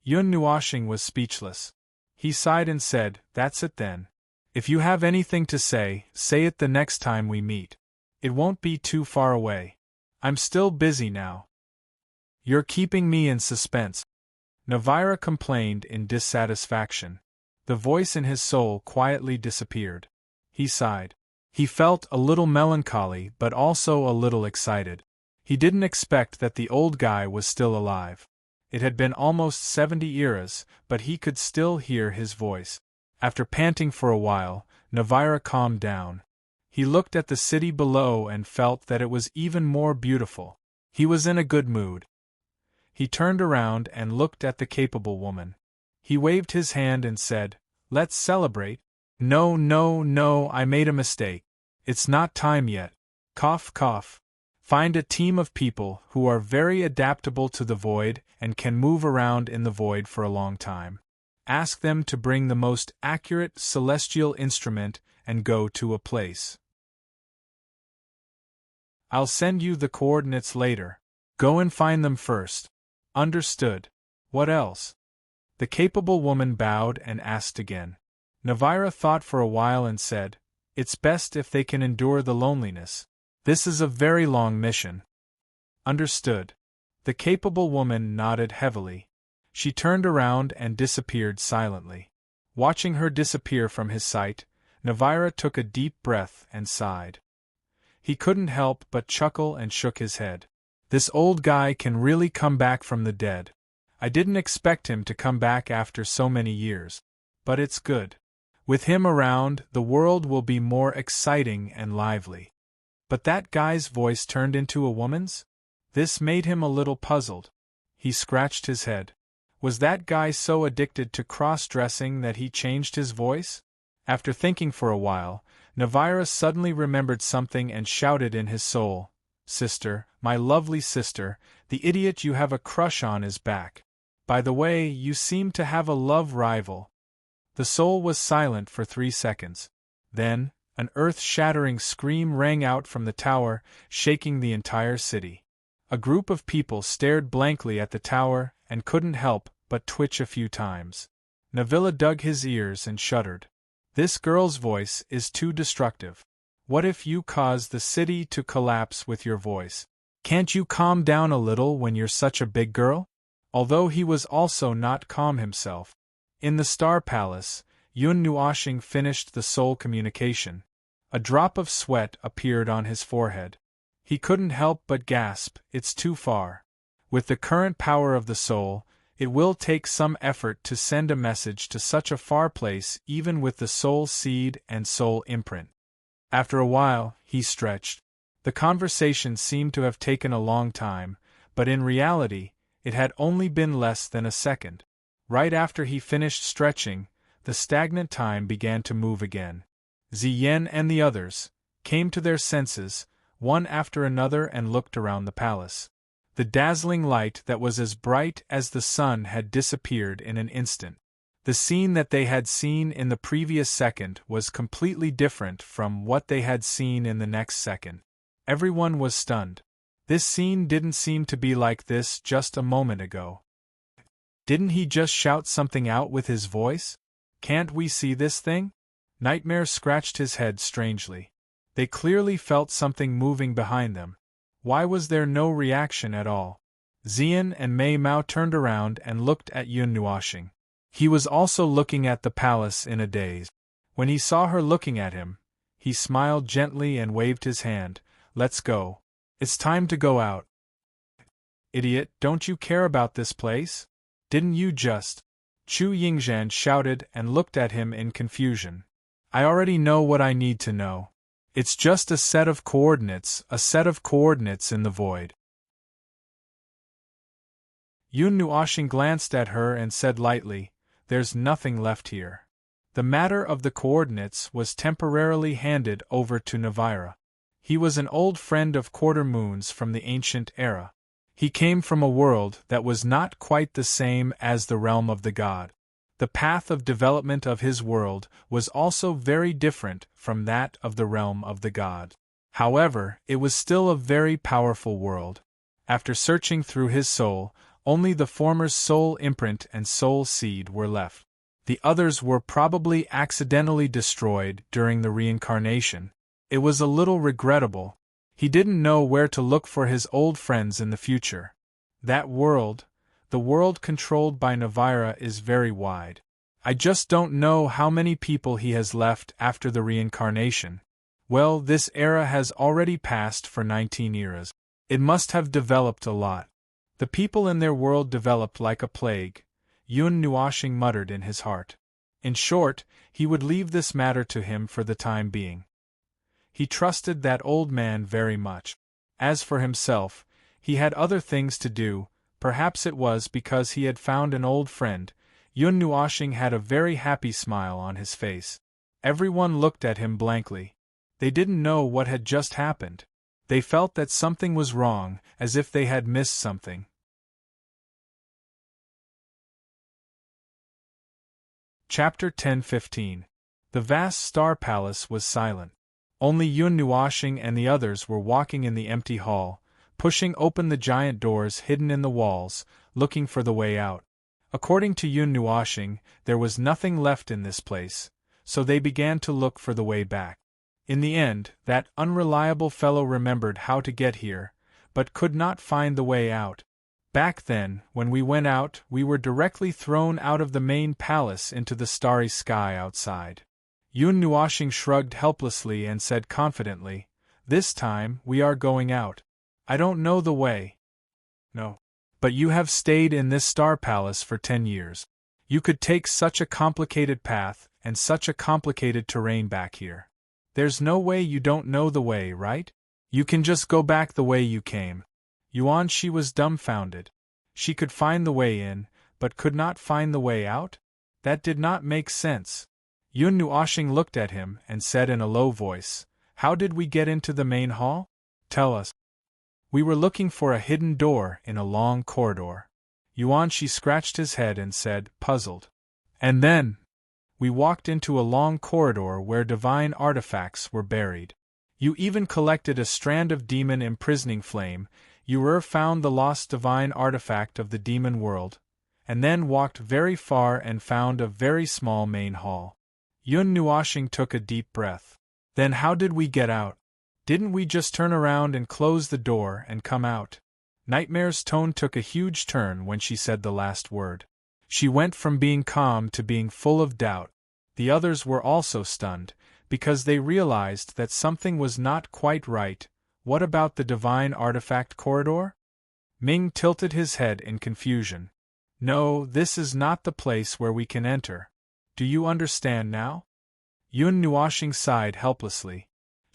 Yun Nuashing was speechless. He sighed and said, That's it then. If you have anything to say, say it the next time we meet. It won't be too far away. I'm still busy now. You're keeping me in suspense. Navira complained in dissatisfaction. The voice in his soul quietly disappeared. He sighed. He felt a little melancholy but also a little excited. He didn't expect that the old guy was still alive. It had been almost 70 eras, but he could still hear his voice. After panting for a while, Navira calmed down. He looked at the city below and felt that it was even more beautiful. He was in a good mood. He turned around and looked at the capable woman. He waved his hand and said, Let's celebrate. No, I made a mistake. It's not time yet. Cough, cough. Find a team of people who are very adaptable to the void and can move around in the void for a long time. Ask them to bring the most accurate celestial instrument and go to a place. I'll send you the coordinates later. Go and find them first. Understood. What else? The capable woman bowed and asked again. Navira thought for a while and said, It's best if they can endure the loneliness. This is a very long mission. Understood. The capable woman nodded heavily. She turned around and disappeared silently. Watching her disappear from his sight, Navira took a deep breath and sighed. He couldn't help but chuckle and shook his head. This old guy can really come back from the dead. I didn't expect him to come back after so many years. But it's good. With him around, the world will be more exciting and lively. But that guy's voice turned into a woman's? This made him a little puzzled. He scratched his head. Was that guy so addicted to cross-dressing that he changed his voice? After thinking for a while, Navira suddenly remembered something and shouted in his soul, Sister, my lovely sister, the idiot you have a crush on is back. By the way, you seem to have a love rival. The soul was silent for 3 seconds. Then, an earth-shattering scream rang out from the tower, shaking the entire city. A group of people stared blankly at the tower and couldn't help but twitch a few times. Navilla dug his ears and shuddered. This girl's voice is too destructive. What if you cause the city to collapse with your voice? Can't you calm down a little when you're such a big girl? Although he was also not calm himself. In the Star Palace, Yun Nuashing finished the soul communication. A drop of sweat appeared on his forehead. He couldn't help but gasp, It's too far. With the current power of the soul, it will take some effort to send a message to such a far place even with the soul seed and soul imprint. After a while, he stretched. The conversation seemed to have taken a long time, but in reality, it had only been less than a second. Right after he finished stretching, the stagnant time began to move again. Ziyen and the others came to their senses, one after another, and looked around the palace. The dazzling light that was as bright as the sun had disappeared in an instant. The scene that they had seen in the previous second was completely different from what they had seen in the next second. Everyone was stunned. This scene didn't seem to be like this just a moment ago. Didn't he just shout something out with his voice? Can't we see this thing? Nightmare scratched his head strangely. They clearly felt something moving behind them. Why was there no reaction at all? Zian and Mei Mao turned around and looked at Yun Nuoxing. He was also looking at the palace in a daze. When he saw her looking at him, he smiled gently and waved his hand. Let's go. It's time to go out. Idiot, don't you care about this place? Didn't you just? Chu Yingzhan shouted and looked at him in confusion. I already know what I need to know. It's just a set of coordinates in the void. Yun Nuoxing glanced at her and said lightly, There's nothing left here. The matter of the coordinates was temporarily handed over to Navira. He was an old friend of Quarter Moon's from the ancient era. He came from a world that was not quite the same as the realm of the god. The path of development of his world was also very different from that of the realm of the god. However, it was still a very powerful world. After searching through his soul, only the former's soul imprint and soul seed were left. The others were probably accidentally destroyed during the reincarnation. It was a little regrettable. He didn't know where to look for his old friends in the future. That world, the world controlled by Navira, is very wide. I just don't know how many people he has left after the reincarnation. Well, this era has already passed for 19 eras. It must have developed a lot. The people in their world developed like a plague, Yun Nuoxing muttered in his heart. In short, he would leave this matter to him for the time being. He trusted that old man very much. As for himself, he had other things to do. Perhaps it was because he had found an old friend. Yun Nuoxing had a very happy smile on his face. Everyone looked at him blankly. They didn't know what had just happened. They felt that something was wrong, as if they had missed something. Chapter 10-15. The vast star palace was silent. Only Yun Nuoxing and the others were walking in the empty hall, pushing open the giant doors hidden in the walls, looking for the way out. According to Yun Nuoxing, there was nothing left in this place, so they began to look for the way back. In the end, that unreliable fellow remembered how to get here, but could not find the way out. Back then, when we went out, we were directly thrown out of the main palace into the starry sky outside. Yun Nuoxing shrugged helplessly and said confidently, This time, we are going out. I don't know the way. No. But you have stayed in this star palace for 10 years. You could take such a complicated path and such a complicated terrain back here. There's no way you don't know the way, right? You can just go back the way you came. Yuan Shi was dumbfounded. She could find the way in, but could not find the way out? That did not make sense. Yun Nuoxing looked at him and said in a low voice, How did we get into the main hall? Tell us. We were looking for a hidden door in a long corridor. Yuan Shi scratched his head and said, puzzled. And then we walked into a long corridor where divine artifacts were buried. You even collected a strand of demon imprisoning flame. You found the lost divine artifact of the demon world, and then walked very far and found a very small main hall. Yun Nuoxing took a deep breath. Then how did we get out? Didn't we just turn around and close the door and come out? Nightmare's tone took a huge turn when she said the last word. She went from being calm to being full of doubt. The others were also stunned, because they realized that something was not quite right. What about the divine artifact corridor? Ming tilted his head in confusion. No, this is not the place where we can enter. Do you understand now? Yun Nuoxing sighed helplessly.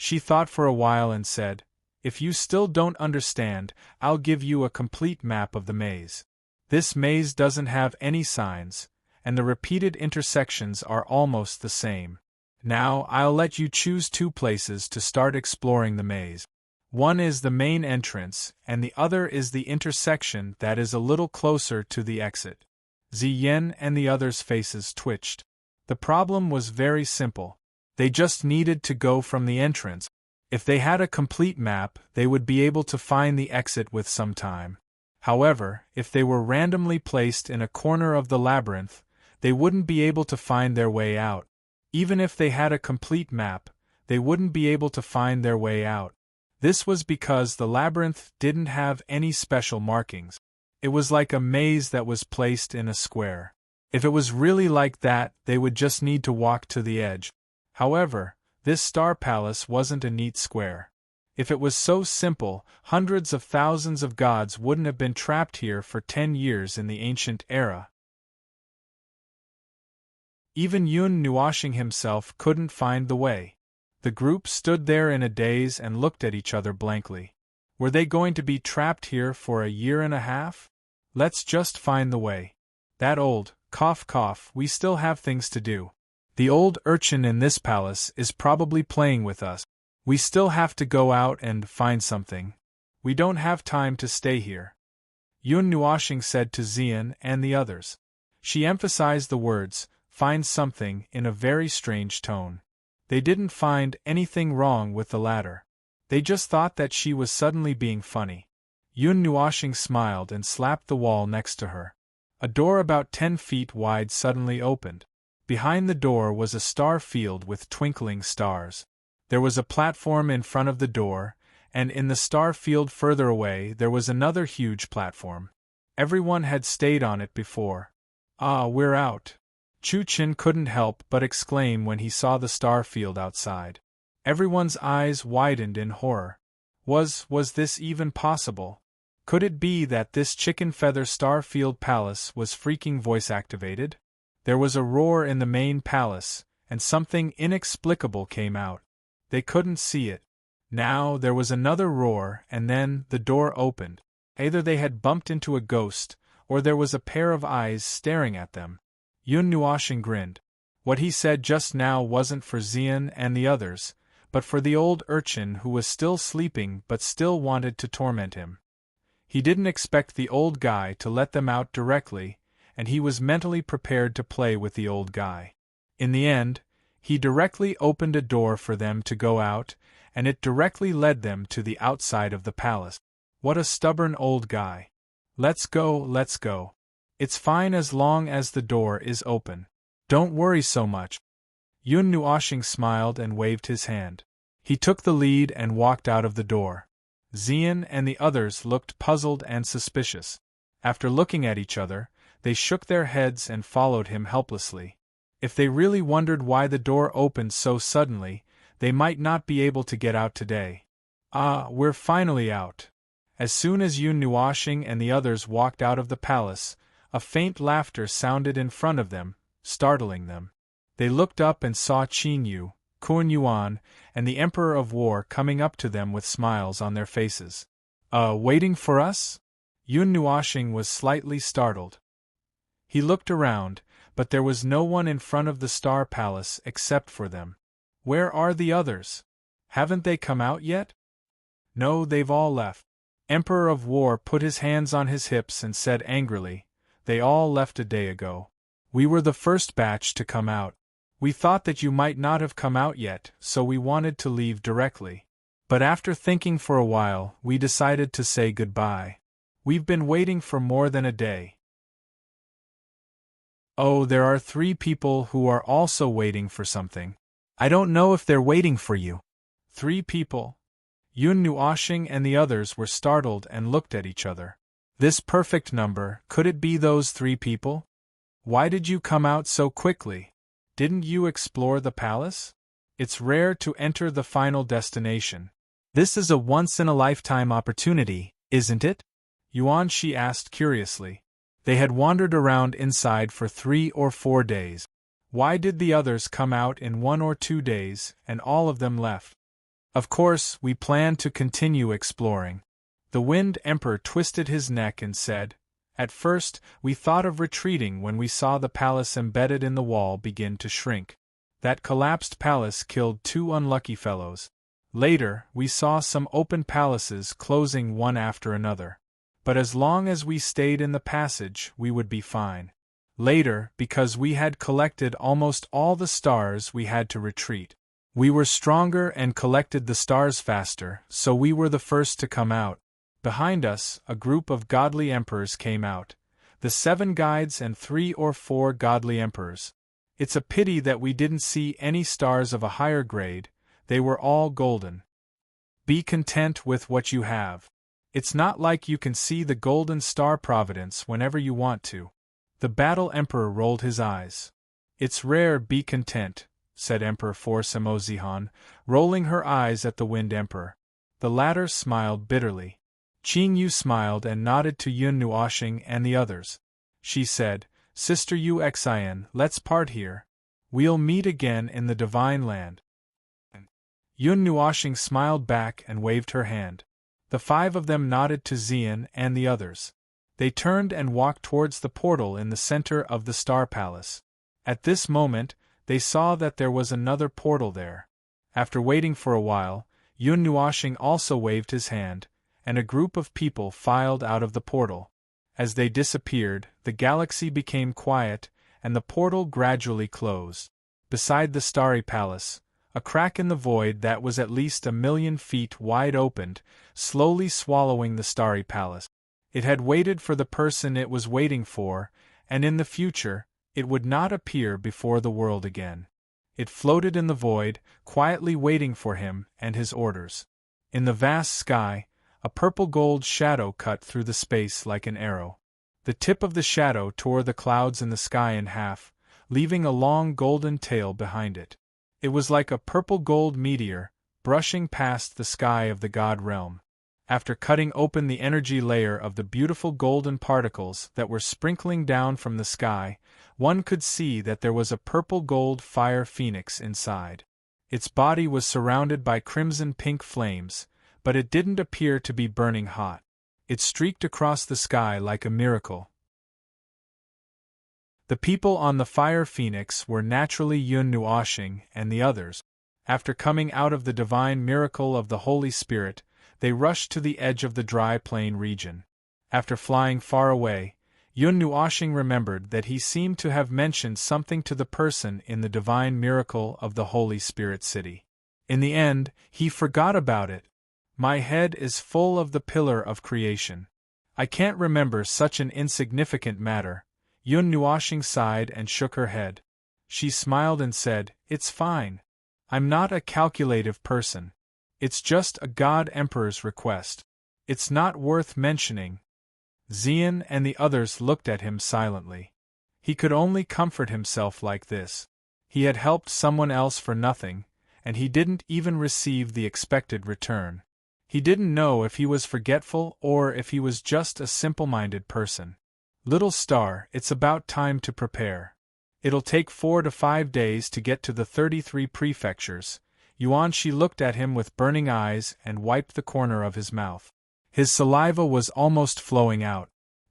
She thought for a while and said, "If you still don't understand, I'll give you a complete map of the maze. This maze doesn't have any signs, and the repeated intersections are almost the same. Now, I'll let you choose two places to start exploring the maze. One is the main entrance, and the other is the intersection that is a little closer to the exit." Ziyin and the others' faces twitched. The problem was very simple. They just needed to go from the entrance. If they had a complete map, they would be able to find the exit with some time. However, if they were randomly placed in a corner of the labyrinth, they wouldn't be able to find their way out. Even if they had a complete map, they wouldn't be able to find their way out. This was because the labyrinth didn't have any special markings. It was like a maze that was placed in a square. If it was really like that, they would just need to walk to the edge. However, this star palace wasn't a neat square. If it was so simple, hundreds of thousands of gods wouldn't have been trapped here for 10 years in the ancient era. Even Yun Nuashing himself couldn't find the way. The group stood there in a daze and looked at each other blankly. Were they going to be trapped here for a year and a half? Let's just find the way. That old, cough cough, we still have things to do. The old urchin in this palace is probably playing with us. We still have to go out and find something. We don't have time to stay here. Yun Nuashing said to Ziyin and the others. She emphasized the words, "find something," in a very strange tone. They didn't find anything wrong with the latter. They just thought that she was suddenly being funny. Yun Nuashing smiled and slapped the wall next to her. A door about 10 feet wide suddenly opened. Behind the door was a star field with twinkling stars. There was a platform in front of the door, and in the star field further away there was another huge platform. Everyone had stayed on it before. "Ah, we're out!" Chu Qin couldn't help but exclaim when he saw the star field outside. Everyone's eyes widened in horror. Was this even possible? Could it be that this chicken feather star field palace was freaking voice activated? There was a roar in the main palace, and something inexplicable came out. They couldn't see it. Now there was another roar, and then the door opened. Either they had bumped into a ghost, or there was a pair of eyes staring at them. Yun Nuashing grinned. What he said just now wasn't for Ziyin and the others, but for the old urchin who was still sleeping but still wanted to torment him. He didn't expect the old guy to let them out directly, and he was mentally prepared to play with the old guy. In the end, he directly opened a door for them to go out, and it directly led them to the outside of the palace. What a stubborn old guy. Let's go, let's go. It's fine as long as the door is open. Don't worry so much." Yun Nuashing smiled and waved his hand. He took the lead and walked out of the door. Ziyin and the others looked puzzled and suspicious. After looking at each other, they shook their heads and followed him helplessly. If they really wondered why the door opened so suddenly, they might not be able to get out today. "Ah, we're finally out." As soon as Yun Nuashing and the others walked out of the palace, a faint laughter sounded in front of them, startling them. They looked up and saw Qin Yu, Kun Yuan, and the Emperor of War coming up to them with smiles on their faces. Waiting for us?" Yun Nuashing was slightly startled. He looked around, but there was no one in front of the Star Palace except for them. Where are the others? Haven't they come out yet? No, they've all left. Emperor of War put his hands on his hips and said angrily, "They all left a day ago. We were the first batch to come out. We thought that you might not have come out yet, so we wanted to leave directly. But after thinking for a while, we decided to say goodbye. We've been waiting for more than a day." "Oh, there are 3 people who are also waiting for something. I don't know if they're waiting for you." 3 people? Yun Nuashing and the others were startled and looked at each other. This perfect number, could it be those 3 people? Why did you come out so quickly? Didn't you explore the palace? It's rare to enter the final destination. This is a once-in-a-lifetime opportunity, isn't it? Yuan Shi asked curiously. They had wandered around inside for 3 or 4 days. Why did the others come out in 1 or 2 days, and all of them left? Of course, we plan to continue exploring. The Wind Emperor twisted his neck and said, "At first, we thought of retreating when we saw the palace embedded in the wall begin to shrink. That collapsed palace killed 2 unlucky fellows. Later, we saw some open palaces closing one after another. But as long as we stayed in the passage, we would be fine. Later, because we had collected almost all the stars, we had to retreat. We were stronger and collected the stars faster, so we were the first to come out. Behind us, a group of godly emperors came out. The 7 guides and 3 or 4 godly emperors. It's a pity that we didn't see any stars of a higher grade, they were all golden. Be content with what you have. It's not like you can see the golden star Providence whenever you want to." The Battle Emperor rolled his eyes. "It's rare, be content," said Emperor Forsamozihan, rolling her eyes at the Wind Emperor. The latter smiled bitterly. Qing Yu smiled and nodded to Yun Nuoxing and the others. She said, "Sister Yu Xin, let's part here. We'll meet again in the Divine Land." Yun Nuoxing smiled back and waved her hand. The 5 of them nodded to Xian and the others. They turned and walked towards the portal in the center of the Star Palace. At this moment, they saw that there was another portal there. After waiting for a while, Yun Nuoxing also waved his hand, and a group of people filed out of the portal. As they disappeared, the galaxy became quiet, and the portal gradually closed. Beside the Starry Palace, a crack in the void that was at least 1,000,000 feet wide opened, slowly swallowing the Starry Palace. It had waited for the person it was waiting for, and in the future, it would not appear before the world again. It floated in the void, quietly waiting for him and his orders. In the vast sky, a purple-gold shadow cut through the space like an arrow. The tip of the shadow tore the clouds in the sky in half, leaving a long golden tail behind it. It was like a purple-gold meteor, brushing past the sky of the God realm. After cutting open the energy layer of the beautiful golden particles that were sprinkling down from the sky, one could see that there was a purple-gold fire phoenix inside. Its body was surrounded by crimson-pink flames, but it didn't appear to be burning hot. It streaked across the sky like a miracle. The people on the fire phoenix were naturally Yun Nuoxing and the others. After coming out of the divine miracle of the Holy Spirit, they rushed to the edge of the dry plain region. After flying far away, Yun Nuoxing remembered that he seemed to have mentioned something to the person in the divine miracle of the Holy Spirit city. In the end, he forgot about it. "My head is full of the pillar of creation. I can't remember such an insignificant matter." Yun Nuoxing sighed and shook her head. She smiled and said, "It's fine. I'm not a calculative person. It's just a God Emperor's request. It's not worth mentioning." Xian and the others looked at him silently. He could only comfort himself like this. He had helped someone else for nothing, and he didn't even receive the expected return. He didn't know if he was forgetful or if he was just a simple-minded person. "Little star, it's about time to prepare. It'll take 4 to 5 days to get to the 33 prefectures." Yuanxi looked at him with burning eyes and wiped the corner of his mouth. His saliva was almost flowing out.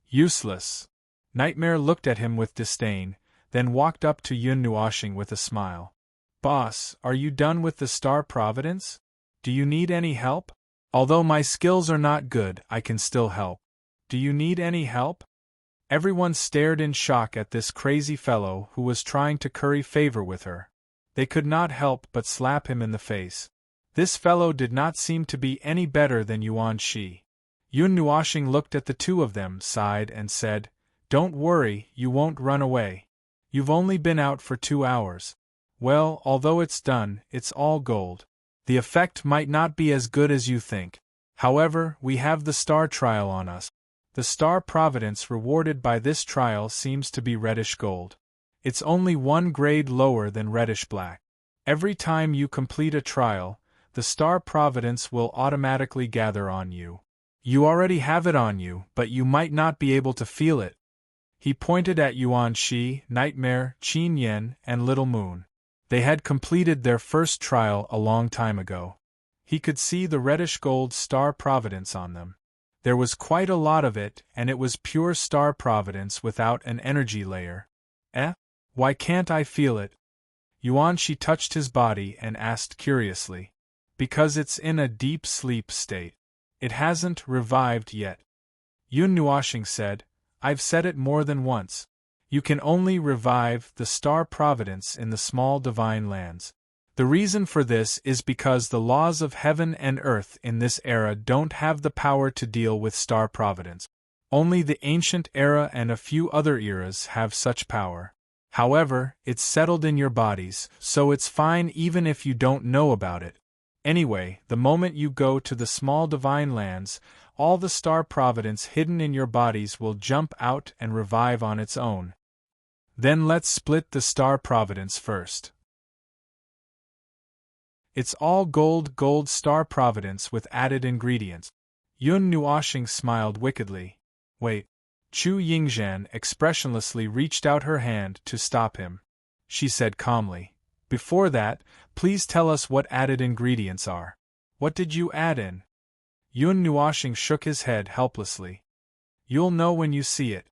"Useless." Nightmare looked at him with disdain, then walked up to Yun Nuoxing with a smile. "Boss, are you done with the Star Providence? Do you need any help? Although my skills are not good, I can still help. Do you need any help?" Everyone stared in shock at this crazy fellow who was trying to curry favor with her. They could not help but slap him in the face. This fellow did not seem to be any better than Yuanxi. Yun Nuoxing looked at the 2 of them, sighed and said, "Don't worry, you won't run away. You've only been out for 2 hours. Well, although it's done, it's all gold. The effect might not be as good as you think. However, we have the star trial on us. The star Providence rewarded by this trial seems to be reddish gold. It's only 1 grade lower than reddish black. Every time you complete a trial, the star Providence will automatically gather on you. You already have it on you, but you might not be able to feel it." He pointed at Yuanxi, Nightmare, Qin Yen, and Little Moon. They had completed their first trial a long time ago. He could see the reddish-gold star providence on them. There was quite a lot of it, and it was pure star providence without an energy layer. Eh? Why can't I feel it? She touched his body and asked curiously. Because it's in a deep sleep state. It hasn't revived yet. Nuashing said, I've said it more than once. You can only revive the star providence in the small divine lands. The reason for this is because the laws of heaven and earth in this era don't have the power to deal with star providence. Only the ancient era and a few other eras have such power. However, it's settled in your bodies, so it's fine even if you don't know about it. Anyway, the moment you go to the small divine lands, all the star providence hidden in your bodies will jump out and revive on its own. Then let's split the star providence first. It's all gold star providence with added ingredients. Nuashing smiled wickedly. Wait. Chu Yingzhan expressionlessly reached out her hand to stop him. She said calmly, Before that, please tell us what added ingredients are. What did you add in? Nuashing shook his head helplessly. You'll know when you see it.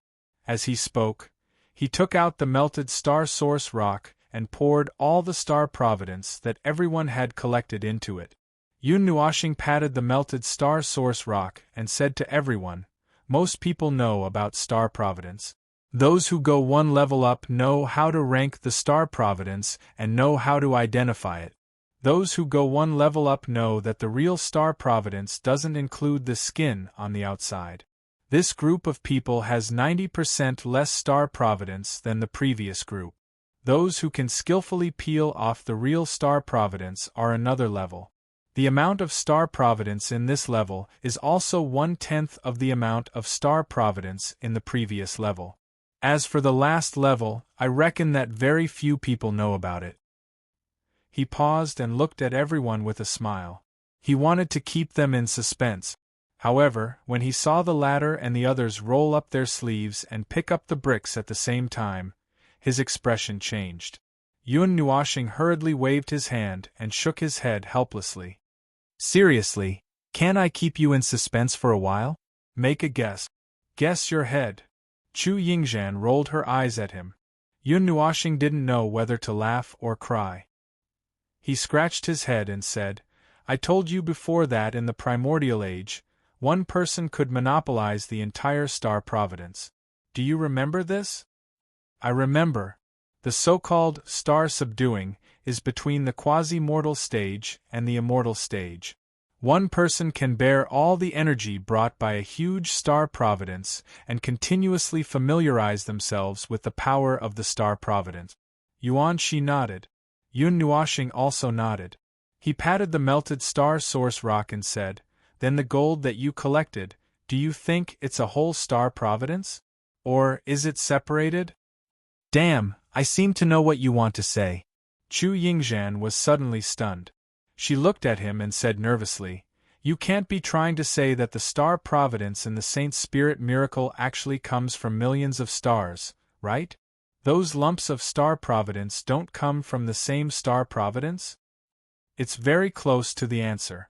As he spoke, he took out the melted star source rock and poured all the star providence that everyone had collected into it. Nuashing patted the melted star source rock and said to everyone, Most people know about star providence. Those who go one level up know how to rank the star providence and know how to identify it. Those who go one level up know that the real star providence doesn't include the skin on the outside. This group of people has 90% less star providence than the previous group. Those who can skillfully peel off the real star providence are another level. The amount of star providence in this level is also 1/10 of the amount of star providence in the previous level. As for the last level, I reckon that very few people know about it. He paused and looked at everyone with a smile. He wanted to keep them in suspense. However, when he saw the latter and the others roll up their sleeves and pick up the bricks at the same time, his expression changed. Nuashing hurriedly waved his hand and shook his head helplessly. Seriously, can't I keep you in suspense for a while? Make a guess. Guess your head. Chu Yingzhan rolled her eyes at him. Nuashing didn't know whether to laugh or cry. He scratched his head and said, I told you before that in the primordial age, one person could monopolize the entire star providence. Do you remember this? I remember. The so-called star subduing is between the quasi-mortal stage and the immortal stage. One person can bear all the energy brought by a huge star providence and continuously familiarize themselves with the power of the star providence. Shi nodded. Nuashing also nodded. He patted the melted star source rock and said, Then the gold that you collected, do you think it's a whole star providence? Or is it separated? Damn, I seem to know what you want to say. Chu Yingzhan was suddenly stunned. She looked at him and said nervously, You can't be trying to say that the star providence in the Saint Spirit miracle actually comes from millions of stars, right? Those lumps of star providence don't come from the same star providence? It's very close to the answer.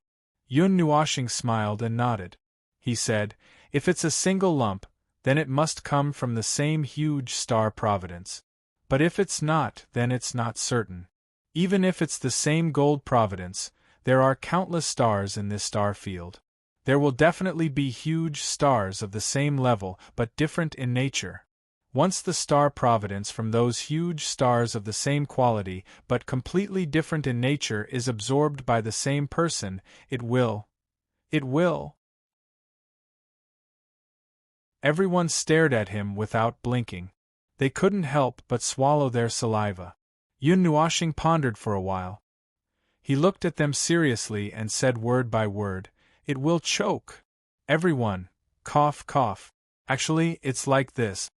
Nuashing smiled and nodded. He said, If it's a single lump, then it must come from the same huge star providence. But if it's not, then it's not certain. Even if it's the same gold providence, there are countless stars in this star field. There will definitely be huge stars of the same level but different in nature. Once the star providence from those huge stars of the same quality but completely different in nature is absorbed by the same person, it will. Everyone stared at him without blinking. They couldn't help but swallow their saliva. Nuashing pondered for a while. He looked at them seriously and said word by word, It will choke. Everyone, cough, cough. Actually, it's like this.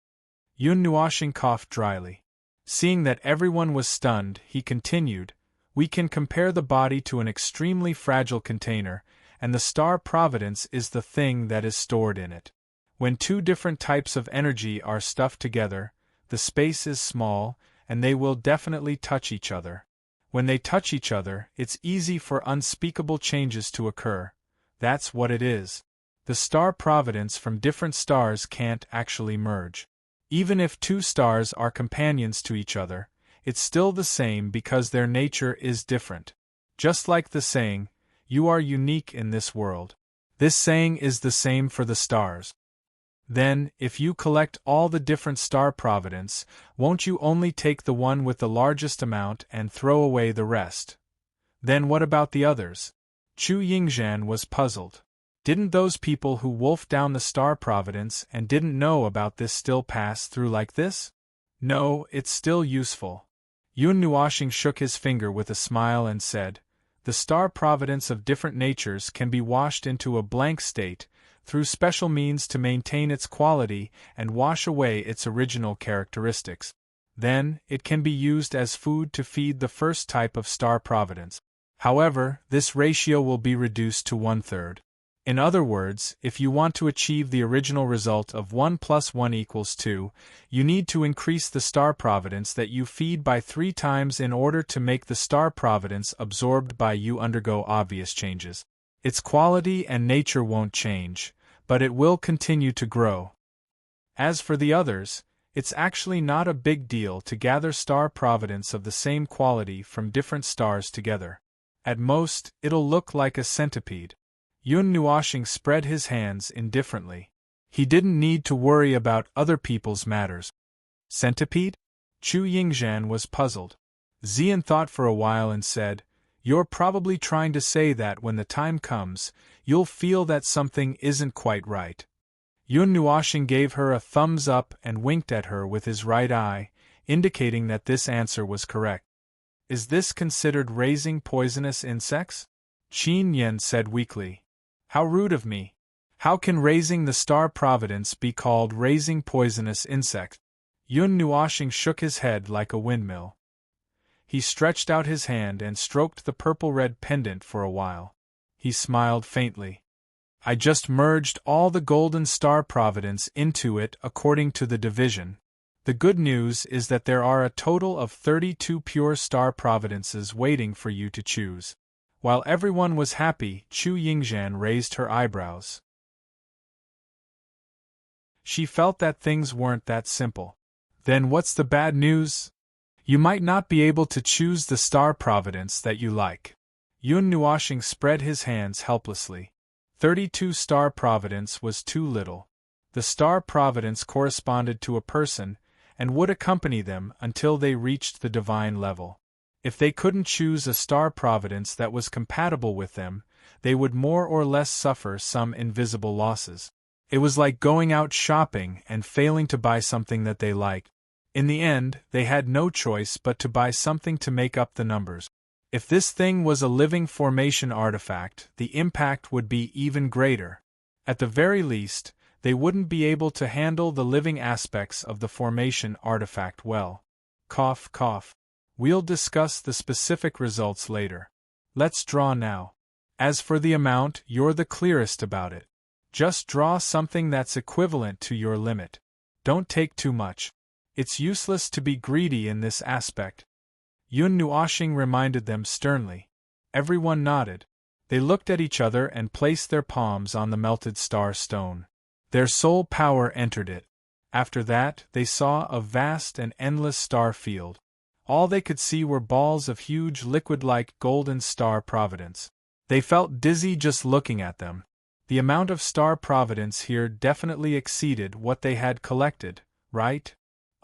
Nuashing coughed dryly. Seeing that everyone was stunned, he continued, We can compare the body to an extremely fragile container, and the star providence is the thing that is stored in it. When two different types of energy are stuffed together, the space is small, and they will definitely touch each other. When they touch each other, it's easy for unspeakable changes to occur. That's what it is. The star providence from different stars can't actually merge. Even if two stars are companions to each other, it's still the same because their nature is different. Just like the saying, "You are unique in this world." This saying is the same for the stars. Then, if you collect all the different star providence, won't you only take the one with the largest amount and throw away the rest? Then what about the others? Chu Yingzhan was puzzled. Didn't those people who wolfed down the star providence and didn't know about this still pass through like this? No, it's still useful. Yun Nuoxing shook his finger with a smile and said, "The star providence of different natures can be washed into a blank state, through special means to maintain its quality and wash away its original characteristics. Then, it can be used as food to feed the first type of star providence. However, this ratio will be reduced to 1/3. In other words, if you want to achieve the original result of 1 + 1 = 2, you need to increase the star providence that you feed by 3 times in order to make the star providence absorbed by you undergo obvious changes. Its quality and nature won't change, but it will continue to grow. As for the others, it's actually not a big deal to gather star providence of the same quality from different stars together. At most, it'll look like a centipede." Yun Nuoxing spread his hands indifferently. He didn't need to worry about other people's matters. Centipede? Chu Yingzhan was puzzled. Xian thought for a while and said, "You're probably trying to say that when the time comes, you'll feel that something isn't quite right." Yun Nuoxing gave her a thumbs up and winked at her with his right eye, indicating that this answer was correct. "Is this considered raising poisonous insects?" Qin Yen said weakly. "How rude of me! How can raising the star providence be called raising poisonous insects?" Yun Nuoxing shook his head like a windmill. He stretched out his hand and stroked the purple-red pendant for a while. He smiled faintly. "I just merged all the golden star providence into it according to the division. The good news is that there are a total of 32 pure star providences waiting for you to choose." While everyone was happy, Chu Yingzhan raised her eyebrows. She felt that things weren't that simple. "Then what's the bad news? You might not be able to choose the star providence that you like." Yun Nuoxing spread his hands helplessly. 32 star providence was too little. The star providence corresponded to a person, and would accompany them until they reached the divine level. If they couldn't choose a star providence that was compatible with them, they would more or less suffer some invisible losses. It was like going out shopping and failing to buy something that they liked. In the end, they had no choice but to buy something to make up the numbers. If this thing was a living formation artifact, the impact would be even greater. At the very least, they wouldn't be able to handle the living aspects of the formation artifact well. Cough, cough. We'll discuss the specific results later. Let's draw now. As for the amount, you're the clearest about it. Just draw something that's equivalent to your limit. Don't take too much. It's useless to be greedy in this aspect. Yun Nuoxing reminded them sternly. Everyone nodded. They looked at each other and placed their palms on the melted star stone. Their soul power entered it. After that, they saw a vast and endless star field. All they could see were balls of huge liquid-like golden star providence. They felt dizzy just looking at them. The amount of star providence here definitely exceeded what they had collected, right?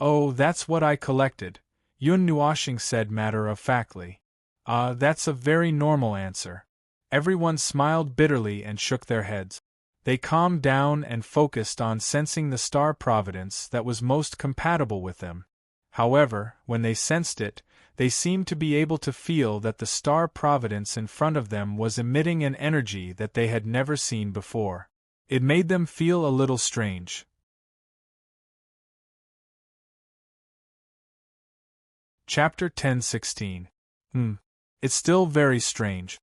"Oh, that's what I collected," Yun Nuoxing said matter-of-factly. That's a very normal answer." Everyone smiled bitterly and shook their heads. They calmed down and focused on sensing the star providence that was most compatible with them. However, when they sensed it, they seemed to be able to feel that the star providence in front of them was emitting an energy that they had never seen before. It made them feel a little strange. Chapter 10:16. It's still very strange.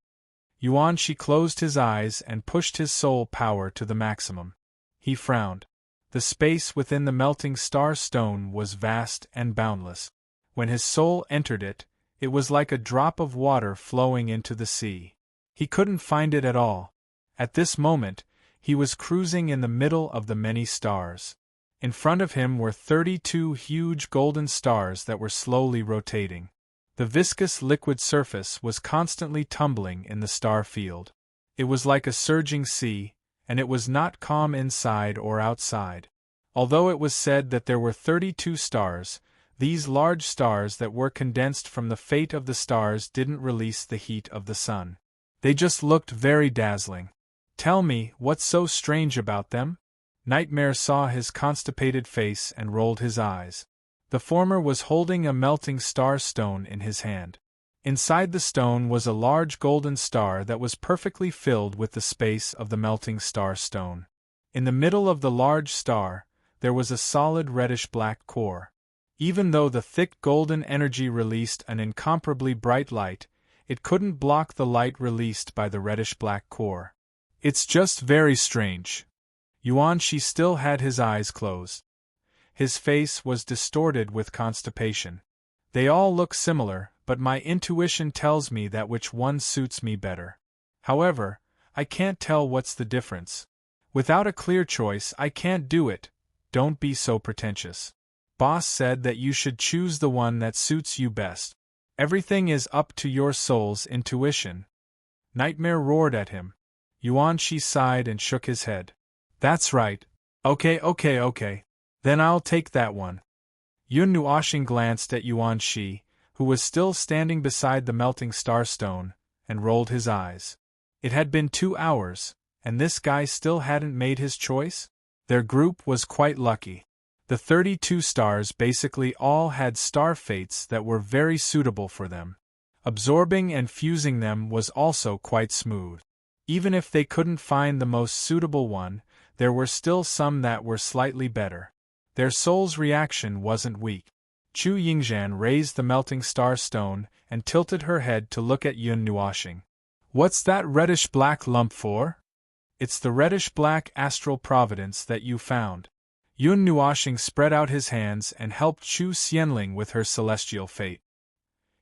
Yuanshi closed his eyes and pushed his soul power to the maximum. He frowned. The space within the melting star stone was vast and boundless. When his soul entered it, It was like a drop of water flowing into the sea. He couldn't find it at all. At this moment, he was cruising in the middle of the many stars. In front of him were 32 huge golden stars that were slowly rotating. The viscous liquid surface was constantly tumbling in the star field. It was like a surging sea, and it was not calm inside or outside. Although it was said that there were 32 stars, these large stars that were condensed from the fate of the stars didn't release the heat of the sun. They just looked very dazzling. Tell me, what's so strange about them? Nightmare saw his constipated face and rolled his eyes. The former was holding a melting star stone in his hand. Inside the stone was a large golden star that was perfectly filled with the space of the melting star stone. In the middle of the large star, there was a solid reddish-black core. Even though the thick golden energy released an incomparably bright light, it couldn't block the light released by the reddish-black core. It's just very strange. Yuan-Shi still had his eyes closed. His face was distorted with constipation. They all look similar, but my intuition tells me that which one suits me better. However, I can't tell what's the difference. Without a clear choice, I can't do it. Don't be so pretentious. Boss said that you should choose the one that suits you best. Everything is up to your soul's intuition. Nightmare roared at him. Yuan-Shi sighed and shook his head. That's right. Okay. Then I'll take that one. Yun Nuoxing glanced at Yuan-Shi, who was still standing beside the melting starstone, and rolled his eyes. It had been 2 hours, and this guy still hadn't made his choice? Their group was quite lucky. The 32 stars basically all had star fates that were very suitable for them. Absorbing and fusing them was also quite smooth. Even if they couldn't find the most suitable one, there were still some that were slightly better. Their soul's reaction wasn't weak. Chu Yingzhan raised the melting star stone and tilted her head to look at Yun Nuoxing. What's that reddish-black lump for? It's the reddish-black astral providence that you found. Yun Nuoxing spread out his hands and helped Chu Xianling with her celestial fate.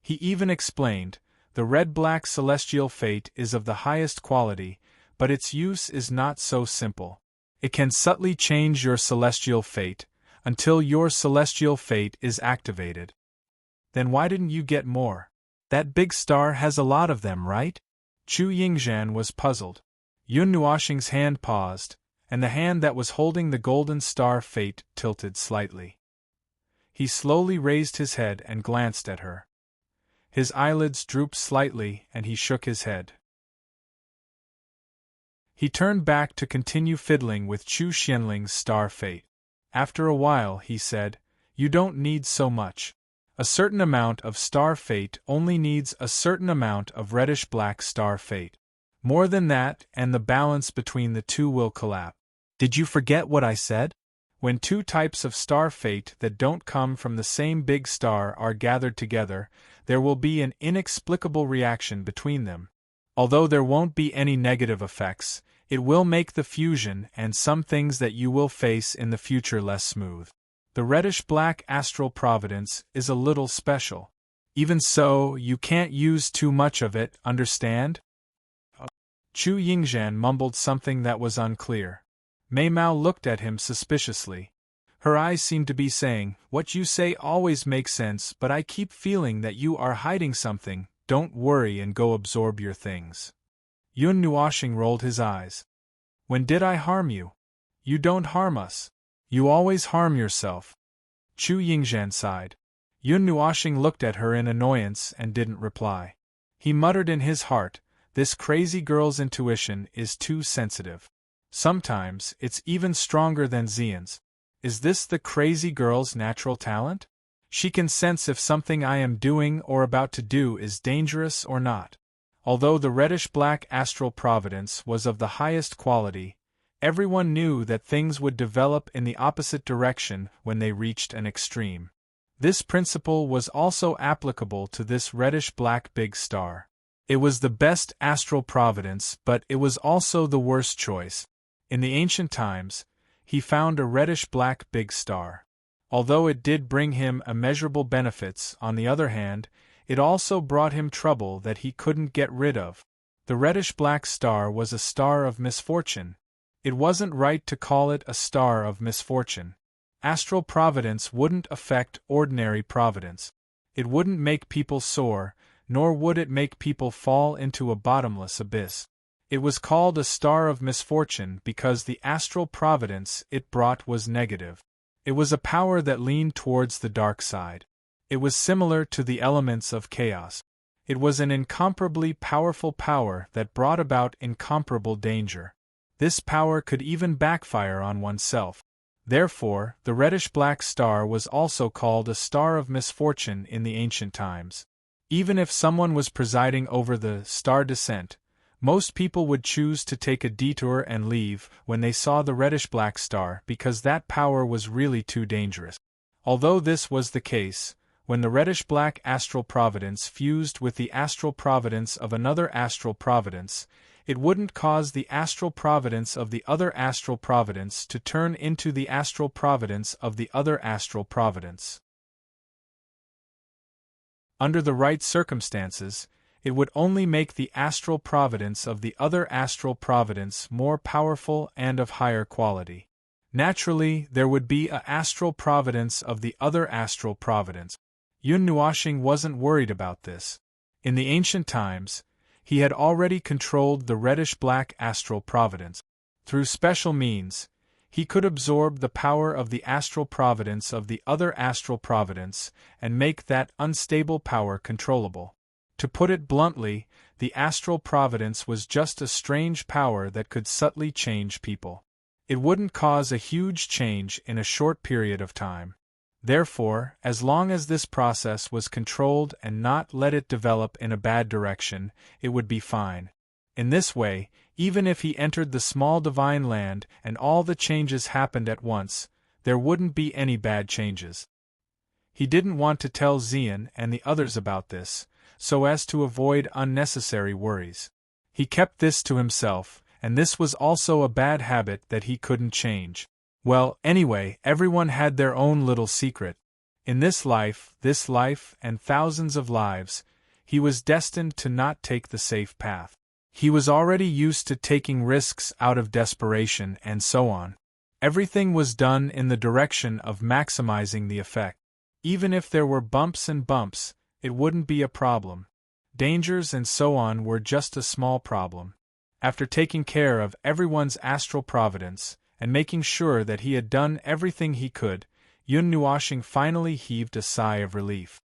He even explained, the red-black celestial fate is of the highest quality, but its use is not so simple. It can subtly change your celestial fate, until your celestial fate is activated. Then why didn't you get more? That big star has a lot of them, right? Chu Yingzhan was puzzled. Yun Nuoxing's hand paused, and the hand that was holding the golden star fate tilted slightly. He slowly raised his head and glanced at her. His eyelids drooped slightly and he shook his head. He turned back to continue fiddling with Chu Xianling's star fate. After a while, he said, "You don't need so much. A certain amount of star fate only needs a certain amount of reddish-black star fate. More than that, and the balance between the two will collapse." Did you forget what I said? When two types of star fate that don't come from the same big star are gathered together, there will be an inexplicable reaction between them. Although there won't be any negative effects, it will make the fusion and some things that you will face in the future less smooth. The reddish-black astral providence is a little special. Even so, you can't use too much of it, understand? Chu Yingzhan mumbled something that was unclear. Mei Mao looked at him suspiciously. Her eyes seemed to be saying, "What you say always makes sense, but I keep feeling that you are hiding something. Don't worry and go absorb your things." Yun Nuoxing rolled his eyes. "When did I harm you? You don't harm us. You always harm yourself." Chu Yingzhan sighed. Yun Nuoxing looked at her in annoyance and didn't reply. He muttered in his heart, "This crazy girl's intuition is too sensitive. Sometimes it's even stronger than Xian's. Is this the crazy girl's natural talent? She can sense if something I am doing or about to do is dangerous or not." Although the reddish-black astral providence was of the highest quality, everyone knew that things would develop in the opposite direction when they reached an extreme. This principle was also applicable to this reddish-black big star. It was the best astral providence, but it was also the worst choice. In the ancient times, he found a reddish-black big star. Although it did bring him immeasurable benefits, on the other hand, it also brought him trouble that he couldn't get rid of. The reddish-black star was a star of misfortune. It wasn't right to call it a star of misfortune. Astral providence wouldn't affect ordinary providence. It wouldn't make people soar, nor would it make people fall into a bottomless abyss. It was called a star of misfortune because the astral providence it brought was negative. It was a power that leaned towards the dark side. It was similar to the elements of chaos. It was an incomparably powerful power that brought about incomparable danger. This power could even backfire on oneself. Therefore, the reddish-black star was also called a star of misfortune in the ancient times. Even if someone was presiding over the star descent, most people would choose to take a detour and leave when they saw the reddish-black star because that power was really too dangerous. Although this was the case, when the reddish-black astral providence fused with the astral providence of another astral providence, it wouldn't cause the astral providence of the other astral providence to turn into the astral providence of the other astral providence. Under the right circumstances, it would only make the astral providence of the other astral providence more powerful and of higher quality. Naturally, there would be a astral providence of the other astral providence. Yun Nuoxing wasn't worried about this. In the ancient times, he had already controlled the reddish-black astral providence. Through special means, he could absorb the power of the astral providence of the other astral providence and make that unstable power controllable. To put it bluntly, the astral providence was just a strange power that could subtly change people. It wouldn't cause a huge change in a short period of time. Therefore, as long as this process was controlled and not let it develop in a bad direction, it would be fine. In this way, even if he entered the small divine land and all the changes happened at once, there wouldn't be any bad changes. He didn't want to tell Xian and the others about this, so as to avoid unnecessary worries. He kept this to himself, and this was also a bad habit that he couldn't change. Well, anyway, everyone had their own little secret. In this life, and thousands of lives, he was destined to not take the safe path. He was already used to taking risks out of desperation and so on. Everything was done in the direction of maximizing the effect. Even if there were bumps, it wouldn't be a problem. Dangers and so on were just a small problem. After taking care of everyone's astral providence, and making sure that he had done everything he could, Yun Nuoxing finally heaved a sigh of relief.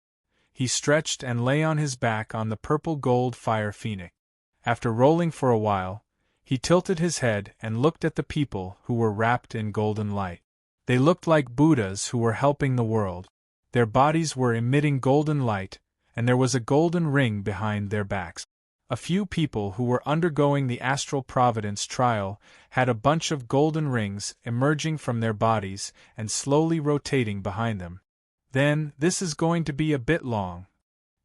He stretched and lay on his back on the purple-gold fire phoenix. After rolling for a while, he tilted his head and looked at the people who were wrapped in golden light. They looked like Buddhas who were helping the world. Their bodies were emitting golden light, and there was a golden ring behind their backs. A few people who were undergoing the astral providence trial had a bunch of golden rings emerging from their bodies and slowly rotating behind them. Then, this is going to be a bit long.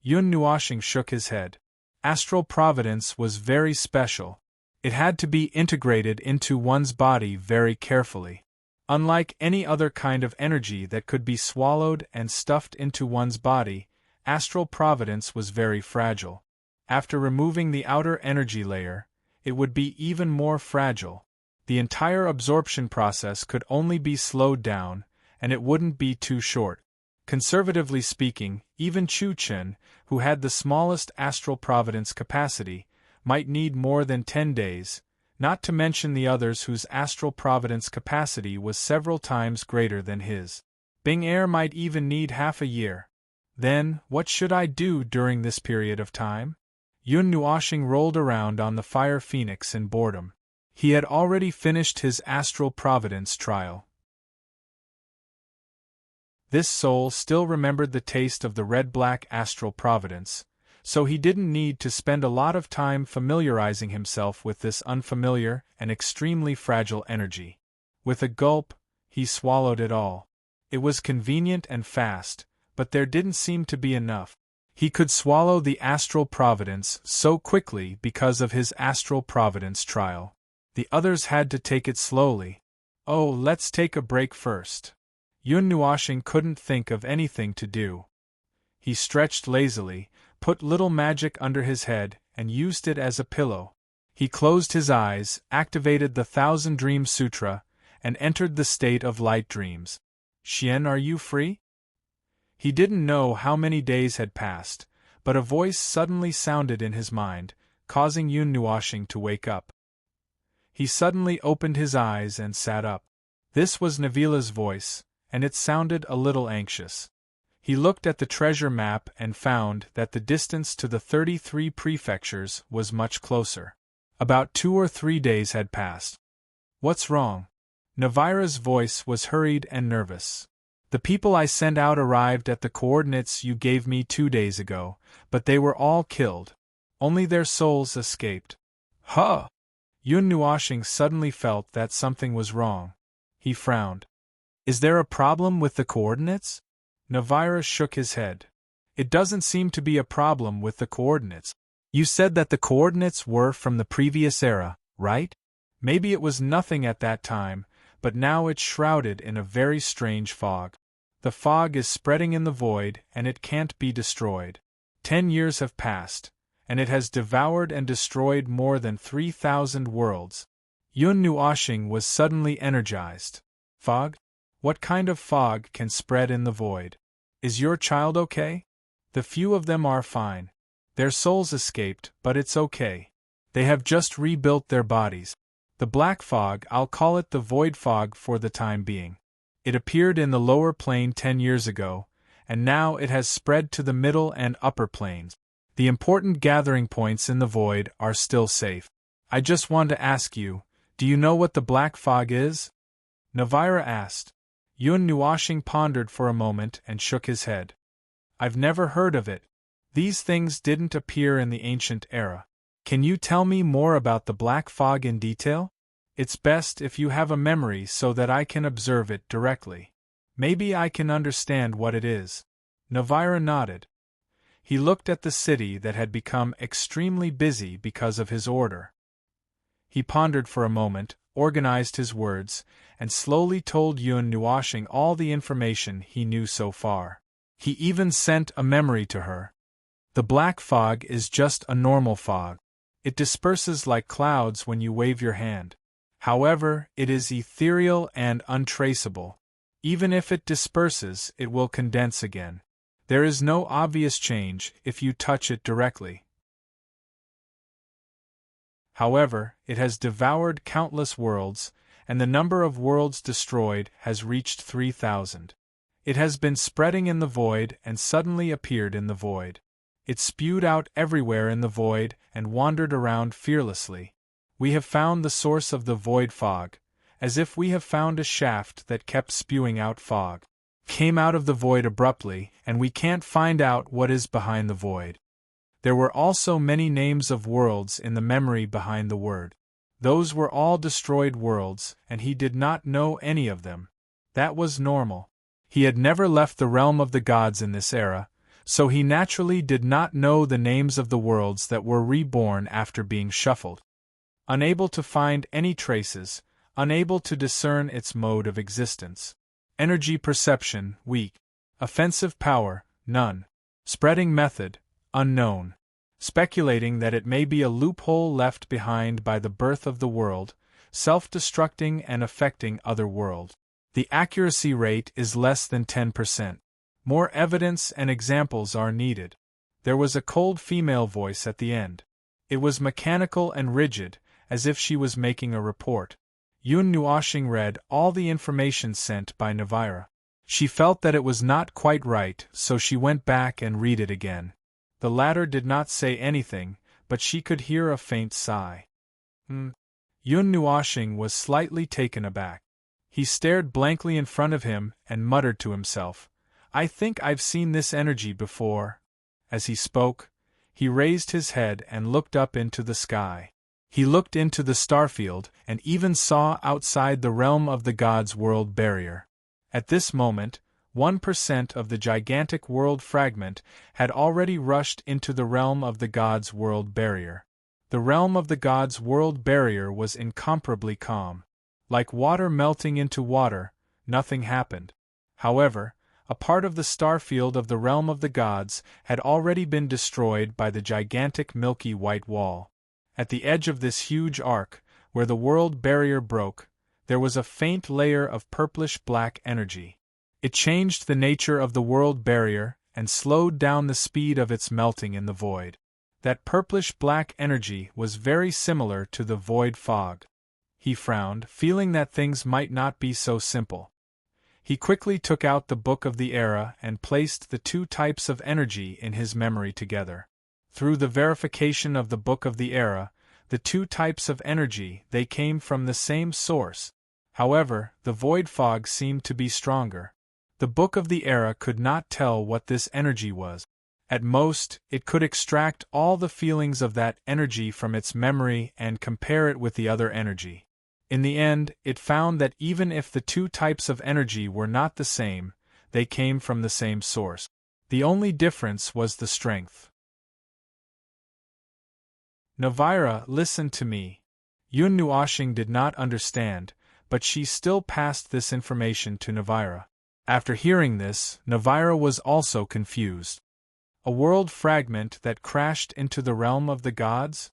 Yun Nuoxing shook his head. Astral providence was very special. It had to be integrated into one's body very carefully. Unlike any other kind of energy that could be swallowed and stuffed into one's body, astral providence was very fragile. After removing the outer energy layer, it would be even more fragile. The entire absorption process could only be slowed down, and it wouldn't be too short. Conservatively speaking, even Chu Chen, who had the smallest astral providence capacity, might need more than 10 days, not to mention the others whose astral providence capacity was several times greater than his. Bing Er might even need half a year. Then, what should I do during this period of time? Yun Nuoxing rolled around on the fire phoenix in boredom. He had already finished his astral providence trial. This soul still remembered the taste of the red-black astral providence, so he didn't need to spend a lot of time familiarizing himself with this unfamiliar and extremely fragile energy. With a gulp, he swallowed it all. It was convenient and fast, but there didn't seem to be enough. He could swallow the astral providence so quickly because of his astral providence trial. The others had to take it slowly. Oh, let's take a break first. Yun Nuoxing couldn't think of anything to do. He stretched lazily, put little magic under his head, and used it as a pillow. He closed his eyes, activated the Thousand Dream Sutra, and entered the state of light dreams. Xian, are you free? He didn't know how many days had passed, but a voice suddenly sounded in his mind, causing Yun Nuoxing to wake up. He suddenly opened his eyes and sat up. This was Navila's voice, and it sounded a little anxious. He looked at the treasure map and found that the distance to the 33 prefectures was much closer. About 2 or 3 days had passed. What's wrong? Navira's voice was hurried and nervous. The people I sent out arrived at the coordinates you gave me 2 days ago, but they were all killed. Only their souls escaped. Huh! Yun Nuoxing suddenly felt that something was wrong. He frowned. Is there a problem with the coordinates? Navira shook his head. It doesn't seem to be a problem with the coordinates. You said that the coordinates were from the previous era, right? Maybe it was nothing at that time, but now it's shrouded in a very strange fog. The fog is spreading in the void and it can't be destroyed. 10 years have passed, and it has devoured and destroyed more than 3,000 worlds. Yun Nuoxing was suddenly energized. Fog? What kind of fog can spread in the void? Is your child okay? The few of them are fine. Their souls escaped, but it's okay. They have just rebuilt their bodies. The black fog, I'll call it the void fog for the time being. It appeared in the lower plane 10 years ago, and now it has spread to the middle and upper planes. The important gathering points in the void are still safe. I just want to ask you, do you know what the black fog is? Navira asked. Yun Nuoxing pondered for a moment and shook his head. I've never heard of it. These things didn't appear in the ancient era. Can you tell me more about the black fog in detail? It's best if you have a memory so that I can observe it directly. Maybe I can understand what it is. Navira nodded. He looked at the city that had become extremely busy because of his order. He pondered for a moment, organized his words, and slowly told Yun Nuoxing all the information he knew so far. He even sent a memory to her. The black fog is just a normal fog. It disperses like clouds when you wave your hand. However, it is ethereal and untraceable. Even if it disperses, it will condense again. There is no obvious change if you touch it directly. However, it has devoured countless worlds, and the number of worlds destroyed has reached 3,000. It has been spreading in the void and suddenly appeared in the void. It spewed out everywhere in the void and wandered around fearlessly. We have found the source of the void fog, as if we have found a shaft that kept spewing out fog. Came out of the void abruptly, and we can't find out what is behind the void. There were also many names of worlds in the memory behind the word. Those were all destroyed worlds, and he did not know any of them. That was normal. He had never left the realm of the gods in this era, so he naturally did not know the names of the worlds that were reborn after being shuffled. Unable to find any traces, unable to discern its mode of existence. Energy perception, weak. Offensive power, none. Spreading method, unknown. Speculating that it may be a loophole left behind by the birth of the world, self-destructing and affecting other worlds. The accuracy rate is less than 10%. More evidence and examples are needed. There was a cold female voice at the end. It was mechanical and rigid, as if she was making a report. Yun Nuoxing read all the information sent by Navira. She felt that it was not quite right, so she went back and read it again. The latter did not say anything, but she could hear a faint sigh. Yun Nuoxing was slightly taken aback. He stared blankly in front of him and muttered to himself, I think I've seen this energy before. As he spoke, he raised his head and looked up into the sky. He looked into the starfield and even saw outside the realm of the gods' world barrier. At this moment, 1% of the gigantic world fragment had already rushed into the realm of the gods' world barrier. The realm of the gods' world barrier was incomparably calm. Like water melting into water, nothing happened. However, A part of the star field of the realm of the gods had already been destroyed by the gigantic milky white wall. At the edge of this huge arc, where the world barrier broke, there was a faint layer of purplish-black energy. It changed the nature of the world barrier and slowed down the speed of its melting in the void. That purplish-black energy was very similar to the void fog. He frowned, feeling that things might not be so simple. He quickly took out the Book of the Era and placed the two types of energy in his memory together. Through the verification of the Book of the Era, the two types of energy, they came from the same source. However, the void fog seemed to be stronger. The Book of the Era could not tell what this energy was. At most, it could extract all the feelings of that energy from its memory and compare it with the other energy. In the end, it found that even if the two types of energy were not the same, they came from the same source. The only difference was the strength. Navira, listen to me. Yun Nuoshing did not understand, but she still passed this information to Navira. After hearing this, Navira was also confused. A world fragment that crashed into the realm of the gods?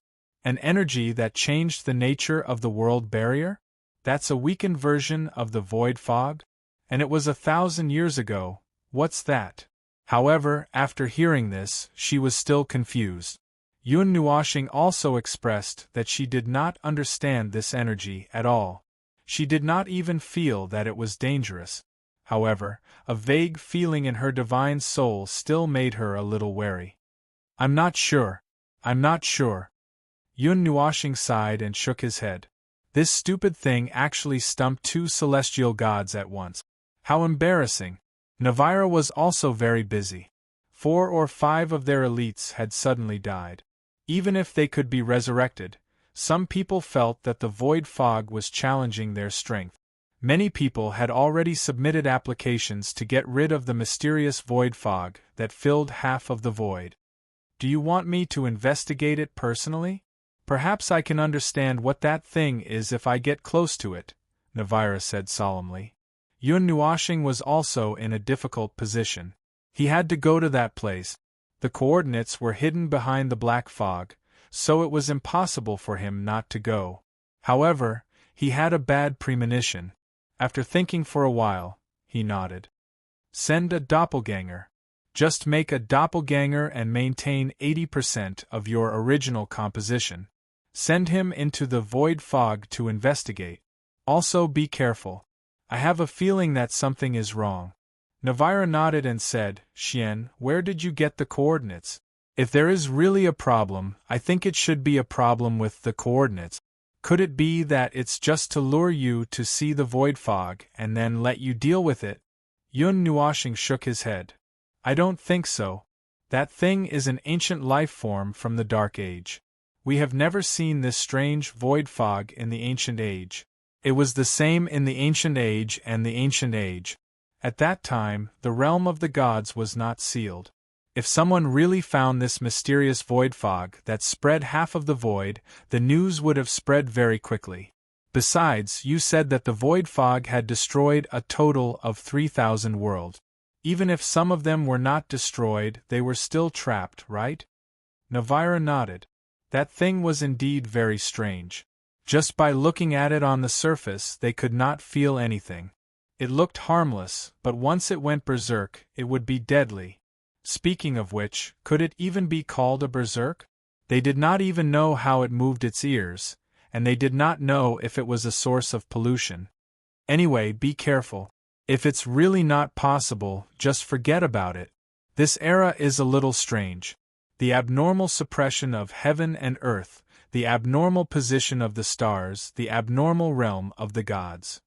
An energy that changed the nature of the world barrier? That's a weakened version of the void fog? And it was 1,000 years ago, what's that? However, after hearing this, she was still confused. Yun Nuoshing also expressed that she did not understand this energy at all. She did not even feel that it was dangerous. However, a vague feeling in her divine soul still made her a little wary. I'm not sure. Yun Nuoshing sighed and shook his head. This stupid thing actually stumped two celestial gods at once. How embarrassing! Navira was also very busy. 4 or 5 of their elites had suddenly died. Even if they could be resurrected, some people felt that the void fog was challenging their strength. Many people had already submitted applications to get rid of the mysterious void fog that filled half of the void. Do you want me to investigate it personally? Perhaps I can understand what that thing is if I get close to it, Navira said solemnly. Yun Nuoshing was also in a difficult position. He had to go to that place. The coordinates were hidden behind the black fog, so it was impossible for him not to go. However, he had a bad premonition. After thinking for a while, he nodded. Send a doppelganger. Just make a doppelganger and maintain 80% of your original composition. Send him into the void fog to investigate. Also be careful. I have a feeling that something is wrong. Navira nodded and said, Xian, where did you get the coordinates? If there is really a problem, I think it should be a problem with the coordinates. Could it be that it's just to lure you to see the void fog and then let you deal with it? Yun Nuoshing shook his head. I don't think so. That thing is an ancient life form from the Dark Age. We have never seen this strange void fog in the Ancient Age. It was the same in the Ancient Age and the Ancient Age. At that time, the realm of the gods was not sealed. If someone really found this mysterious void fog that spread half of the void, the news would have spread very quickly. Besides, you said that the void fog had destroyed a total of 3,000 worlds. Even if some of them were not destroyed, they were still trapped, right? Navira nodded. That thing was indeed very strange. Just by looking at it on the surface, they could not feel anything. It looked harmless, but once it went berserk, it would be deadly. Speaking of which, could it even be called a berserk? They did not even know how it moved its ears, and they did not know if it was a source of pollution. Anyway, be careful. If it's really not possible, just forget about it. This era is a little strange. The abnormal suppression of heaven and earth, the abnormal position of the stars, the abnormal realm of the gods.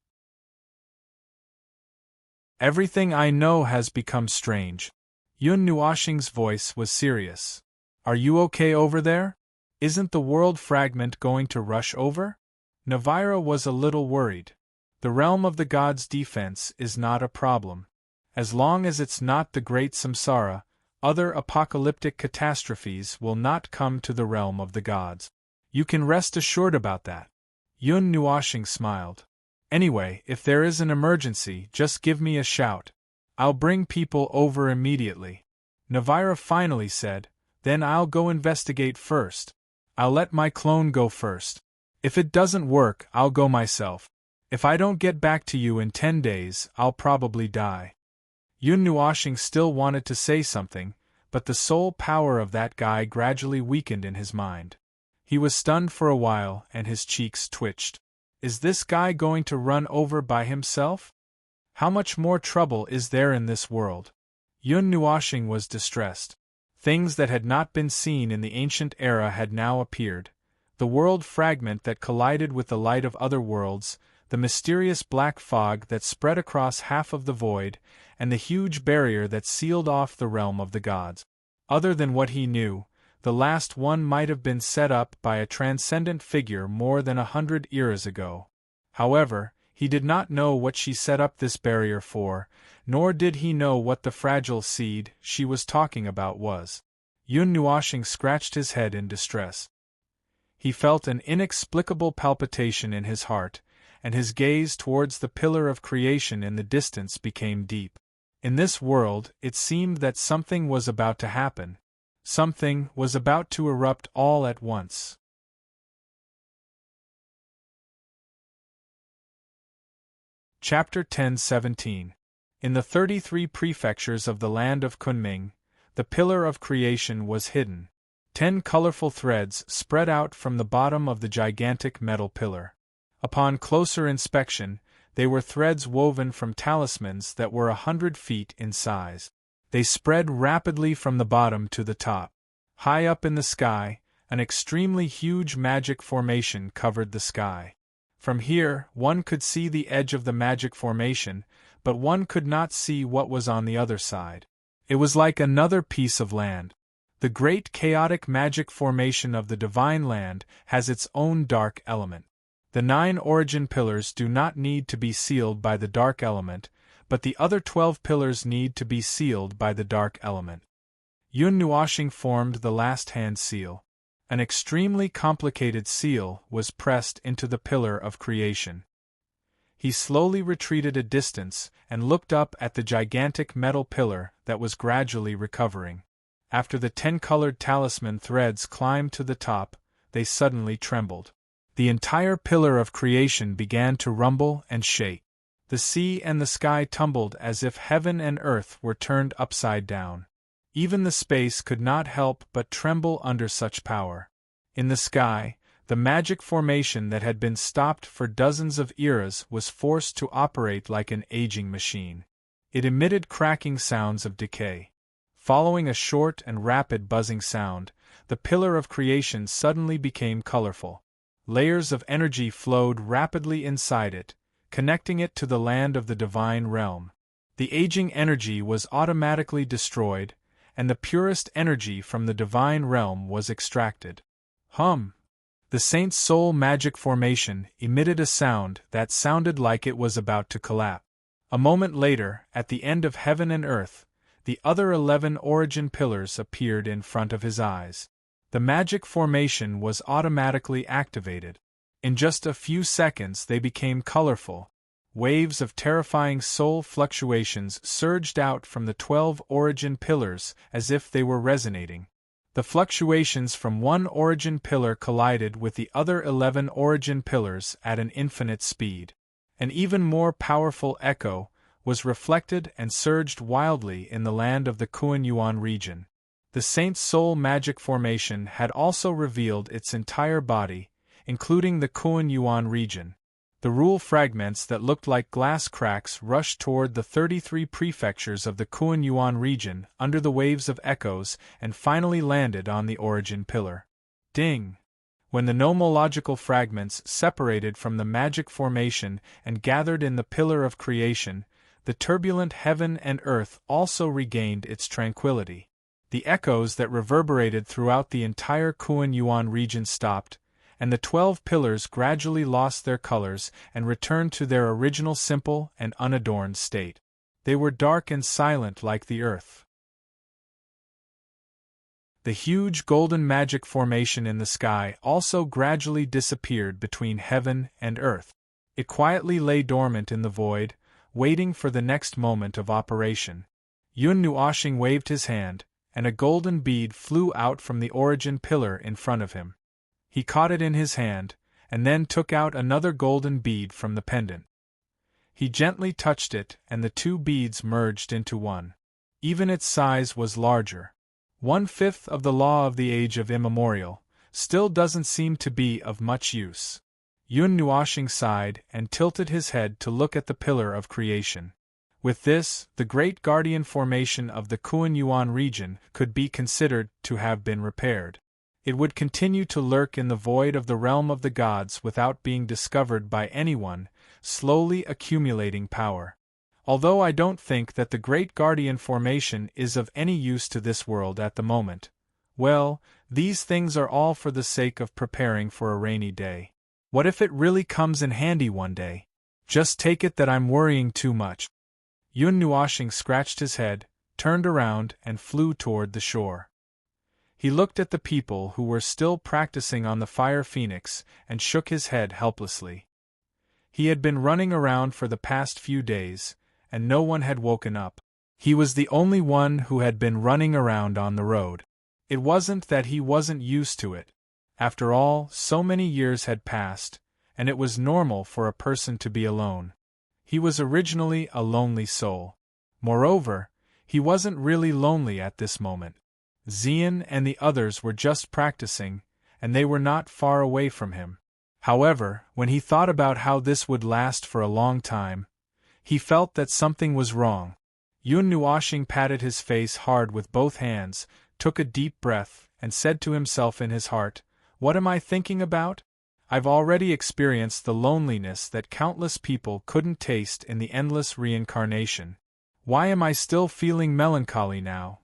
Everything I know has become strange. Yun Nuoshing's voice was serious. Are you okay over there? Isn't the world fragment going to rush over? Navira was a little worried. The realm of the gods' defense is not a problem. As long as it's not the great samsara, other apocalyptic catastrophes will not come to the realm of the gods. You can rest assured about that. Yun Nuoshing smiled. Anyway, if there is an emergency, just give me a shout. I'll bring people over immediately. Navira finally said, then I'll go investigate first. I'll let my clone go first. If it doesn't work, I'll go myself. If I don't get back to you in 10 days, I'll probably die. Yun Nuoshing still wanted to say something, but the soul power of that guy gradually weakened in his mind. He was stunned for a while and his cheeks twitched. Is this guy going to run over by himself? How much more trouble is there in this world? Yun Nuoshing was distressed. Things that had not been seen in the ancient era had now appeared. The world fragment that collided with the light of other worlds, the mysterious black fog that spread across half of the void, and the huge barrier that sealed off the realm of the gods. Other than what he knew, the last one might have been set up by a transcendent figure more than 100 eras ago. However, he did not know what she set up this barrier for, nor did he know what the fragile seed she was talking about was. Yun Nuoshing scratched his head in distress. He felt an inexplicable palpitation in his heart, and his gaze towards the pillar of creation in the distance became deep. In this world, it seemed that something was about to happen. Something was about to erupt all at once. Chapter 10:17. In the 33 prefectures of the land of Kunming, the pillar of creation was hidden. 10 colorful threads spread out from the bottom of the gigantic metal pillar. Upon closer inspection, they were threads woven from talismans that were 100 feet in size. They spread rapidly from the bottom to the top. High up in the sky, an extremely huge magic formation covered the sky. From here, one could see the edge of the magic formation, but one could not see what was on the other side. It was like another piece of land. The great chaotic magic formation of the divine land has its own dark element. The 9 origin pillars do not need to be sealed by the dark element, but the other 12 pillars need to be sealed by the dark element. Yun Nuoshing formed the last hand seal. An extremely complicated seal was pressed into the pillar of creation. He slowly retreated a distance and looked up at the gigantic metal pillar that was gradually recovering. After the 10-colored talisman threads climbed to the top, they suddenly trembled. The entire pillar of creation began to rumble and shake. The sea and the sky tumbled as if heaven and earth were turned upside down. Even the space could not help but tremble under such power. In the sky, the magic formation that had been stopped for dozens of eras was forced to operate like an aging machine. It emitted cracking sounds of decay. Following a short and rapid buzzing sound, the pillar of creation suddenly became colorful. Layers of energy flowed rapidly inside it, connecting it to the land of the divine realm. The aging energy was automatically destroyed, and the purest energy from the divine realm was extracted. Hum! The saint's soul magic formation emitted a sound that sounded like it was about to collapse. A moment later, at the end of heaven and earth, the other 11 origin pillars appeared in front of his eyes. The magic formation was automatically activated. In just a few seconds they became colorful. Waves of terrifying soul fluctuations surged out from the 12 origin pillars as if they were resonating. The fluctuations from one origin pillar collided with the other 11 origin pillars at an infinite speed. An even more powerful echo was reflected and surged wildly in the land of the Kuan Yuan region. The Saint's soul magic formation had also revealed its entire body, including the Kuan Yuan region. The rule fragments that looked like glass cracks rushed toward the 33 prefectures of the Kuan Yuan region under the waves of echoes and finally landed on the origin pillar. Ding! When the nomological fragments separated from the magic formation and gathered in the pillar of creation, the turbulent heaven and earth also regained its tranquility. The echoes that reverberated throughout the entire Kuan Yuan region stopped, and the 12 pillars gradually lost their colors and returned to their original simple and unadorned state. They were dark and silent like the earth. The huge golden magic formation in the sky also gradually disappeared between heaven and earth. It quietly lay dormant in the void, waiting for the next moment of operation. Yun Nuoshing waved his hand, and a golden bead flew out from the origin pillar in front of him. He caught it in his hand, and then took out another golden bead from the pendant. He gently touched it, and the two beads merged into one. Even its size was larger. 1/5 of the law of the age of immemorial still doesn't seem to be of much use. Yun Nuoshing sighed and tilted his head to look at the pillar of creation. With this, the great guardian formation of the Kuan-Yuan region could be considered to have been repaired. It would continue to lurk in the void of the realm of the gods without being discovered by anyone, slowly accumulating power. Although I don't think that the great guardian formation is of any use to this world at the moment, well, these things are all for the sake of preparing for a rainy day. What if it really comes in handy one day? Just take it that I'm worrying too much. Yun Nuoshing scratched his head, turned around, and flew toward the shore. He looked at the people who were still practicing on the fire phoenix and shook his head helplessly. He had been running around for the past few days, and no one had woken up. He was the only one who had been running around on the road. It wasn't that he wasn't used to it. After all, so many years had passed, and it was normal for a person to be alone. He was originally a lonely soul. Moreover, he wasn't really lonely at this moment. Xian and the others were just practicing, and they were not far away from him. However, when he thought about how this would last for a long time, he felt that something was wrong. Yun Nuoshing patted his face hard with both hands, took a deep breath, and said to himself in his heart, "What am I thinking about? I've already experienced the loneliness that countless people couldn't taste in the endless reincarnation. Why am I still feeling melancholy now?"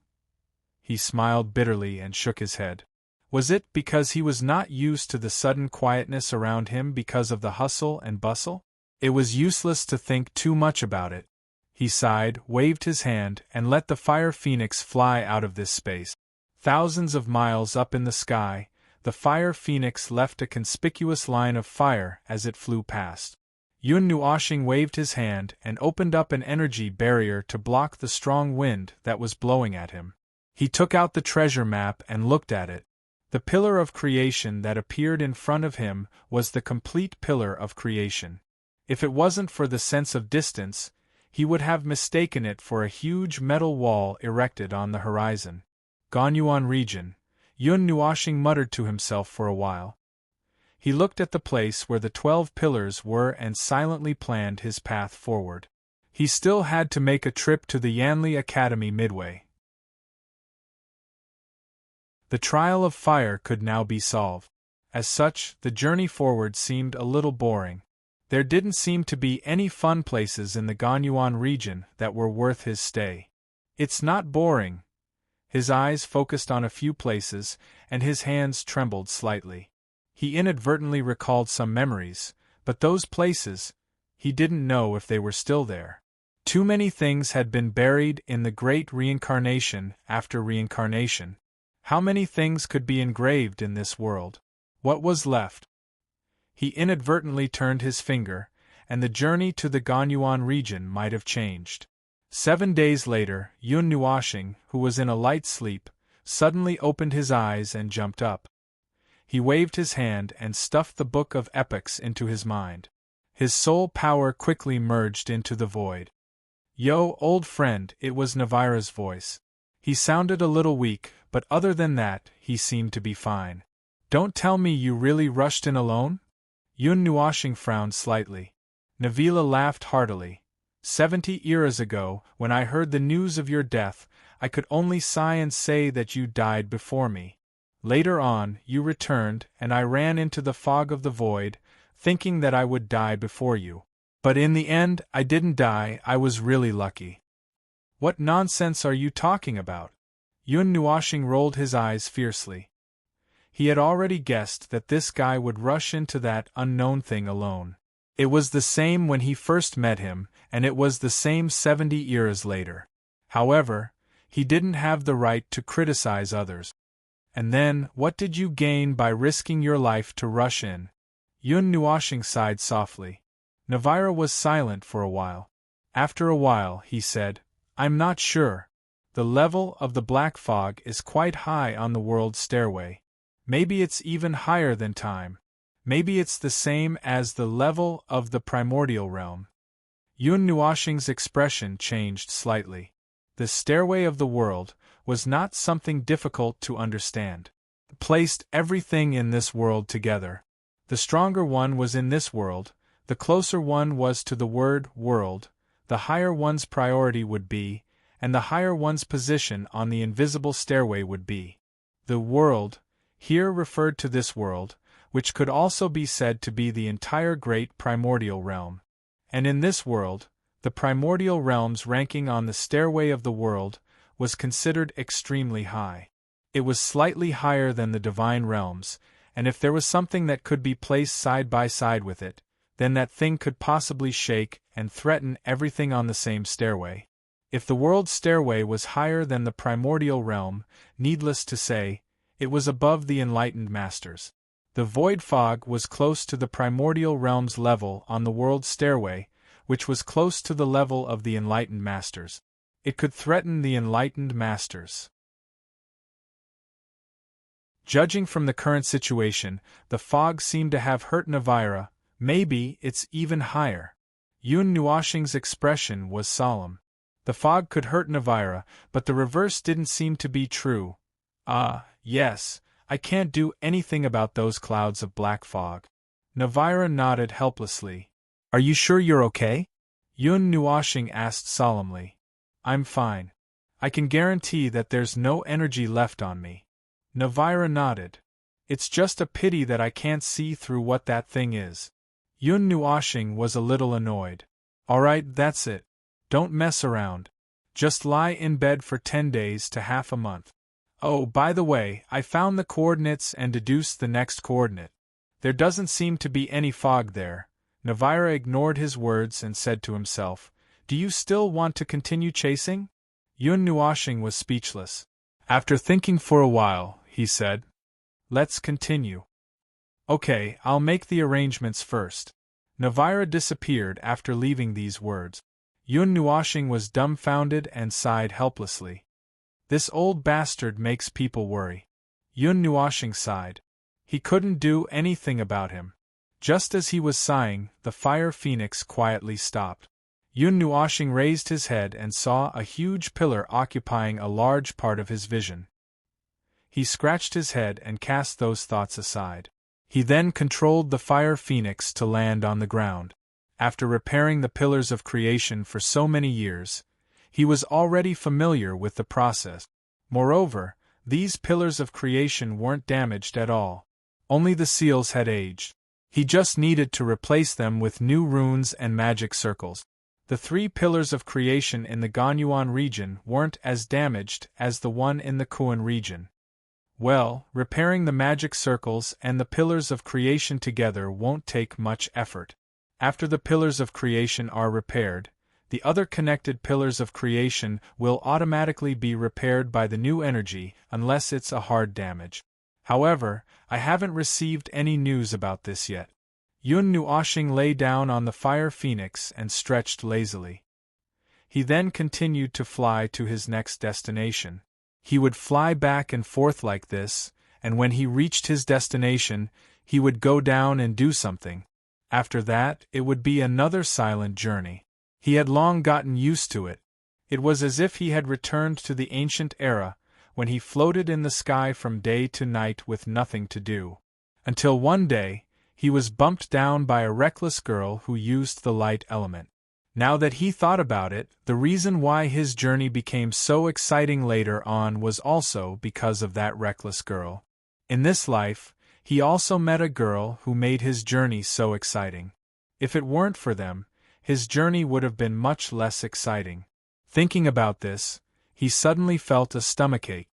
He smiled bitterly and shook his head. Was it because he was not used to the sudden quietness around him because of the hustle and bustle? It was useless to think too much about it. He sighed, waved his hand, and let the fire phoenix fly out of this space. Thousands of miles up in the sky, the fire phoenix left a conspicuous line of fire as it flew past. Yun Nuoshing waved his hand and opened up an energy barrier to block the strong wind that was blowing at him. He took out the treasure map and looked at it. The pillar of creation that appeared in front of him was the complete pillar of creation. If it wasn't for the sense of distance, he would have mistaken it for a huge metal wall erected on the horizon. Gonyuan region. Yun Nuoshing muttered to himself for a while. He looked at the place where the 12 pillars were and silently planned his path forward. He still had to make a trip to the Yanli Academy midway. The trial of fire could now be solved. As such, the journey forward seemed a little boring. There didn't seem to be any fun places in the Gonyuan region that were worth his stay. It's not boring. His eyes focused on a few places, and his hands trembled slightly. He inadvertently recalled some memories, but those places, he didn't know if they were still there. Too many things had been buried in the great reincarnation after reincarnation. How many things could be engraved in this world? What was left? He inadvertently turned his finger, and the journey to the Gonyuan region might have changed. 7 days later, Yun Nuoshing, who was in a light sleep, suddenly opened his eyes and jumped up. He waved his hand and stuffed the book of epics into his mind. His soul power quickly merged into the void. "Yo, old friend," it was Navira's voice. He sounded a little weak, but other than that, he seemed to be fine. "Don't tell me you really rushed in alone?" Yun Nuoshing frowned slightly. Navila laughed heartily. 70 years ago, when I heard the news of your death, I could only sigh and say that you died before me. Later on, you returned, and I ran into the fog of the void, thinking that I would die before you. But in the end, I didn't die. I was really lucky. What nonsense are you talking about? Yun Nuoshing rolled his eyes fiercely. He had already guessed that this guy would rush into that unknown thing alone. It was the same when he first met him, and it was the same 70 years later. However, he didn't have the right to criticize others. And then, what did you gain by risking your life to rush in? Yun Nuoshing sighed softly. Navira was silent for a while. After a while, he said, "I'm not sure. The level of the black fog is quite high on the world's stairway. Maybe it's even higher than time. Maybe it's the same as the level of the primordial realm." Yun Nuoxing's expression changed slightly. The stairway of the world was not something difficult to understand. It placed everything in this world together. The stronger one was in this world, the closer one was to the word world, the higher one's priority would be, and the higher one's position on the invisible stairway would be. The world, here referred to this world, which could also be said to be the entire great primordial realm. And in this world, the primordial realm's ranking on the stairway of the world was considered extremely high. It was slightly higher than the divine realms, and if there was something that could be placed side by side with it, then that thing could possibly shake and threaten everything on the same stairway. If the world's stairway was higher than the primordial realm, needless to say, it was above the enlightened masters. The void fog was close to the primordial realm's level on the world's stairway, which was close to the level of the enlightened masters. It could threaten the enlightened masters. Judging from the current situation, the fog seemed to have hurt Navira. Maybe it's even higher. Yun Nuoxing's expression was solemn. The fog could hurt Navira, but the reverse didn't seem to be true. Yes, I can't do anything about those clouds of black fog. Navira nodded helplessly. Are you sure you're okay? Yun Nuoxing asked solemnly. I'm fine. I can guarantee that there's no energy left on me. Navira nodded. It's just a pity that I can't see through what that thing is. Yun Nuoxing was a little annoyed. Alright, that's it. Don't mess around. Just lie in bed for 10 days to half a month. Oh, by the way, I found the coordinates and deduced the next coordinate. There doesn't seem to be any fog there. Navira ignored his words and said to himself, Do you still want to continue chasing? Yun Nuoxing was speechless. After thinking for a while, he said, Let's continue. Okay, I'll make the arrangements first. Navira disappeared after leaving these words. Yun Nuoxing was dumbfounded and sighed helplessly. This old bastard makes people worry. Yun Nuoxing sighed. He couldn't do anything about him. Just as he was sighing, the fire phoenix quietly stopped. Yun Nuoxing raised his head and saw a huge pillar occupying a large part of his vision. He scratched his head and cast those thoughts aside. He then controlled the fire phoenix to land on the ground. After repairing the pillars of creation for so many years, he was already familiar with the process. Moreover, these pillars of creation weren't damaged at all. Only the seals had aged. He just needed to replace them with new runes and magic circles. The 3 pillars of creation in the Ganyuan region weren't as damaged as the one in the Kuan region. Well, repairing the magic circles and the pillars of creation together won't take much effort. After the pillars of creation are repaired, the other connected pillars of creation will automatically be repaired by the new energy unless it's a hard damage. However, I haven't received any news about this yet. Yun Nuoxing lay down on the fire phoenix and stretched lazily. He then continued to fly to his next destination. He would fly back and forth like this, and when he reached his destination, he would go down and do something. After that, it would be another silent journey. He had long gotten used to it. It was as if he had returned to the ancient era, when he floated in the sky from day to night with nothing to do. Until one day, he was bumped down by a reckless girl who used the light element. Now that he thought about it, the reason why his journey became so exciting later on was also because of that reckless girl. In this life, he also met a girl who made his journey so exciting. If it weren't for them, his journey would have been much less exciting. Thinking about this, he suddenly felt a stomachache.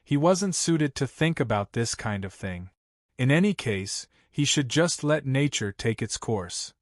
He wasn't suited to think about this kind of thing. In any case, he should just let nature take its course.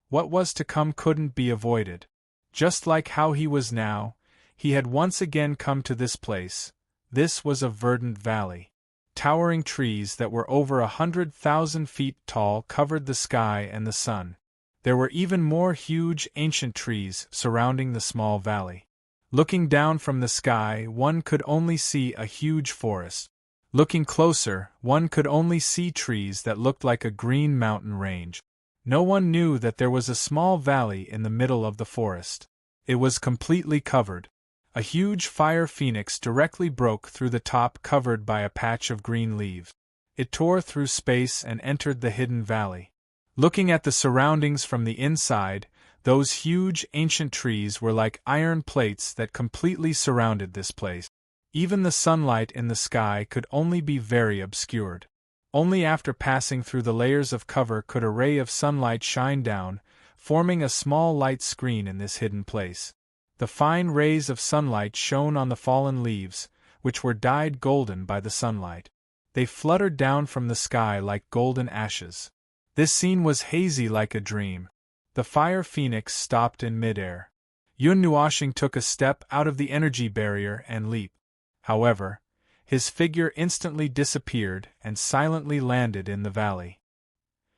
What was to come couldn't be avoided. Just like how he was now, he had once again come to this place. This was a verdant valley. Towering trees that were over 100,000 feet tall covered the sky and the sun. There were even more huge ancient trees surrounding the small valley. Looking down from the sky, one could only see a huge forest. Looking closer, one could only see trees that looked like a green mountain range. No one knew that there was a small valley in the middle of the forest. It was completely covered. A huge fire phoenix directly broke through the top, covered by a patch of green leaves. It tore through space and entered the hidden valley. Looking at the surroundings from the inside, those huge ancient trees were like iron plates that completely surrounded this place. Even the sunlight in the sky could only be very obscured. Only after passing through the layers of cover could a ray of sunlight shine down, forming a small light screen in this hidden place. The fine rays of sunlight shone on the fallen leaves, which were dyed golden by the sunlight. They fluttered down from the sky like golden ashes. This scene was hazy like a dream. The fire phoenix stopped in midair. Yun Nuoshing took a step out of the energy barrier and leaped. However, his figure instantly disappeared and silently landed in the valley.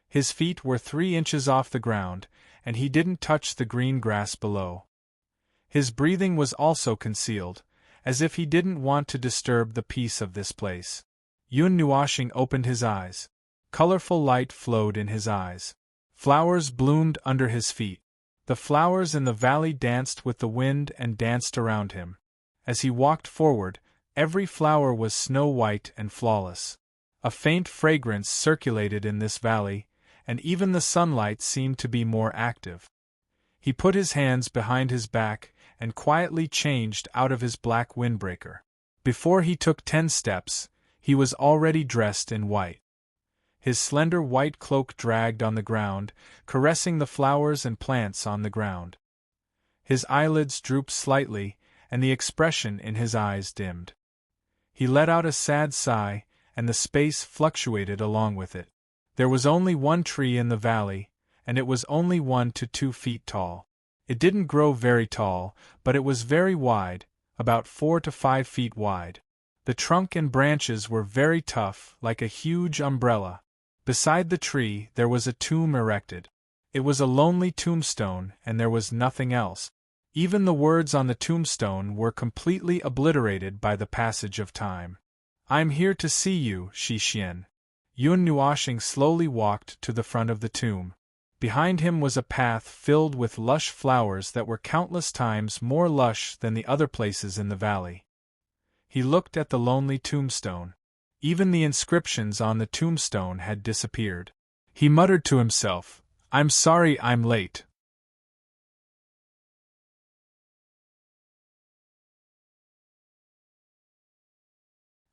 His feet were 3 inches off the ground, and he didn't touch the green grass below. His breathing was also concealed, as if he didn't want to disturb the peace of this place. Yun Nuoshing opened his eyes. Colorful light flowed in his eyes. Flowers bloomed under his feet. The flowers in the valley danced with the wind and danced around him. As he walked forward, every flower was snow-white and flawless. A faint fragrance circulated in this valley, and even the sunlight seemed to be more active. He put his hands behind his back and quietly changed out of his black windbreaker. Before he took 10 steps, he was already dressed in white. His slender white cloak dragged on the ground, caressing the flowers and plants on the ground. His eyelids drooped slightly, and the expression in his eyes dimmed. He let out a sad sigh, and the space fluctuated along with it. There was only one tree in the valley, and it was only 1 to 2 feet tall. It didn't grow very tall, but it was very wide, about 4 to 5 feet wide. The trunk and branches were very tough, like a huge umbrella. Beside the tree there was a tomb erected. It was a lonely tombstone, and there was nothing else. Even the words on the tombstone were completely obliterated by the passage of time. "I'm here to see you, Shi Xian." Yun Nuoshing slowly walked to the front of the tomb. Behind him was a path filled with lush flowers that were countless times more lush than the other places in the valley. He looked at the lonely tombstone. Even the inscriptions on the tombstone had disappeared. He muttered to himself, "I'm sorry I'm late."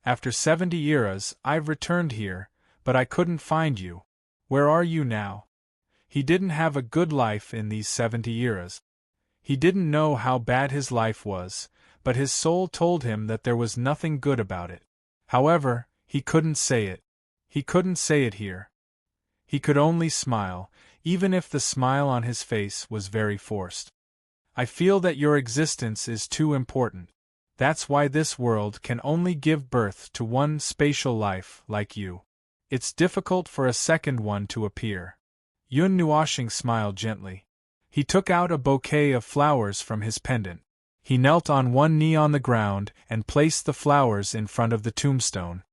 After 70 eras, I've returned here, but I couldn't find you. Where are you now? He didn't have a good life in these 70 eras. He didn't know how bad his life was, but his soul told him that there was nothing good about it. However, he couldn't say it. He couldn't say it here. He could only smile, even if the smile on his face was very forced. "I feel that your existence is too important. That's why this world can only give birth to one spatial life like you. It's difficult for a second one to appear." Yun Nuoshing smiled gently. He took out a bouquet of flowers from his pendant. He knelt on one knee on the ground and placed the flowers in front of the tombstone.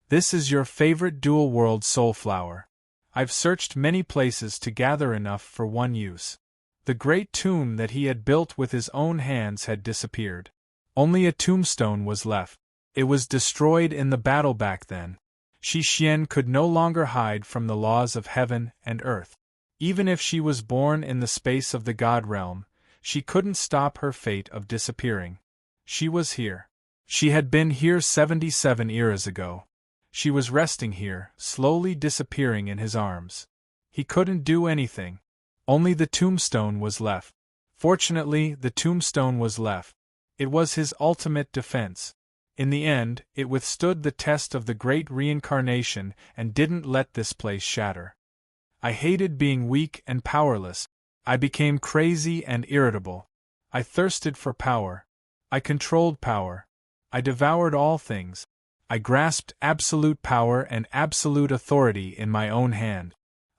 "This is your favorite dual-world soul flower. I've searched many places to gather enough for one use." The great tomb that he had built with his own hands had disappeared. Only a tombstone was left. It was destroyed in the battle back then. Shi Xian could no longer hide from the laws of heaven and earth. Even if she was born in the space of the God realm, she couldn't stop her fate of disappearing. She was here. She had been here 77 eras ago. She was resting here, slowly disappearing in his arms. He couldn't do anything. Only the tombstone was left. Fortunately, the tombstone was left. It was his ultimate defense. In the end, it withstood the test of the great reincarnation and didn't let this place shatter. I hated being weak and powerless. I became crazy and irritable. I thirsted for power. I controlled power. I devoured all things. I grasped absolute power and absolute authority in my own hand.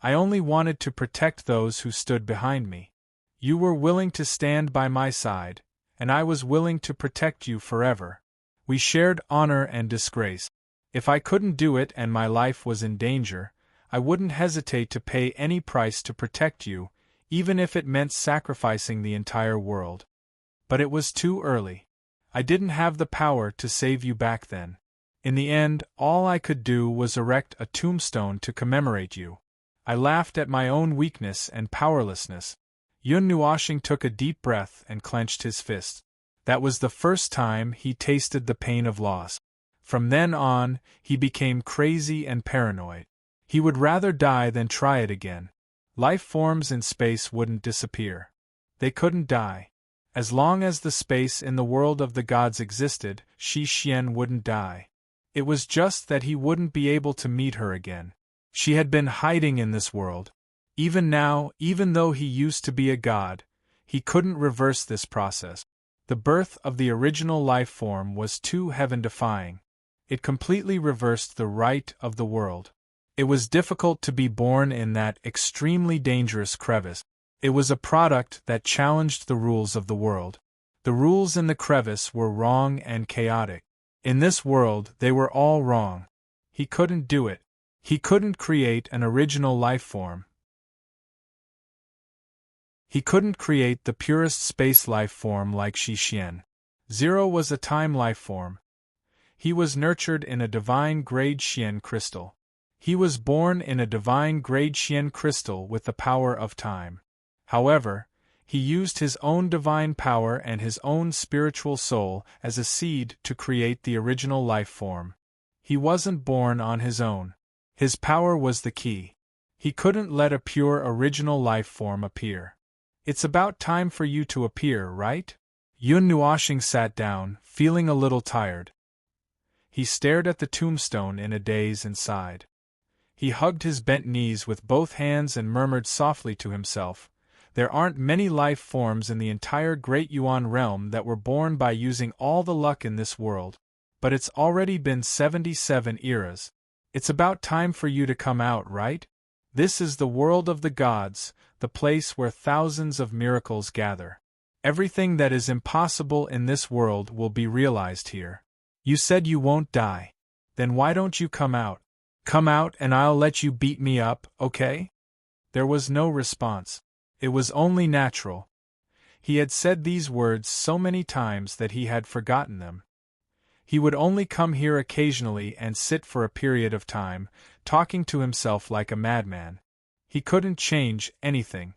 I only wanted to protect those who stood behind me. You were willing to stand by my side, and I was willing to protect you forever. We shared honor and disgrace. If I couldn't do it and my life was in danger, I wouldn't hesitate to pay any price to protect you, even if it meant sacrificing the entire world. But it was too early. I didn't have the power to save you back then. In the end, all I could do was erect a tombstone to commemorate you. I laughed at my own weakness and powerlessness. Yun Nuoshing took a deep breath and clenched his fist. That was the first time he tasted the pain of loss. From then on, he became crazy and paranoid. He would rather die than try it again. Life forms in space wouldn't disappear. They couldn't die. As long as the space in the world of the gods existed, Shi Xian wouldn't die. It was just that he wouldn't be able to meet her again. She had been hiding in this world. Even now, even though he used to be a god, he couldn't reverse this process. The birth of the original life form was too heaven-defying. It completely reversed the right of the world. It was difficult to be born in that extremely dangerous crevice. It was a product that challenged the rules of the world. The rules in the crevice were wrong and chaotic. In this world, they were all wrong. He couldn't do it. He couldn't create an original life form. He couldn't create the purest space life form like Shi Xian. Zero was a time life form. He was nurtured in a divine grade Xian crystal. He was born in a divine grade Xian crystal with the power of time. However, he used his own divine power and his own spiritual soul as a seed to create the original life form. He wasn't born on his own. His power was the key. He couldn't let a pure original life form appear. It's about time for you to appear, right? Yun Nuoshing sat down, feeling a little tired. He stared at the tombstone in a daze and sighed. He hugged his bent knees with both hands and murmured softly to himself, "There aren't many life forms in the entire Great Yuan realm that were born by using all the luck in this world. But it's already been 77 eras. It's about time for you to come out, right? This is the world of the gods, the place where thousands of miracles gather. Everything that is impossible in this world will be realized here. You said you won't die. Then why don't you come out? Come out and I'll let you beat me up, okay?" There was no response. It was only natural. He had said these words so many times that he had forgotten them. He would only come here occasionally and sit for a period of time, talking to himself like a madman. He couldn't change anything.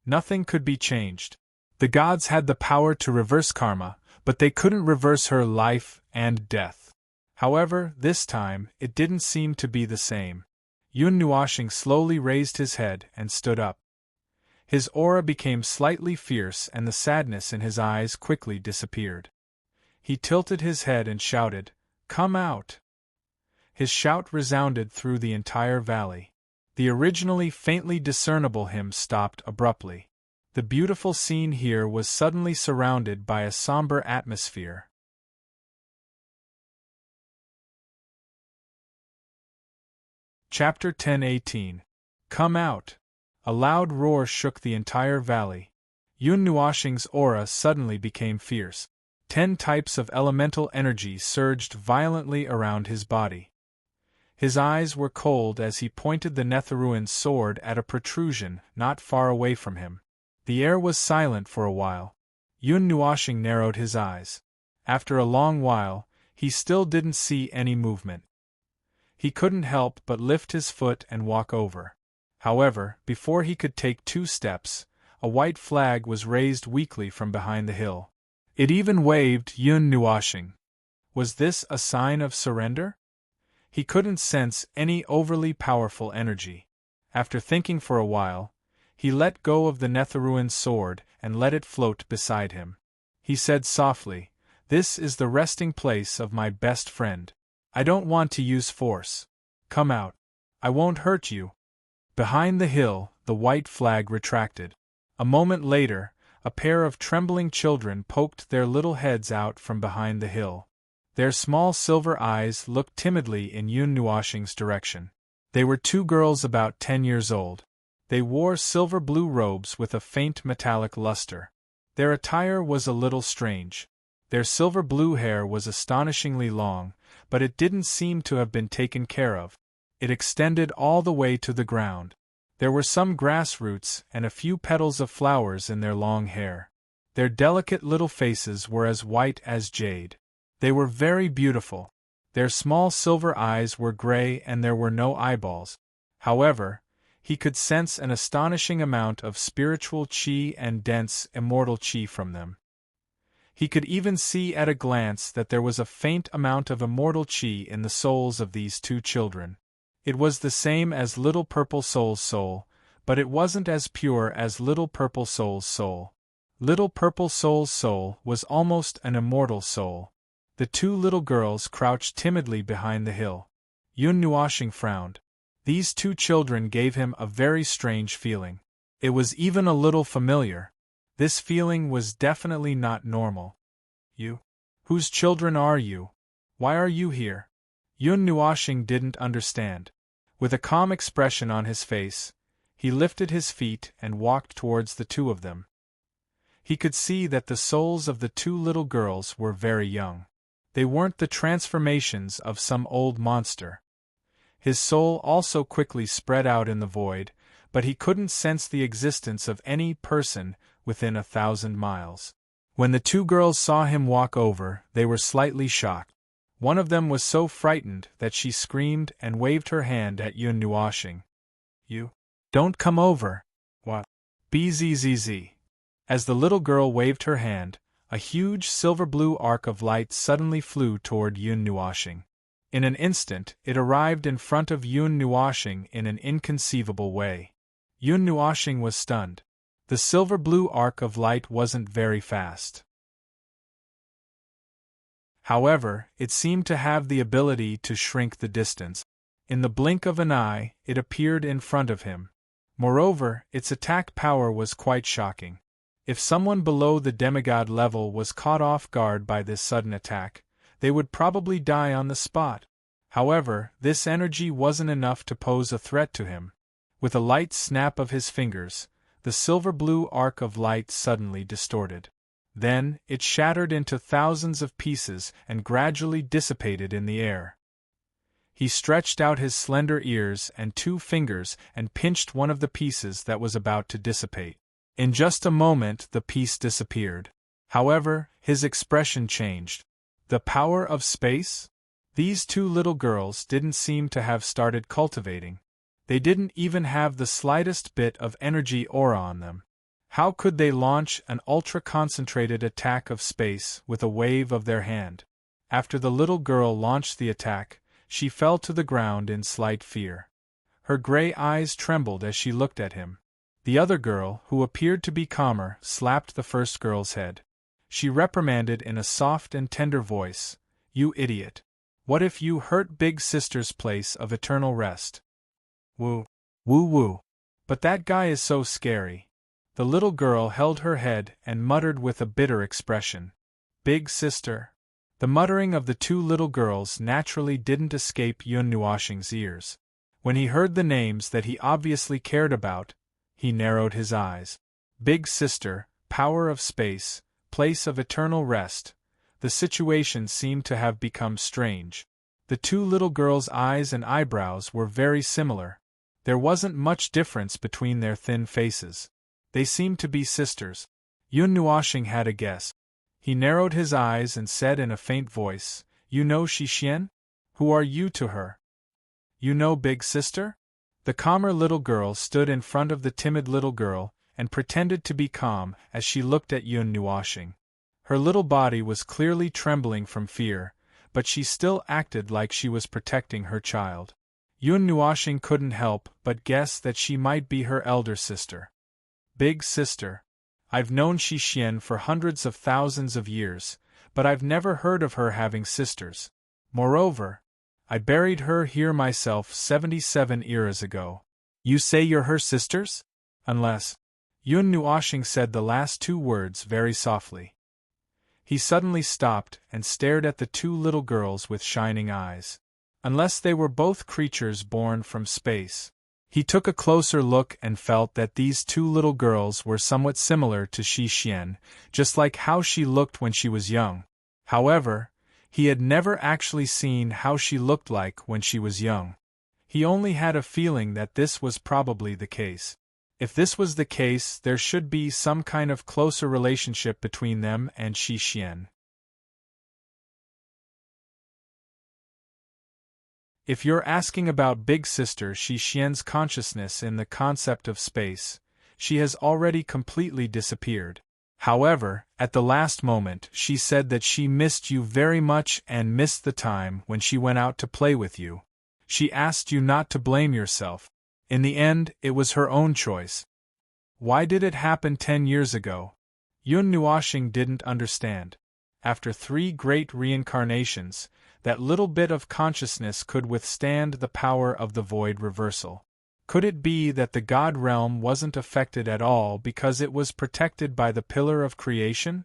Nothing could be changed. The gods had the power to reverse karma, but they couldn't reverse her life and death. However, this time, it didn't seem to be the same. Yun Nuoshing slowly raised his head and stood up. His aura became slightly fierce and the sadness in his eyes quickly disappeared. He tilted his head and shouted, "Come out!" His shout resounded through the entire valley. The originally faintly discernible hymn stopped abruptly. The beautiful scene here was suddenly surrounded by a somber atmosphere. Chapter 10:18. Come out! A loud roar shook the entire valley. Yun Nuoshing's aura suddenly became fierce. 10 types of elemental energy surged violently around his body. His eyes were cold as he pointed the Netherruin's sword at a protrusion not far away from him. The air was silent for a while. Yun Nuoshing narrowed his eyes. After a long while, he still didn't see any movement. He couldn't help but lift his foot and walk over. However, before he could take 2 steps, a white flag was raised weakly from behind the hill. It even waved Yun Nuoshing. Was this a sign of surrender? He couldn't sense any overly powerful energy. After thinking for a while, he let go of the Netherruin's sword and let it float beside him. He said softly, "This is the resting place of my best friend. I don't want to use force. Come out. I won't hurt you." Behind the hill, the white flag retracted. A moment later, a pair of trembling children poked their little heads out from behind the hill. Their small silver eyes looked timidly in Yun Nuoshing's direction. They were 2 girls about 10 years old. They wore silver-blue robes with a faint metallic luster. Their attire was a little strange. Their silver-blue hair was astonishingly long, but it didn't seem to have been taken care of. It extended all the way to the ground. There were some grass roots and a few petals of flowers in their long hair. Their delicate little faces were as white as jade. They were very beautiful. Their small silver eyes were gray and there were no eyeballs. However, he could sense an astonishing amount of spiritual chi and dense, immortal chi from them. He could even see at a glance that there was a faint amount of immortal chi in the souls of these two children. It was the same as Little Purple Soul's soul, but it wasn't as pure as Little Purple Soul's soul. Little Purple Soul's soul was almost an immortal soul. The two little girls crouched timidly behind the hill. Yun Nuoshing frowned. These two children gave him a very strange feeling. It was even a little familiar. This feeling was definitely not normal. You? Whose children are you? Why are you here? Yun Nuoshing didn't understand. With a calm expression on his face, he lifted his feet and walked towards the two of them. He could see that the souls of the two little girls were very young. They weren't the transformations of some old monster. His soul also quickly spread out in the void, but he couldn't sense the existence of any person within 1,000 miles. When the two girls saw him walk over, they were slightly shocked. One of them was so frightened that she screamed and waved her hand at Yun Nuoshing. You? Don't come over. What? Bzzz. As the little girl waved her hand, a huge silver-blue arc of light suddenly flew toward Yun Nuoshing. In an instant, it arrived in front of Yun Nuoshing in an inconceivable way. Yun Nuoshing was stunned. The silver-blue arc of light wasn't very fast. However, it seemed to have the ability to shrink the distance. In the blink of an eye, it appeared in front of him. Moreover, its attack power was quite shocking. If someone below the demigod level was caught off guard by this sudden attack, they would probably die on the spot. However, this energy wasn't enough to pose a threat to him. With a light snap of his fingers, the silver-blue arc of light suddenly distorted. Then, it shattered into thousands of pieces and gradually dissipated in the air. He stretched out his slender ears and 2 fingers and pinched one of the pieces that was about to dissipate. In just a moment the piece disappeared. However, his expression changed. The power of space? These two little girls didn't seem to have started cultivating. They didn't even have the slightest bit of energy aura on them. How could they launch an ultra-concentrated attack of space with a wave of their hand? After the little girl launched the attack, she fell to the ground in slight fear. Her gray eyes trembled as she looked at him. The other girl, who appeared to be calmer, slapped the first girl's head. She reprimanded in a soft and tender voice, "You idiot. What if you hurt Big Sister's place of eternal rest?" Woo. Woo woo. But that guy is so scary. The little girl held her head and muttered with a bitter expression. Big Sister. The muttering of the two little girls naturally didn't escape Yun Nuoshing's ears. When he heard the names that he obviously cared about, he narrowed his eyes. Big Sister, power of space, place of eternal rest. The situation seemed to have become strange. The two little girls' eyes and eyebrows were very similar. There wasn't much difference between their thin faces. They seemed to be sisters. Yun Nuoshing had a guess. He narrowed his eyes and said in a faint voice, "You know Xixian? Who are you to her?" "You know Big Sister?" The calmer little girl stood in front of the timid little girl and pretended to be calm as she looked at Yun Nuoshing. Her little body was clearly trembling from fear, but she still acted like she was protecting her child. Yun Nuoshing couldn't help but guess that she might be her elder sister. Big Sister. I've known Xixian for hundreds of thousands of years, but I've never heard of her having sisters. Moreover, I buried her here myself 77 eras ago. You say you're her sisters? Unless... Yun Nuoshing said the last 2 words very softly. He suddenly stopped and stared at the 2 little girls with shining eyes. Unless they were both creatures born from space. He took a closer look and felt that these two little girls were somewhat similar to Shi Xian, just like how she looked when she was young. However, he had never actually seen how she looked like when she was young. He only had a feeling that this was probably the case. If this was the case, there should be some kind of closer relationship between them and Shi Xian. If you're asking about Big Sister Shi Xian's consciousness in the concept of space, she has already completely disappeared. However, at the last moment she said that she missed you very much and missed the time when she went out to play with you. She asked you not to blame yourself. In the end, it was her own choice. Why did it happen 10 years ago? Yun Nuoxing didn't understand. After 3 great reincarnations, that little bit of consciousness could withstand the power of the void reversal. Could it be that the God realm wasn't affected at all because it was protected by the pillar of creation?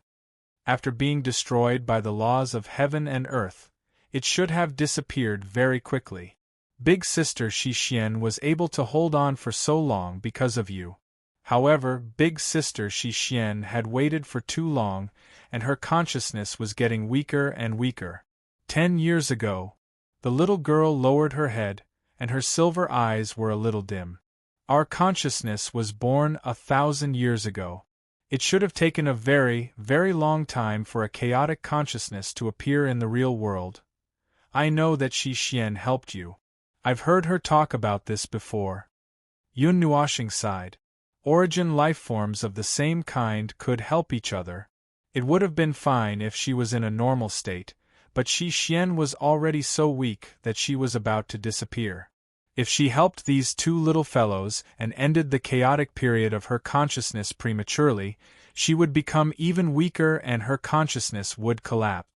After being destroyed by the laws of heaven and earth, it should have disappeared very quickly. Big Sister Shi Xian was able to hold on for so long because of you. However, Big Sister Shi Xian had waited for too long, and her consciousness was getting weaker and weaker. 10 years ago, the little girl lowered her head, and her silver eyes were a little dim. Our consciousness was born 1,000 years ago. It should have taken a very, very long time for a chaotic consciousness to appear in the real world. I know that Shi Xian helped you. I've heard her talk about this before. Yun Nuoxing sighed. Origin lifeforms of the same kind could help each other. It would have been fine if she was in a normal state, but Shi Xian was already so weak that she was about to disappear. If she helped these two little fellows and ended the chaotic period of her consciousness prematurely, she would become even weaker and her consciousness would collapse.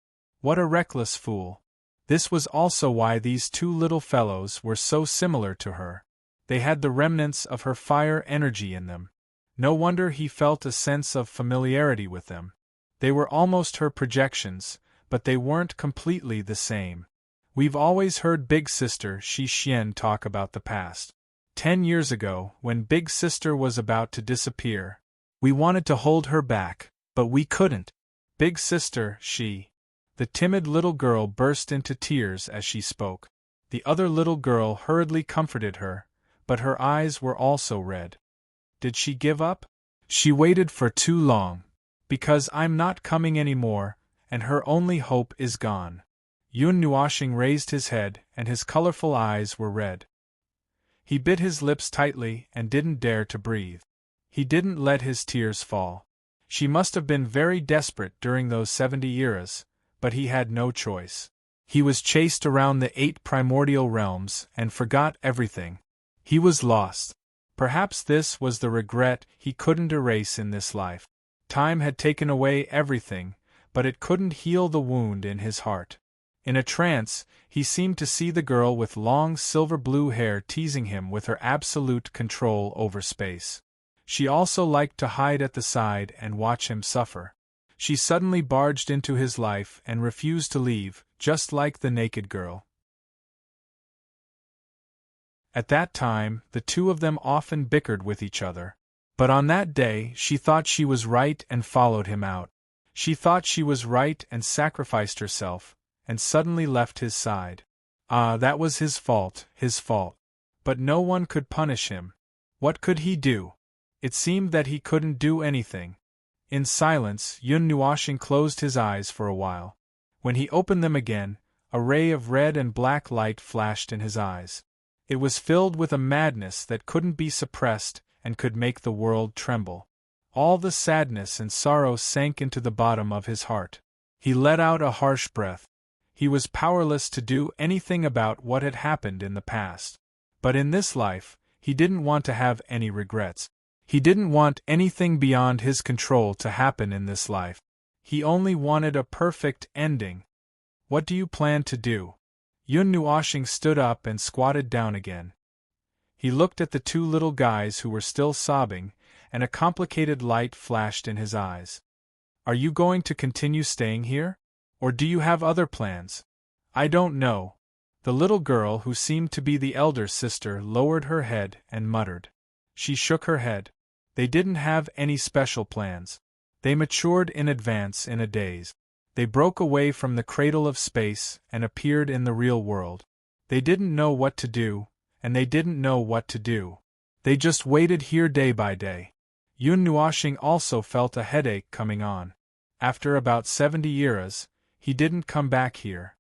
What a reckless fool. This was also why these two little fellows were so similar to her. They had the remnants of her fire energy in them. No wonder he felt a sense of familiarity with them. They were almost her projections, but they weren't completely the same. We've always heard Big Sister Shi Xian talk about the past. 10 years ago, when Big Sister was about to disappear, we wanted to hold her back, but we couldn't. Big Sister Shi. The timid little girl burst into tears as she spoke. The other little girl hurriedly comforted her, but her eyes were also red. Did she give up? She waited for too long. Because I'm not coming anymore, and her only hope is gone. Yun Nuoxing raised his head, and his colorful eyes were red. He bit his lips tightly and didn't dare to breathe. He didn't let his tears fall. She must have been very desperate during those 70 years, but he had no choice. He was chased around the 8 primordial realms and forgot everything. He was lost. Perhaps this was the regret he couldn't erase in this life. Time had taken away everything, but it couldn't heal the wound in his heart. In a trance, he seemed to see the girl with long silver-blue hair teasing him with her absolute control over space. She also liked to hide at the side and watch him suffer. She suddenly barged into his life and refused to leave, just like the naked girl. At that time, the two of them often bickered with each other. But on that day, she thought she was right and followed him out. She thought she was right and sacrificed herself, and suddenly left his side. Ah, that was his fault, his fault. But no one could punish him. What could he do? It seemed that he couldn't do anything. In silence, Yun Nuoxing closed his eyes for a while. When he opened them again, a ray of red and black light flashed in his eyes. It was filled with a madness that couldn't be suppressed and could make the world tremble. All the sadness and sorrow sank into the bottom of his heart. He let out a harsh breath. He was powerless to do anything about what had happened in the past. But in this life, he didn't want to have any regrets. He didn't want anything beyond his control to happen in this life. He only wanted a perfect ending. What do you plan to do? Yun Nuoxing stood up and squatted down again. He looked at the two little guys who were still sobbing, and a complicated light flashed in his eyes. Are you going to continue staying here? Or do you have other plans? I don't know. The little girl, who seemed to be the elder sister, lowered her head and muttered. She shook her head. They didn't have any special plans. They matured in advance in a daze. They broke away from the cradle of space and appeared in the real world. They didn't know what to do, and they didn't know what to do. They just waited here day by day. Yun Nuoxing also felt a headache coming on. After about 70 eras, he didn't come back here.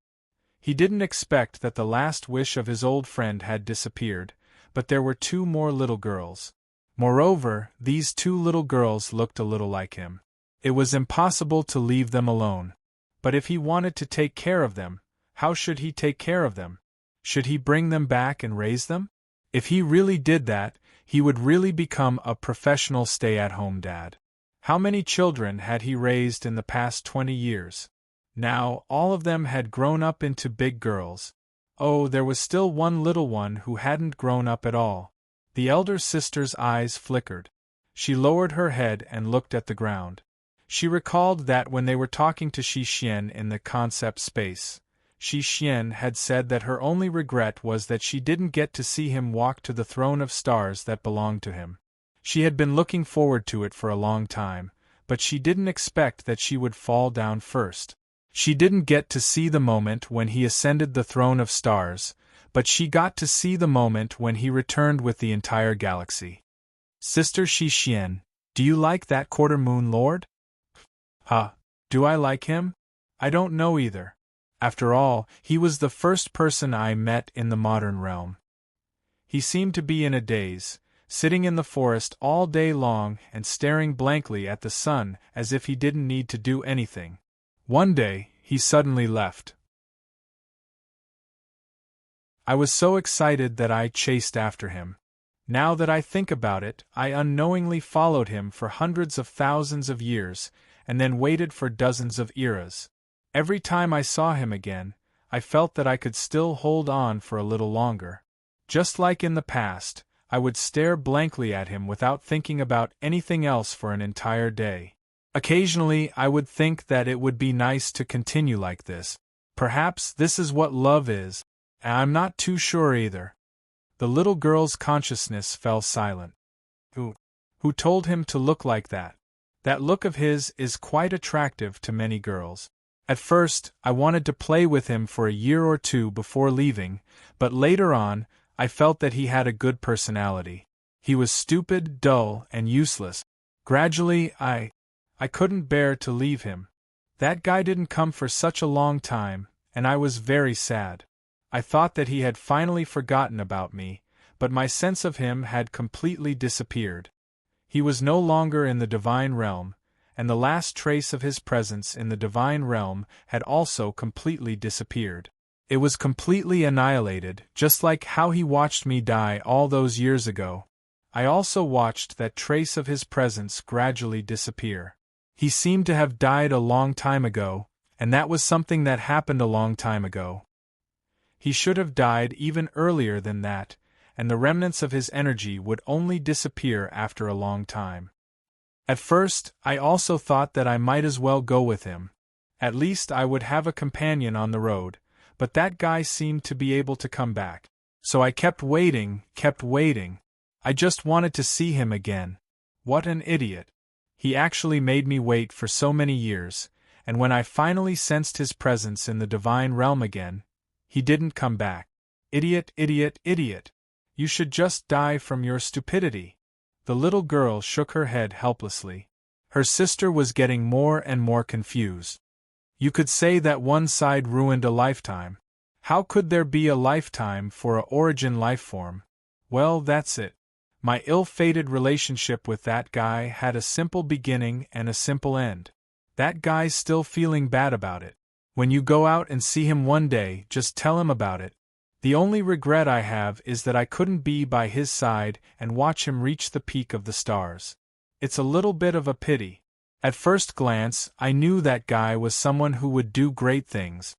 He didn't expect that the last wish of his old friend had disappeared, but there were 2 more little girls. Moreover, these 2 little girls looked a little like him. It was impossible to leave them alone. But if he wanted to take care of them, how should he take care of them? Should he bring them back and raise them? If he really did that, he would really become a professional stay-at-home dad. How many children had he raised in the past 20 years? Now, all of them had grown up into big girls. Oh, there was still one little one who hadn't grown up at all. The elder sister's eyes flickered. She lowered her head and looked at the ground. She recalled that when they were talking to Shi Xian in the concept space, Shi Xian had said that her only regret was that she didn't get to see him walk to the throne of stars that belonged to him. She had been looking forward to it for a long time, but she didn't expect that she would fall down first. She didn't get to see the moment when he ascended the throne of stars, but she got to see the moment when he returned with the entire galaxy. Sister Shi Xian, do you like that quarter-moon lord? Do I like him? I don't know either. After all, he was the first person I met in the modern realm. He seemed to be in a daze, sitting in the forest all day long and staring blankly at the sun as if he didn't need to do anything. One day, he suddenly left. I was so excited that I chased after him. Now that I think about it, I unknowingly followed him for hundreds of thousands of years, and then waited for dozens of eras. Every time I saw him again, I felt that I could still hold on for a little longer. Just like in the past, I would stare blankly at him without thinking about anything else for an entire day. Occasionally, I would think that it would be nice to continue like this. Perhaps this is what love is, and I'm not too sure either. The little girl's consciousness fell silent. Who told him to look like that? That look of his is quite attractive to many girls. At first, I wanted to play with him for a year or 2 before leaving, but later on, I felt that he had a good personality. He was stupid, dull, and useless. Gradually, I couldn't bear to leave him. That guy didn't come for such a long time, and I was very sad. I thought that he had finally forgotten about me, but my sense of him had completely disappeared. He was no longer in the divine realm, and the last trace of his presence in the divine realm had also completely disappeared. It was completely annihilated, just like how he watched me die all those years ago. I also watched that trace of his presence gradually disappear. He seemed to have died a long time ago, and that was something that happened a long time ago. He should have died even earlier than that, and the remnants of his energy would only disappear after a long time. At first, I also thought that I might as well go with him. At least I would have a companion on the road, but that guy seemed to be able to come back. So I kept waiting. I just wanted to see him again. What an idiot. He actually made me wait for so many years, and when I finally sensed his presence in the divine realm again, he didn't come back. Idiot. You should just die from your stupidity. The little girl shook her head helplessly. Her sister was getting more and more confused. You could say that one side ruined a lifetime. How could there be a lifetime for a origin lifeform? Well, that's it. My ill-fated relationship with that guy had a simple beginning and a simple end. That guy's still feeling bad about it. When you go out and see him one day, just tell him about it. The only regret I have is that I couldn't be by his side and watch him reach the peak of the stars. It's a little bit of a pity. At first glance, I knew that guy was someone who would do great things.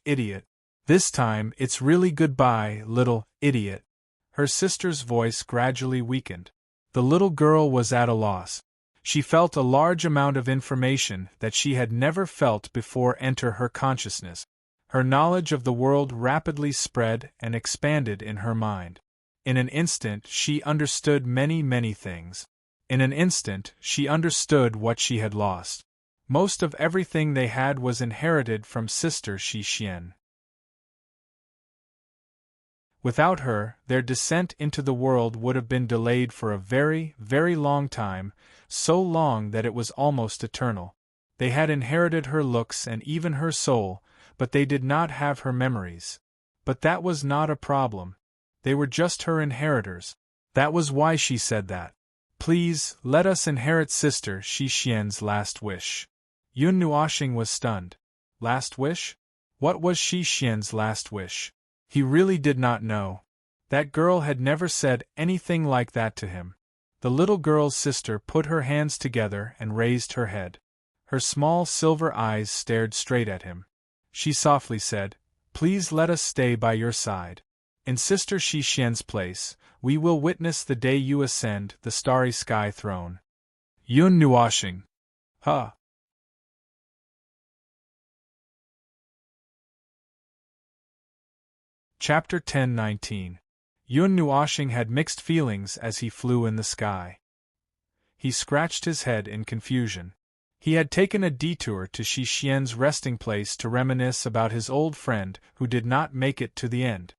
Idiot. This time, it's really goodbye, little idiot. Her sister's voice gradually weakened. The little girl was at a loss. She felt a large amount of information that she had never felt before enter her consciousness. Her knowledge of the world rapidly spread and expanded in her mind. In an instant she understood many things. In an instant she understood what she had lost. Most of everything they had was inherited from Sister Shi Xian. Without her, their descent into the world would have been delayed for a very long time, so long that it was almost eternal. They had inherited her looks and even her soul, but they did not have her memories. But that was not a problem. They were just her inheritors. That was why she said that. Please, let us inherit Sister Shi Xian's last wish. Yun Nuoxing was stunned. Last wish? What was Shi Xian's last wish? He really did not know. That girl had never said anything like that to him. The little girl's sister put her hands together and raised her head. Her small silver eyes stared straight at him. She softly said, "Please let us stay by your side. In Sister Shi Xian's place, we will witness the day you ascend the starry sky throne." Yun Nuoxing. Huh. Chapter 10-19. Yun Nuoxing had mixed feelings as he flew in the sky. He scratched his head in confusion. He had taken a detour to Shi Xian's resting place to reminisce about his old friend who did not make it to the end.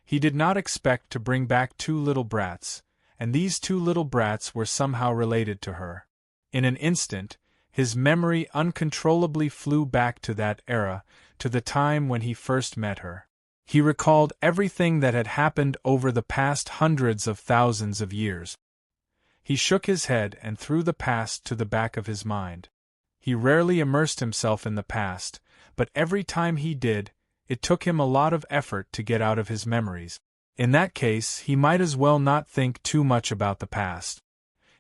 He did not expect to bring back two little brats, and these two little brats were somehow related to her. In an instant, his memory uncontrollably flew back to that era, to the time when he first met her. He recalled everything that had happened over the past hundreds of thousands of years. He shook his head and threw the past to the back of his mind. He rarely immersed himself in the past, but every time he did, it took him a lot of effort to get out of his memories. In that case, he might as well not think too much about the past.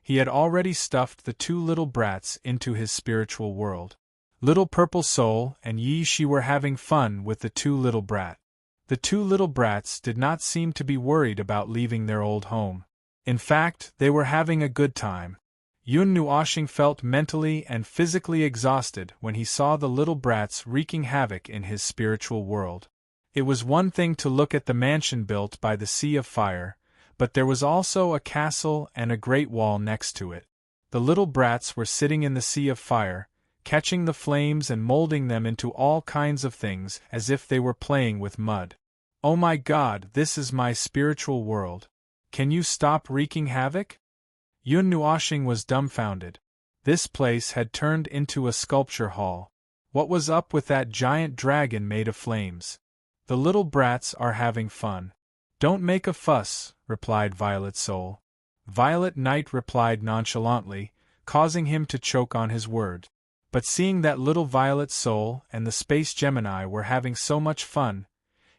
He had already stuffed the two little brats into his spiritual world. Little Purple Soul and Yi Shi were having fun with the two little brats. The two little brats did not seem to be worried about leaving their old home. In fact, they were having a good time. Yun Nuoxing felt mentally and physically exhausted when he saw the little brats wreaking havoc in his spiritual world. It was one thing to look at the mansion built by the Sea of Fire, but there was also a castle and a great wall next to it. The little brats were sitting in the Sea of Fire, catching the flames and molding them into all kinds of things as if they were playing with mud. Oh my God, this is my spiritual world. Can you stop wreaking havoc? Yun Nuoxing was dumbfounded. This place had turned into a sculpture hall. What was up with that giant dragon made of flames? The little brats are having fun. Don't make a fuss, replied Violet Soul. Violet Knight replied nonchalantly, causing him to choke on his word. But seeing that little Violet Soul and the Space Gemini were having so much fun,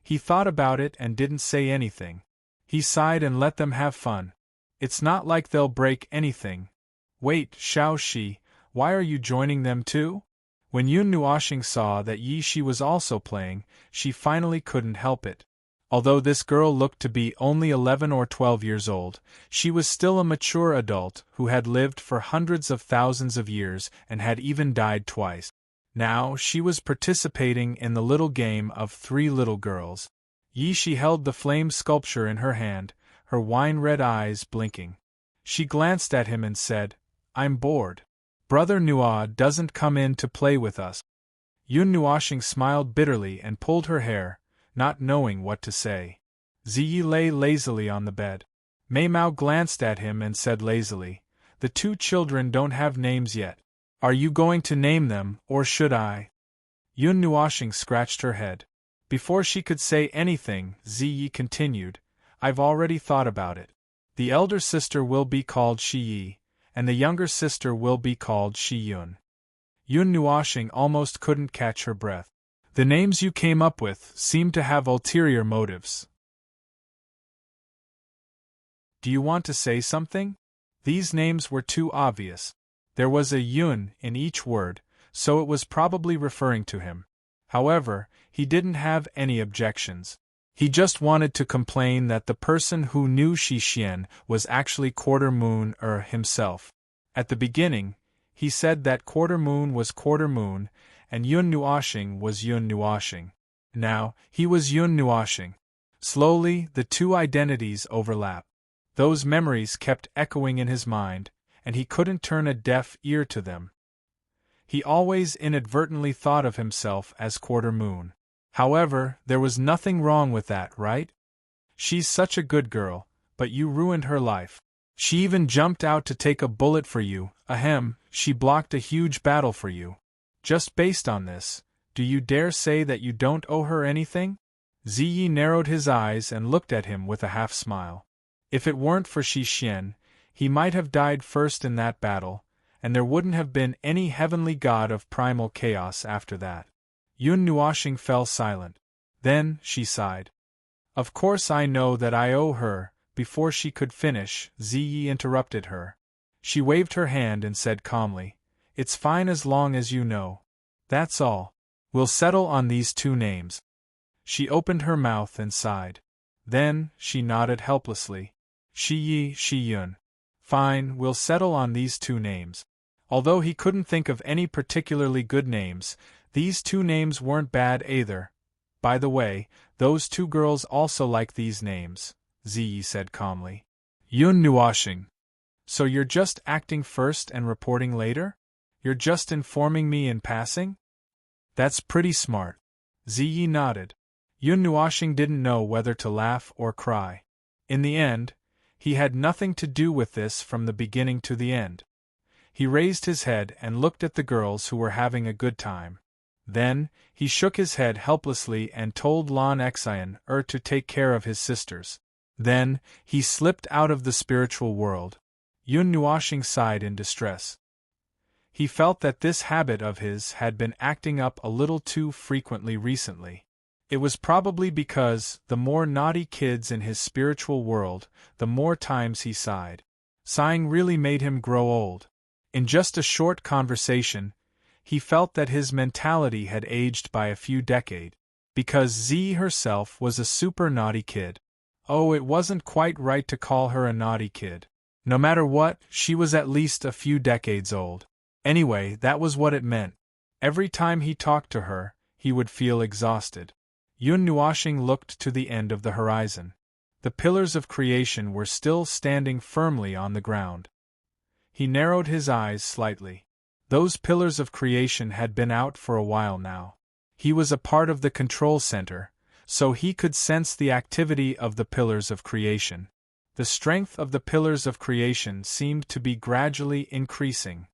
he thought about it and didn't say anything. He sighed and let them have fun. It's not like they'll break anything. Wait, Xiao Shi, why are you joining them too? When Yun Nuoxing saw that Yi Shi was also playing, she finally couldn't help it. Although this girl looked to be only 11 or 12 years old, she was still a mature adult who had lived for hundreds of thousands of years and had even died twice. Now she was participating in the little game of three little girls. Yi Shi held the flame sculpture in her hand, her wine-red eyes blinking. She glanced at him and said, "I'm bored. Brother Nua doesn't come in to play with us." Yun Nuoxing smiled bitterly and pulled her hair, not knowing what to say. Ziyi lay lazily on the bed. Mei Mao glanced at him and said lazily, "The two children don't have names yet. Are you going to name them, or should I?" Yun Nuoxing scratched her head. Before she could say anything, Ziyi continued, "I've already thought about it. The elder sister will be called Shi Yi, and the younger sister will be called Shi Yun." Yun Nuoxing almost couldn't catch her breath. "The names you came up with seem to have ulterior motives. Do you want to say something?" These names were too obvious. There was a Yun in each word, so it was probably referring to him. However, he didn't have any objections. He just wanted to complain that the person who knew Shi Xian was actually Quarter Moon himself. At the beginning, he said that Quarter Moon was Quarter Moon, and Yun Nuoxing was Yun Nuoxing. Now, he was Yun Nuoshing. Slowly, the two identities overlap. Those memories kept echoing in his mind, and he couldn't turn a deaf ear to them. He always inadvertently thought of himself as Quarter Moon. However, there was nothing wrong with that, right? She's such a good girl, but you ruined her life. She even jumped out to take a bullet for you, ahem, she blocked a huge battle for you. Just based on this, do you dare say that you don't owe her anything? Ziyi narrowed his eyes and looked at him with a half-smile. If it weren't for Shi Xian, he might have died first in that battle, and there wouldn't have been any heavenly god of primal chaos after that. Yun Nuoshing fell silent. Then, she sighed. Of course I know that I owe her. Before she could finish, Ziyi interrupted her. She waved her hand and said calmly, It's fine as long as you know. That's all. We'll settle on these two names. She opened her mouth and sighed. Then, she nodded helplessly. Shi Yi, Shi Yun. Fine, we'll settle on these two names. Although he couldn't think of any particularly good names, these two names weren't bad either. By the way, those two girls also like these names, Ziyi said calmly. Yun Nuoshing. So you're just acting first and reporting later? You're just informing me in passing? That's pretty smart. Ziyi nodded. Yun Nuoshing didn't know whether to laugh or cry. In the end, he had nothing to do with this from the beginning to the end. He raised his head and looked at the girls who were having a good time. Then, he shook his head helplessly and told Lan Xian to take care of his sisters. Then, he slipped out of the spiritual world. Yun Nuoshing sighed in distress. He felt that this habit of his had been acting up a little too frequently recently. It was probably because, the more naughty kids in his spiritual world, the more times he sighed. Sighing really made him grow old. In just a short conversation, he felt that his mentality had aged by a few decades. Because Z herself was a super naughty kid. Oh, it wasn't quite right to call her a naughty kid. No matter what, she was at least a few decades old. Anyway, that was what it meant. Every time he talked to her, he would feel exhausted. Yun Nuoshing looked to the end of the horizon. The pillars of creation were still standing firmly on the ground. He narrowed his eyes slightly. Those pillars of creation had been out for a while now. He was a part of the control center, so he could sense the activity of the pillars of creation. The strength of the pillars of creation seemed to be gradually increasing.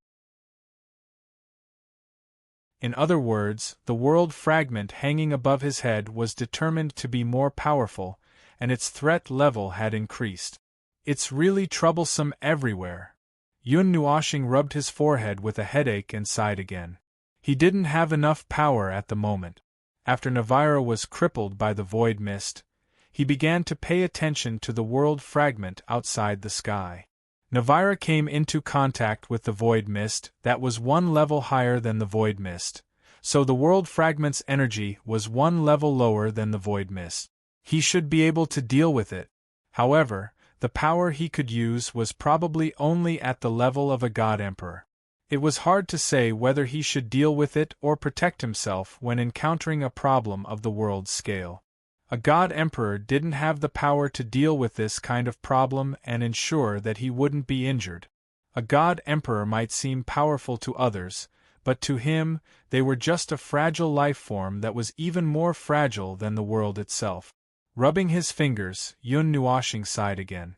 In other words, the world fragment hanging above his head was determined to be more powerful, and its threat level had increased. It's really troublesome everywhere. Yun Nuoshing rubbed his forehead with a headache and sighed again. He didn't have enough power at the moment. After Navira was crippled by the void mist, he began to pay attention to the world fragment outside the sky. Navira came into contact with the void mist that was one level higher than the void mist, so the world fragment's energy was one level lower than the void mist. He should be able to deal with it. However, the power he could use was probably only at the level of a god emperor. It was hard to say whether he should deal with it or protect himself when encountering a problem of the world's scale. A god emperor didn't have the power to deal with this kind of problem and ensure that he wouldn't be injured. A god emperor might seem powerful to others, but to him, they were just a fragile life form that was even more fragile than the world itself. Rubbing his fingers, Yun Nuoshing sighed again.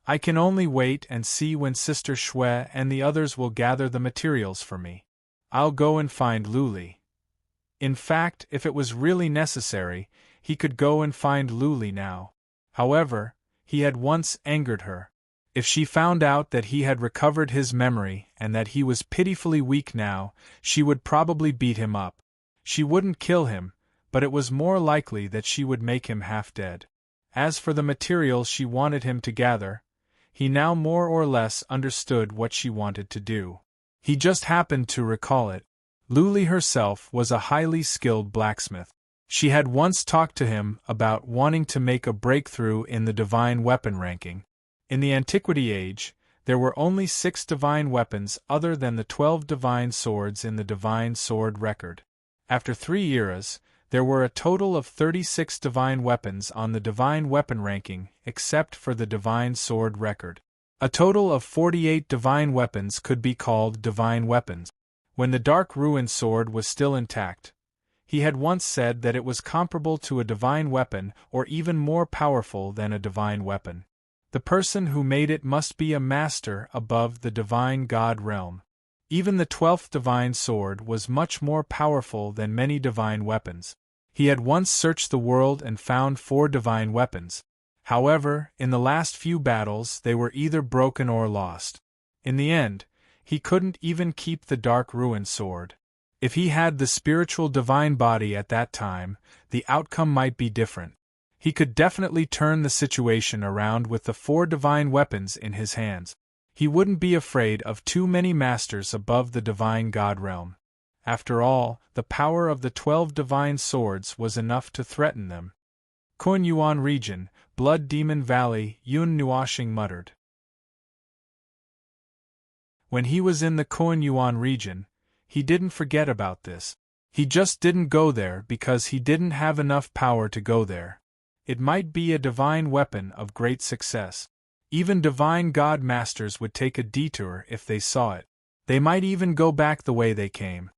I can only wait and see when Sister Shui and the others will gather the materials for me. I'll go and find Luli. In fact, if it was really necessary, he could go and find Luli now. However, he had once angered her. If she found out that he had recovered his memory and that he was pitifully weak now, she would probably beat him up. She wouldn't kill him, but it was more likely that she would make him half dead. As for the materials she wanted him to gather, he now more or less understood what she wanted to do. He just happened to recall it. Luli herself was a highly skilled blacksmith. She had once talked to him about wanting to make a breakthrough in the divine weapon ranking. In the Antiquity Age, there were only 6 divine weapons other than the 12 divine swords in the divine sword record. After 3 eras, There were a total of 36 divine weapons on the divine weapon ranking, except for the divine sword record. A total of 48 divine weapons could be called divine weapons. When the dark ruin sword was still intact, he had once said that it was comparable to a divine weapon or even more powerful than a divine weapon. The person who made it must be a master above the divine god realm. Even the 12th divine sword was much more powerful than many divine weapons. He had once searched the world and found 4 divine weapons. However, in the last few battles they were either broken or lost. In the end, he couldn't even keep the dark ruin sword. If he had the spiritual divine body at that time, the outcome might be different. He could definitely turn the situation around with the 4 divine weapons in his hands. He wouldn't be afraid of too many masters above the divine god realm. After all, the power of the 12 divine swords was enough to threaten them. Kuan region, Blood Demon Valley, Yun Nuashing muttered. When he was in the Kuan region, he didn't forget about this. He just didn't go there because he didn't have enough power to go there. It might be a divine weapon of great success. Even divine god masters would take a detour if they saw it. They might even go back the way they came.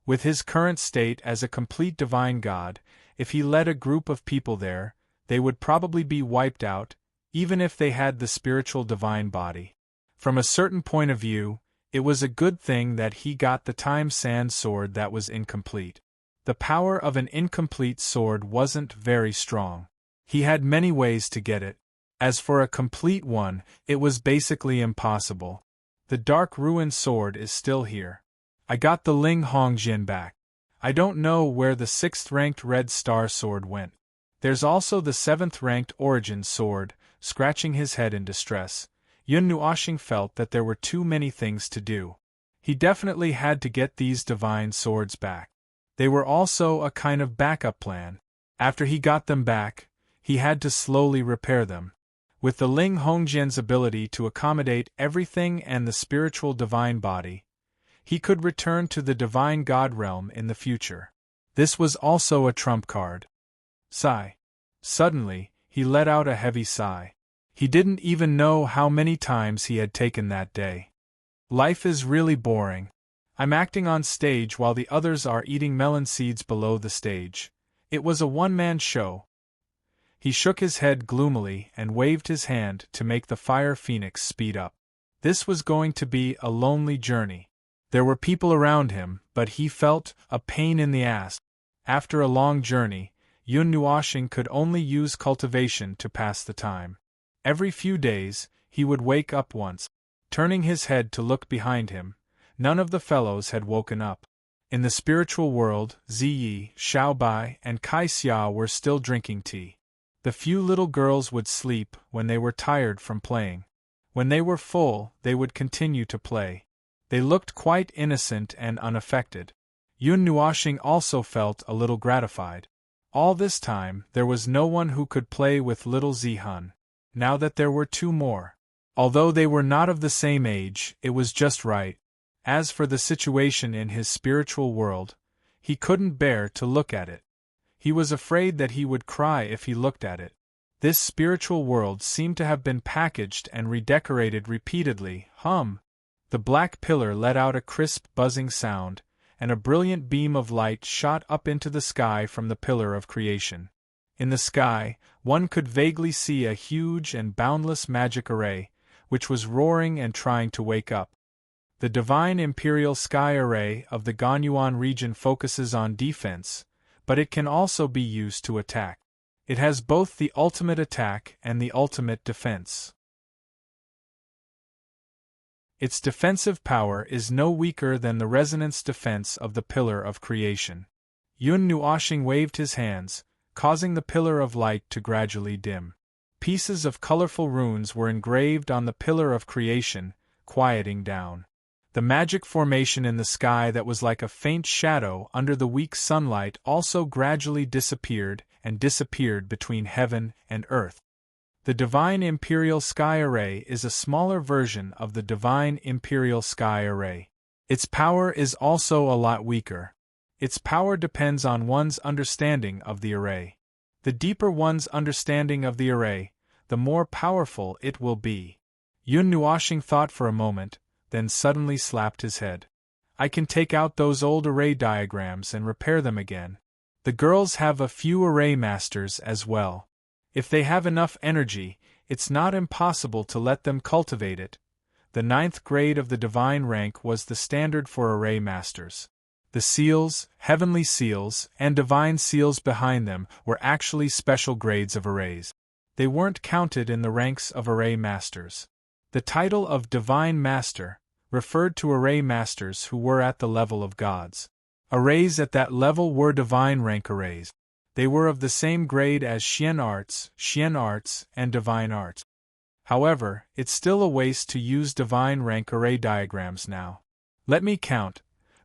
With his current state as a complete divine god, if he led a group of people there, they would probably be wiped out, even if they had the spiritual divine body. From a certain point of view, it was a good thing that he got the time sand sword that was incomplete. The power of an incomplete sword wasn't very strong. He had many ways to get it. As for a complete one, it was basically impossible. The dark ruin sword is still here. I got the Ling Hongjin back. I don't know where the 6th-ranked red star sword went. There's also the 7th-ranked origin sword. Scratching his head in distress, Yun Nuashing felt that there were too many things to do. He definitely had to get these divine swords back. They were also a kind of backup plan. After he got them back, he had to slowly repair them. With the Ling Hongjin's ability to accommodate everything and the spiritual divine body, he could return to the divine god realm in the future. This was also a trump card. Sigh. Suddenly, he let out a heavy sigh. He didn't even know how many times he had taken that day. Life is really boring. I'm acting on stage while the others are eating melon seeds below the stage. It was a one-man show. He shook his head gloomily and waved his hand to make the fire phoenix speed up. This was going to be a lonely journey. There were people around him, but he felt a pain in the ass. After a long journey, Yun Nuashing could only use cultivation to pass the time. Every few days, he would wake up once. Turning his head to look behind him, none of the fellows had woken up. In the spiritual world, Ziyi, Xiaobai, and Kai Xia were still drinking tea. The few little girls would sleep when they were tired from playing. When they were full, they would continue to play. They looked quite innocent and unaffected. Yun Nuashing also felt a little gratified. All this time, there was no one who could play with little Zihun. Now that there were 2 more. Although they were not of the same age, it was just right. As for the situation in his spiritual world, he couldn't bear to look at it. He was afraid that he would cry if he looked at it. This spiritual world seemed to have been packaged and redecorated repeatedly. The black pillar let out a crisp buzzing sound, and a brilliant beam of light shot up into the sky from the pillar of creation. In the sky, one could vaguely see a huge and boundless magic array, which was roaring and trying to wake up. The divine imperial sky array of the Ganyuan region focuses on defense, but it can also be used to attack. It has both the ultimate attack and the ultimate defense. Its defensive power is no weaker than the resonance defense of the Pillar of Creation. Yun Nuashing waved his hands, causing the Pillar of Light to gradually dim. Pieces of colorful runes were engraved on the Pillar of Creation, quieting down. The magic formation in the sky that was like a faint shadow under the weak sunlight also gradually disappeared and disappeared between heaven and earth. The Divine Imperial Sky Array is a smaller version of the Divine Imperial Sky Array. Its power is also a lot weaker. Its power depends on one's understanding of the array. The deeper one's understanding of the array, the more powerful it will be. Yun Nuashing thought for a moment, then suddenly slapped his head. I can take out those old array diagrams and repair them again. The girls have a few array masters as well. If they have enough energy, it's not impossible to let them cultivate it. The 9th grade of the divine rank was the standard for array masters. The seals, heavenly seals, and divine seals behind them were actually special grades of arrays. They weren't counted in the ranks of array masters. The title of divine master referred to array masters who were at the level of gods. Arrays at that level were divine rank arrays. They were of the same grade as Xian arts, and divine arts. However, it's still a waste to use divine rank array diagrams now. Let me count.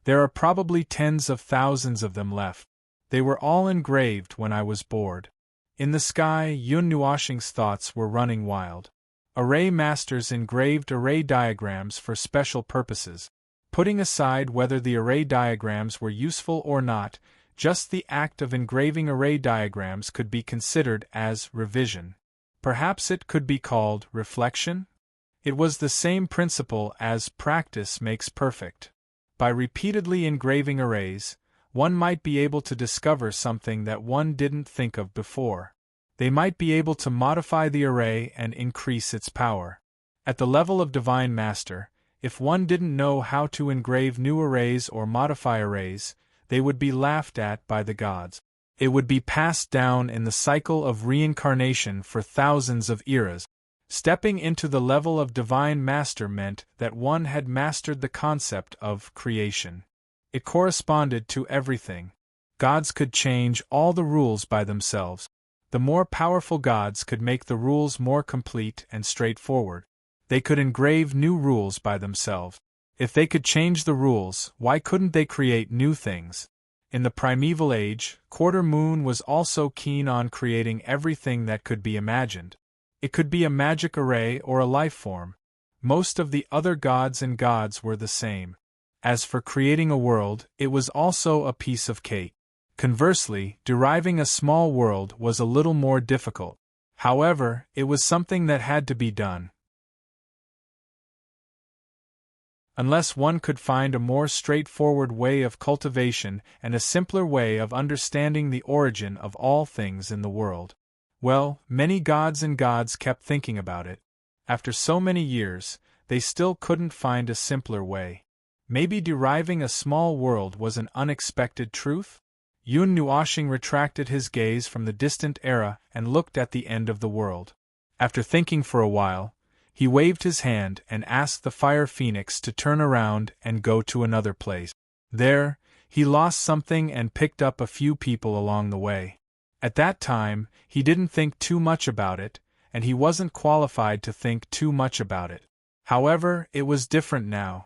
There are probably tens of thousands of them left. They were all engraved when I was bored. In the sky, Yun Nuashing's thoughts were running wild. Array masters engraved array diagrams for special purposes. Putting aside whether the array diagrams were useful or not, just the act of engraving array diagrams could be considered as revision. Perhaps it could be called reflection? It was the same principle as practice makes perfect. By repeatedly engraving arrays, one might be able to discover something that one didn't think of before. They might be able to modify the array and increase its power. At the level of Divine Master, if one didn't know how to engrave new arrays or modify arrays, they would be laughed at by the gods. It would be passed down in the cycle of reincarnation for thousands of eras. Stepping into the level of Divine Master meant that one had mastered the concept of creation. It corresponded to everything. Gods could change all the rules by themselves. The more powerful gods could make the rules more complete and straightforward. They could engrave new rules by themselves. If they could change the rules, why couldn't they create new things? In the primeval age, Quarter Moon was also keen on creating everything that could be imagined. It could be a magic array or a life form. Most of the other gods and gods were the same. As for creating a world, it was also a piece of cake. Conversely, deriving a small world was a little more difficult. However, it was something that had to be done. Unless one could find a more straightforward way of cultivation and a simpler way of understanding the origin of all things in the world. Well, many gods and gods kept thinking about it. After so many years, they still couldn't find a simpler way. Maybe deriving a small world was an unexpected truth? Yun Nuashing retracted his gaze from the distant era and looked at the end of the world. After thinking for a while, he waved his hand and asked the fire phoenix to turn around and go to another place. There, he lost something and picked up a few people along the way. At that time, he didn't think too much about it, and he wasn't qualified to think too much about it. However, it was different now.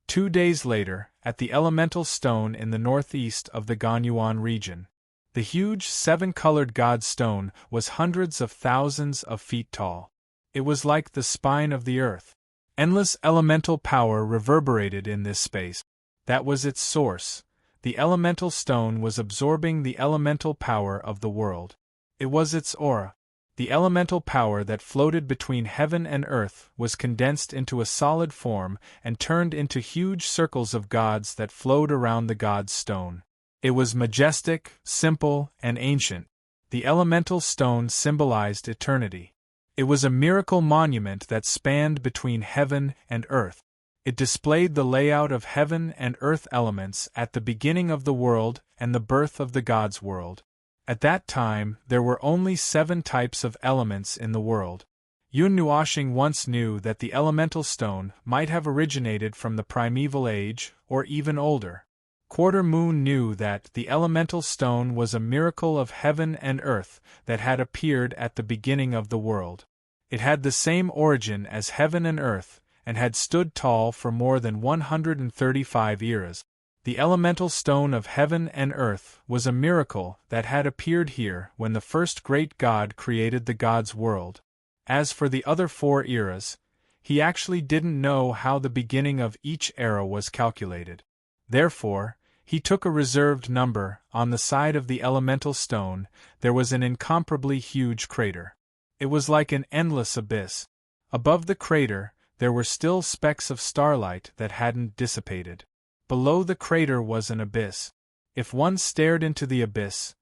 2 days later, at the elemental stone in the northeast of the Ganyuan region, the huge 7-colored god stone was hundreds of thousands of feet tall. It was like the spine of the earth. Endless elemental power reverberated in this space. That was its source. The elemental stone was absorbing the elemental power of the world. It was its aura. The elemental power that floated between heaven and earth was condensed into a solid form and turned into huge circles of gods that flowed around the god's stone. It was majestic, simple, and ancient. The elemental stone symbolized eternity. It was a miracle monument that spanned between heaven and earth. It displayed the layout of heaven and earth elements at the beginning of the world and the birth of the God's world. At that time, there were only 7 types of elements in the world. Yun Nuashing once knew that the elemental stone might have originated from the primeval age, or even older. Quarter Moon knew that the elemental stone was a miracle of heaven and earth that had appeared at the beginning of the world. It had the same origin as heaven and earth, and had stood tall for more than 135 eras. The elemental stone of heaven and earth was a miracle that had appeared here when the first great god created the God's world. As for the other 4 eras, he actually didn't know how the beginning of each era was calculated. Therefore, He took a reserved number. On the side of the elemental stone, there was an incomparably huge crater. It was like an endless abyss. Above the crater, there were still specks of starlight that hadn't dissipated. Below the crater was an abyss. If one stared into the abyss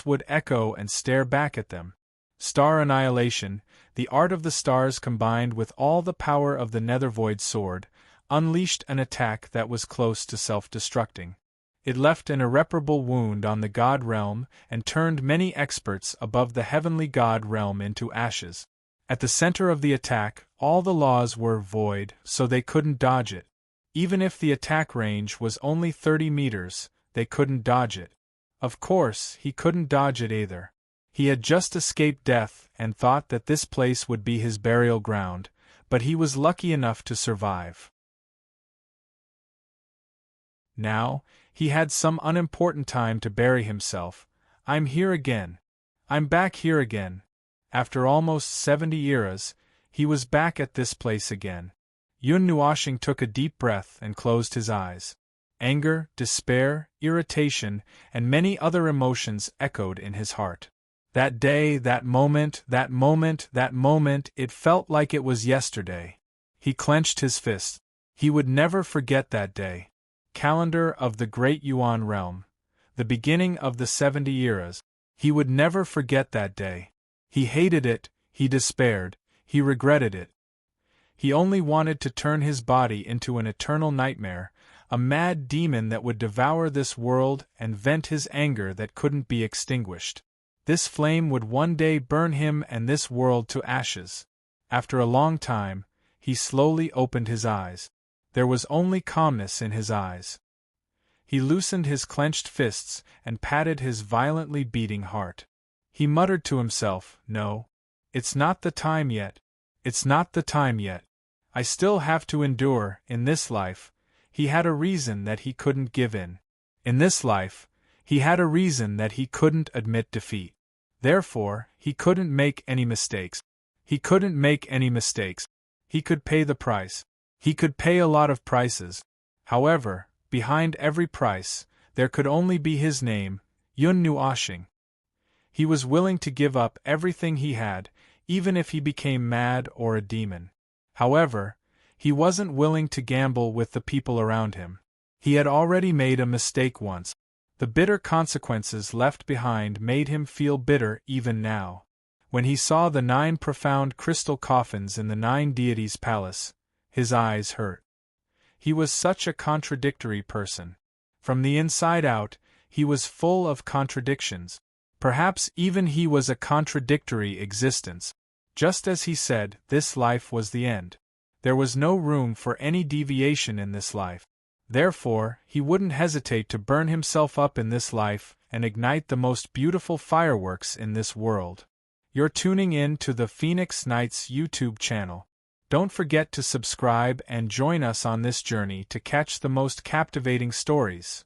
would echo and stare back at them. Star annihilation, the art of the stars combined with all the power of the Nethervoid sword, unleashed an attack that was close to self-destructing. It left an irreparable wound on the god realm and turned many experts above the heavenly god realm into ashes. At the center of the attack, all the laws were void, so they couldn't dodge it. Even if the attack range was only 30 meters, they couldn't dodge it. Of course, he couldn't dodge it either. He had just escaped death and thought that this place would be his burial ground, but he was lucky enough to survive. Now, he had some unimportant time to bury himself. I'm here again. I'm back here again. After almost 70 eras, he was back at this place again. Yun Nuoshing took a deep breath and closed his eyes. Anger, despair, irritation, and many other emotions echoed in his heart. That day, that moment, it felt like it was yesterday. He clenched his fists. He would never forget that day. Calendar of the Great Yuan Realm. The beginning of the 70 eras. He would never forget that day. He hated it, he despaired, he regretted it. He only wanted to turn his body into an eternal nightmare, a mad demon that would devour this world and vent his anger that couldn't be extinguished. This flame would one day burn him and this world to ashes. After a long time, he slowly opened his eyes. There was only calmness in his eyes. He loosened his clenched fists and patted his violently beating heart. He muttered to himself, "No. It's not the time yet. It's not the time yet. I still have to endure, in this life." He had a reason that he couldn't give in. In this life, he had a reason that he couldn't admit defeat. Therefore, he couldn't make any mistakes. He couldn't make any mistakes. He could pay the price. He could pay a lot of prices. However, behind every price, there could only be his name, Yun Nuoshing. He was willing to give up everything he had, even if he became mad or a demon. However, he wasn't willing to gamble with the people around him. He had already made a mistake once. The bitter consequences left behind made him feel bitter even now. When he saw the 9 profound crystal coffins in the 9 deities' palace, his eyes hurt. He was such a contradictory person. From the inside out, he was full of contradictions. Perhaps even he was a contradictory existence. Just as he said, this life was the end. There was no room for any deviation in this life. Therefore, he wouldn't hesitate to burn himself up in this life and ignite the most beautiful fireworks in this world. You're tuning in to the Phoenix Nights YouTube channel. Don't forget to subscribe and join us on this journey to catch the most captivating stories.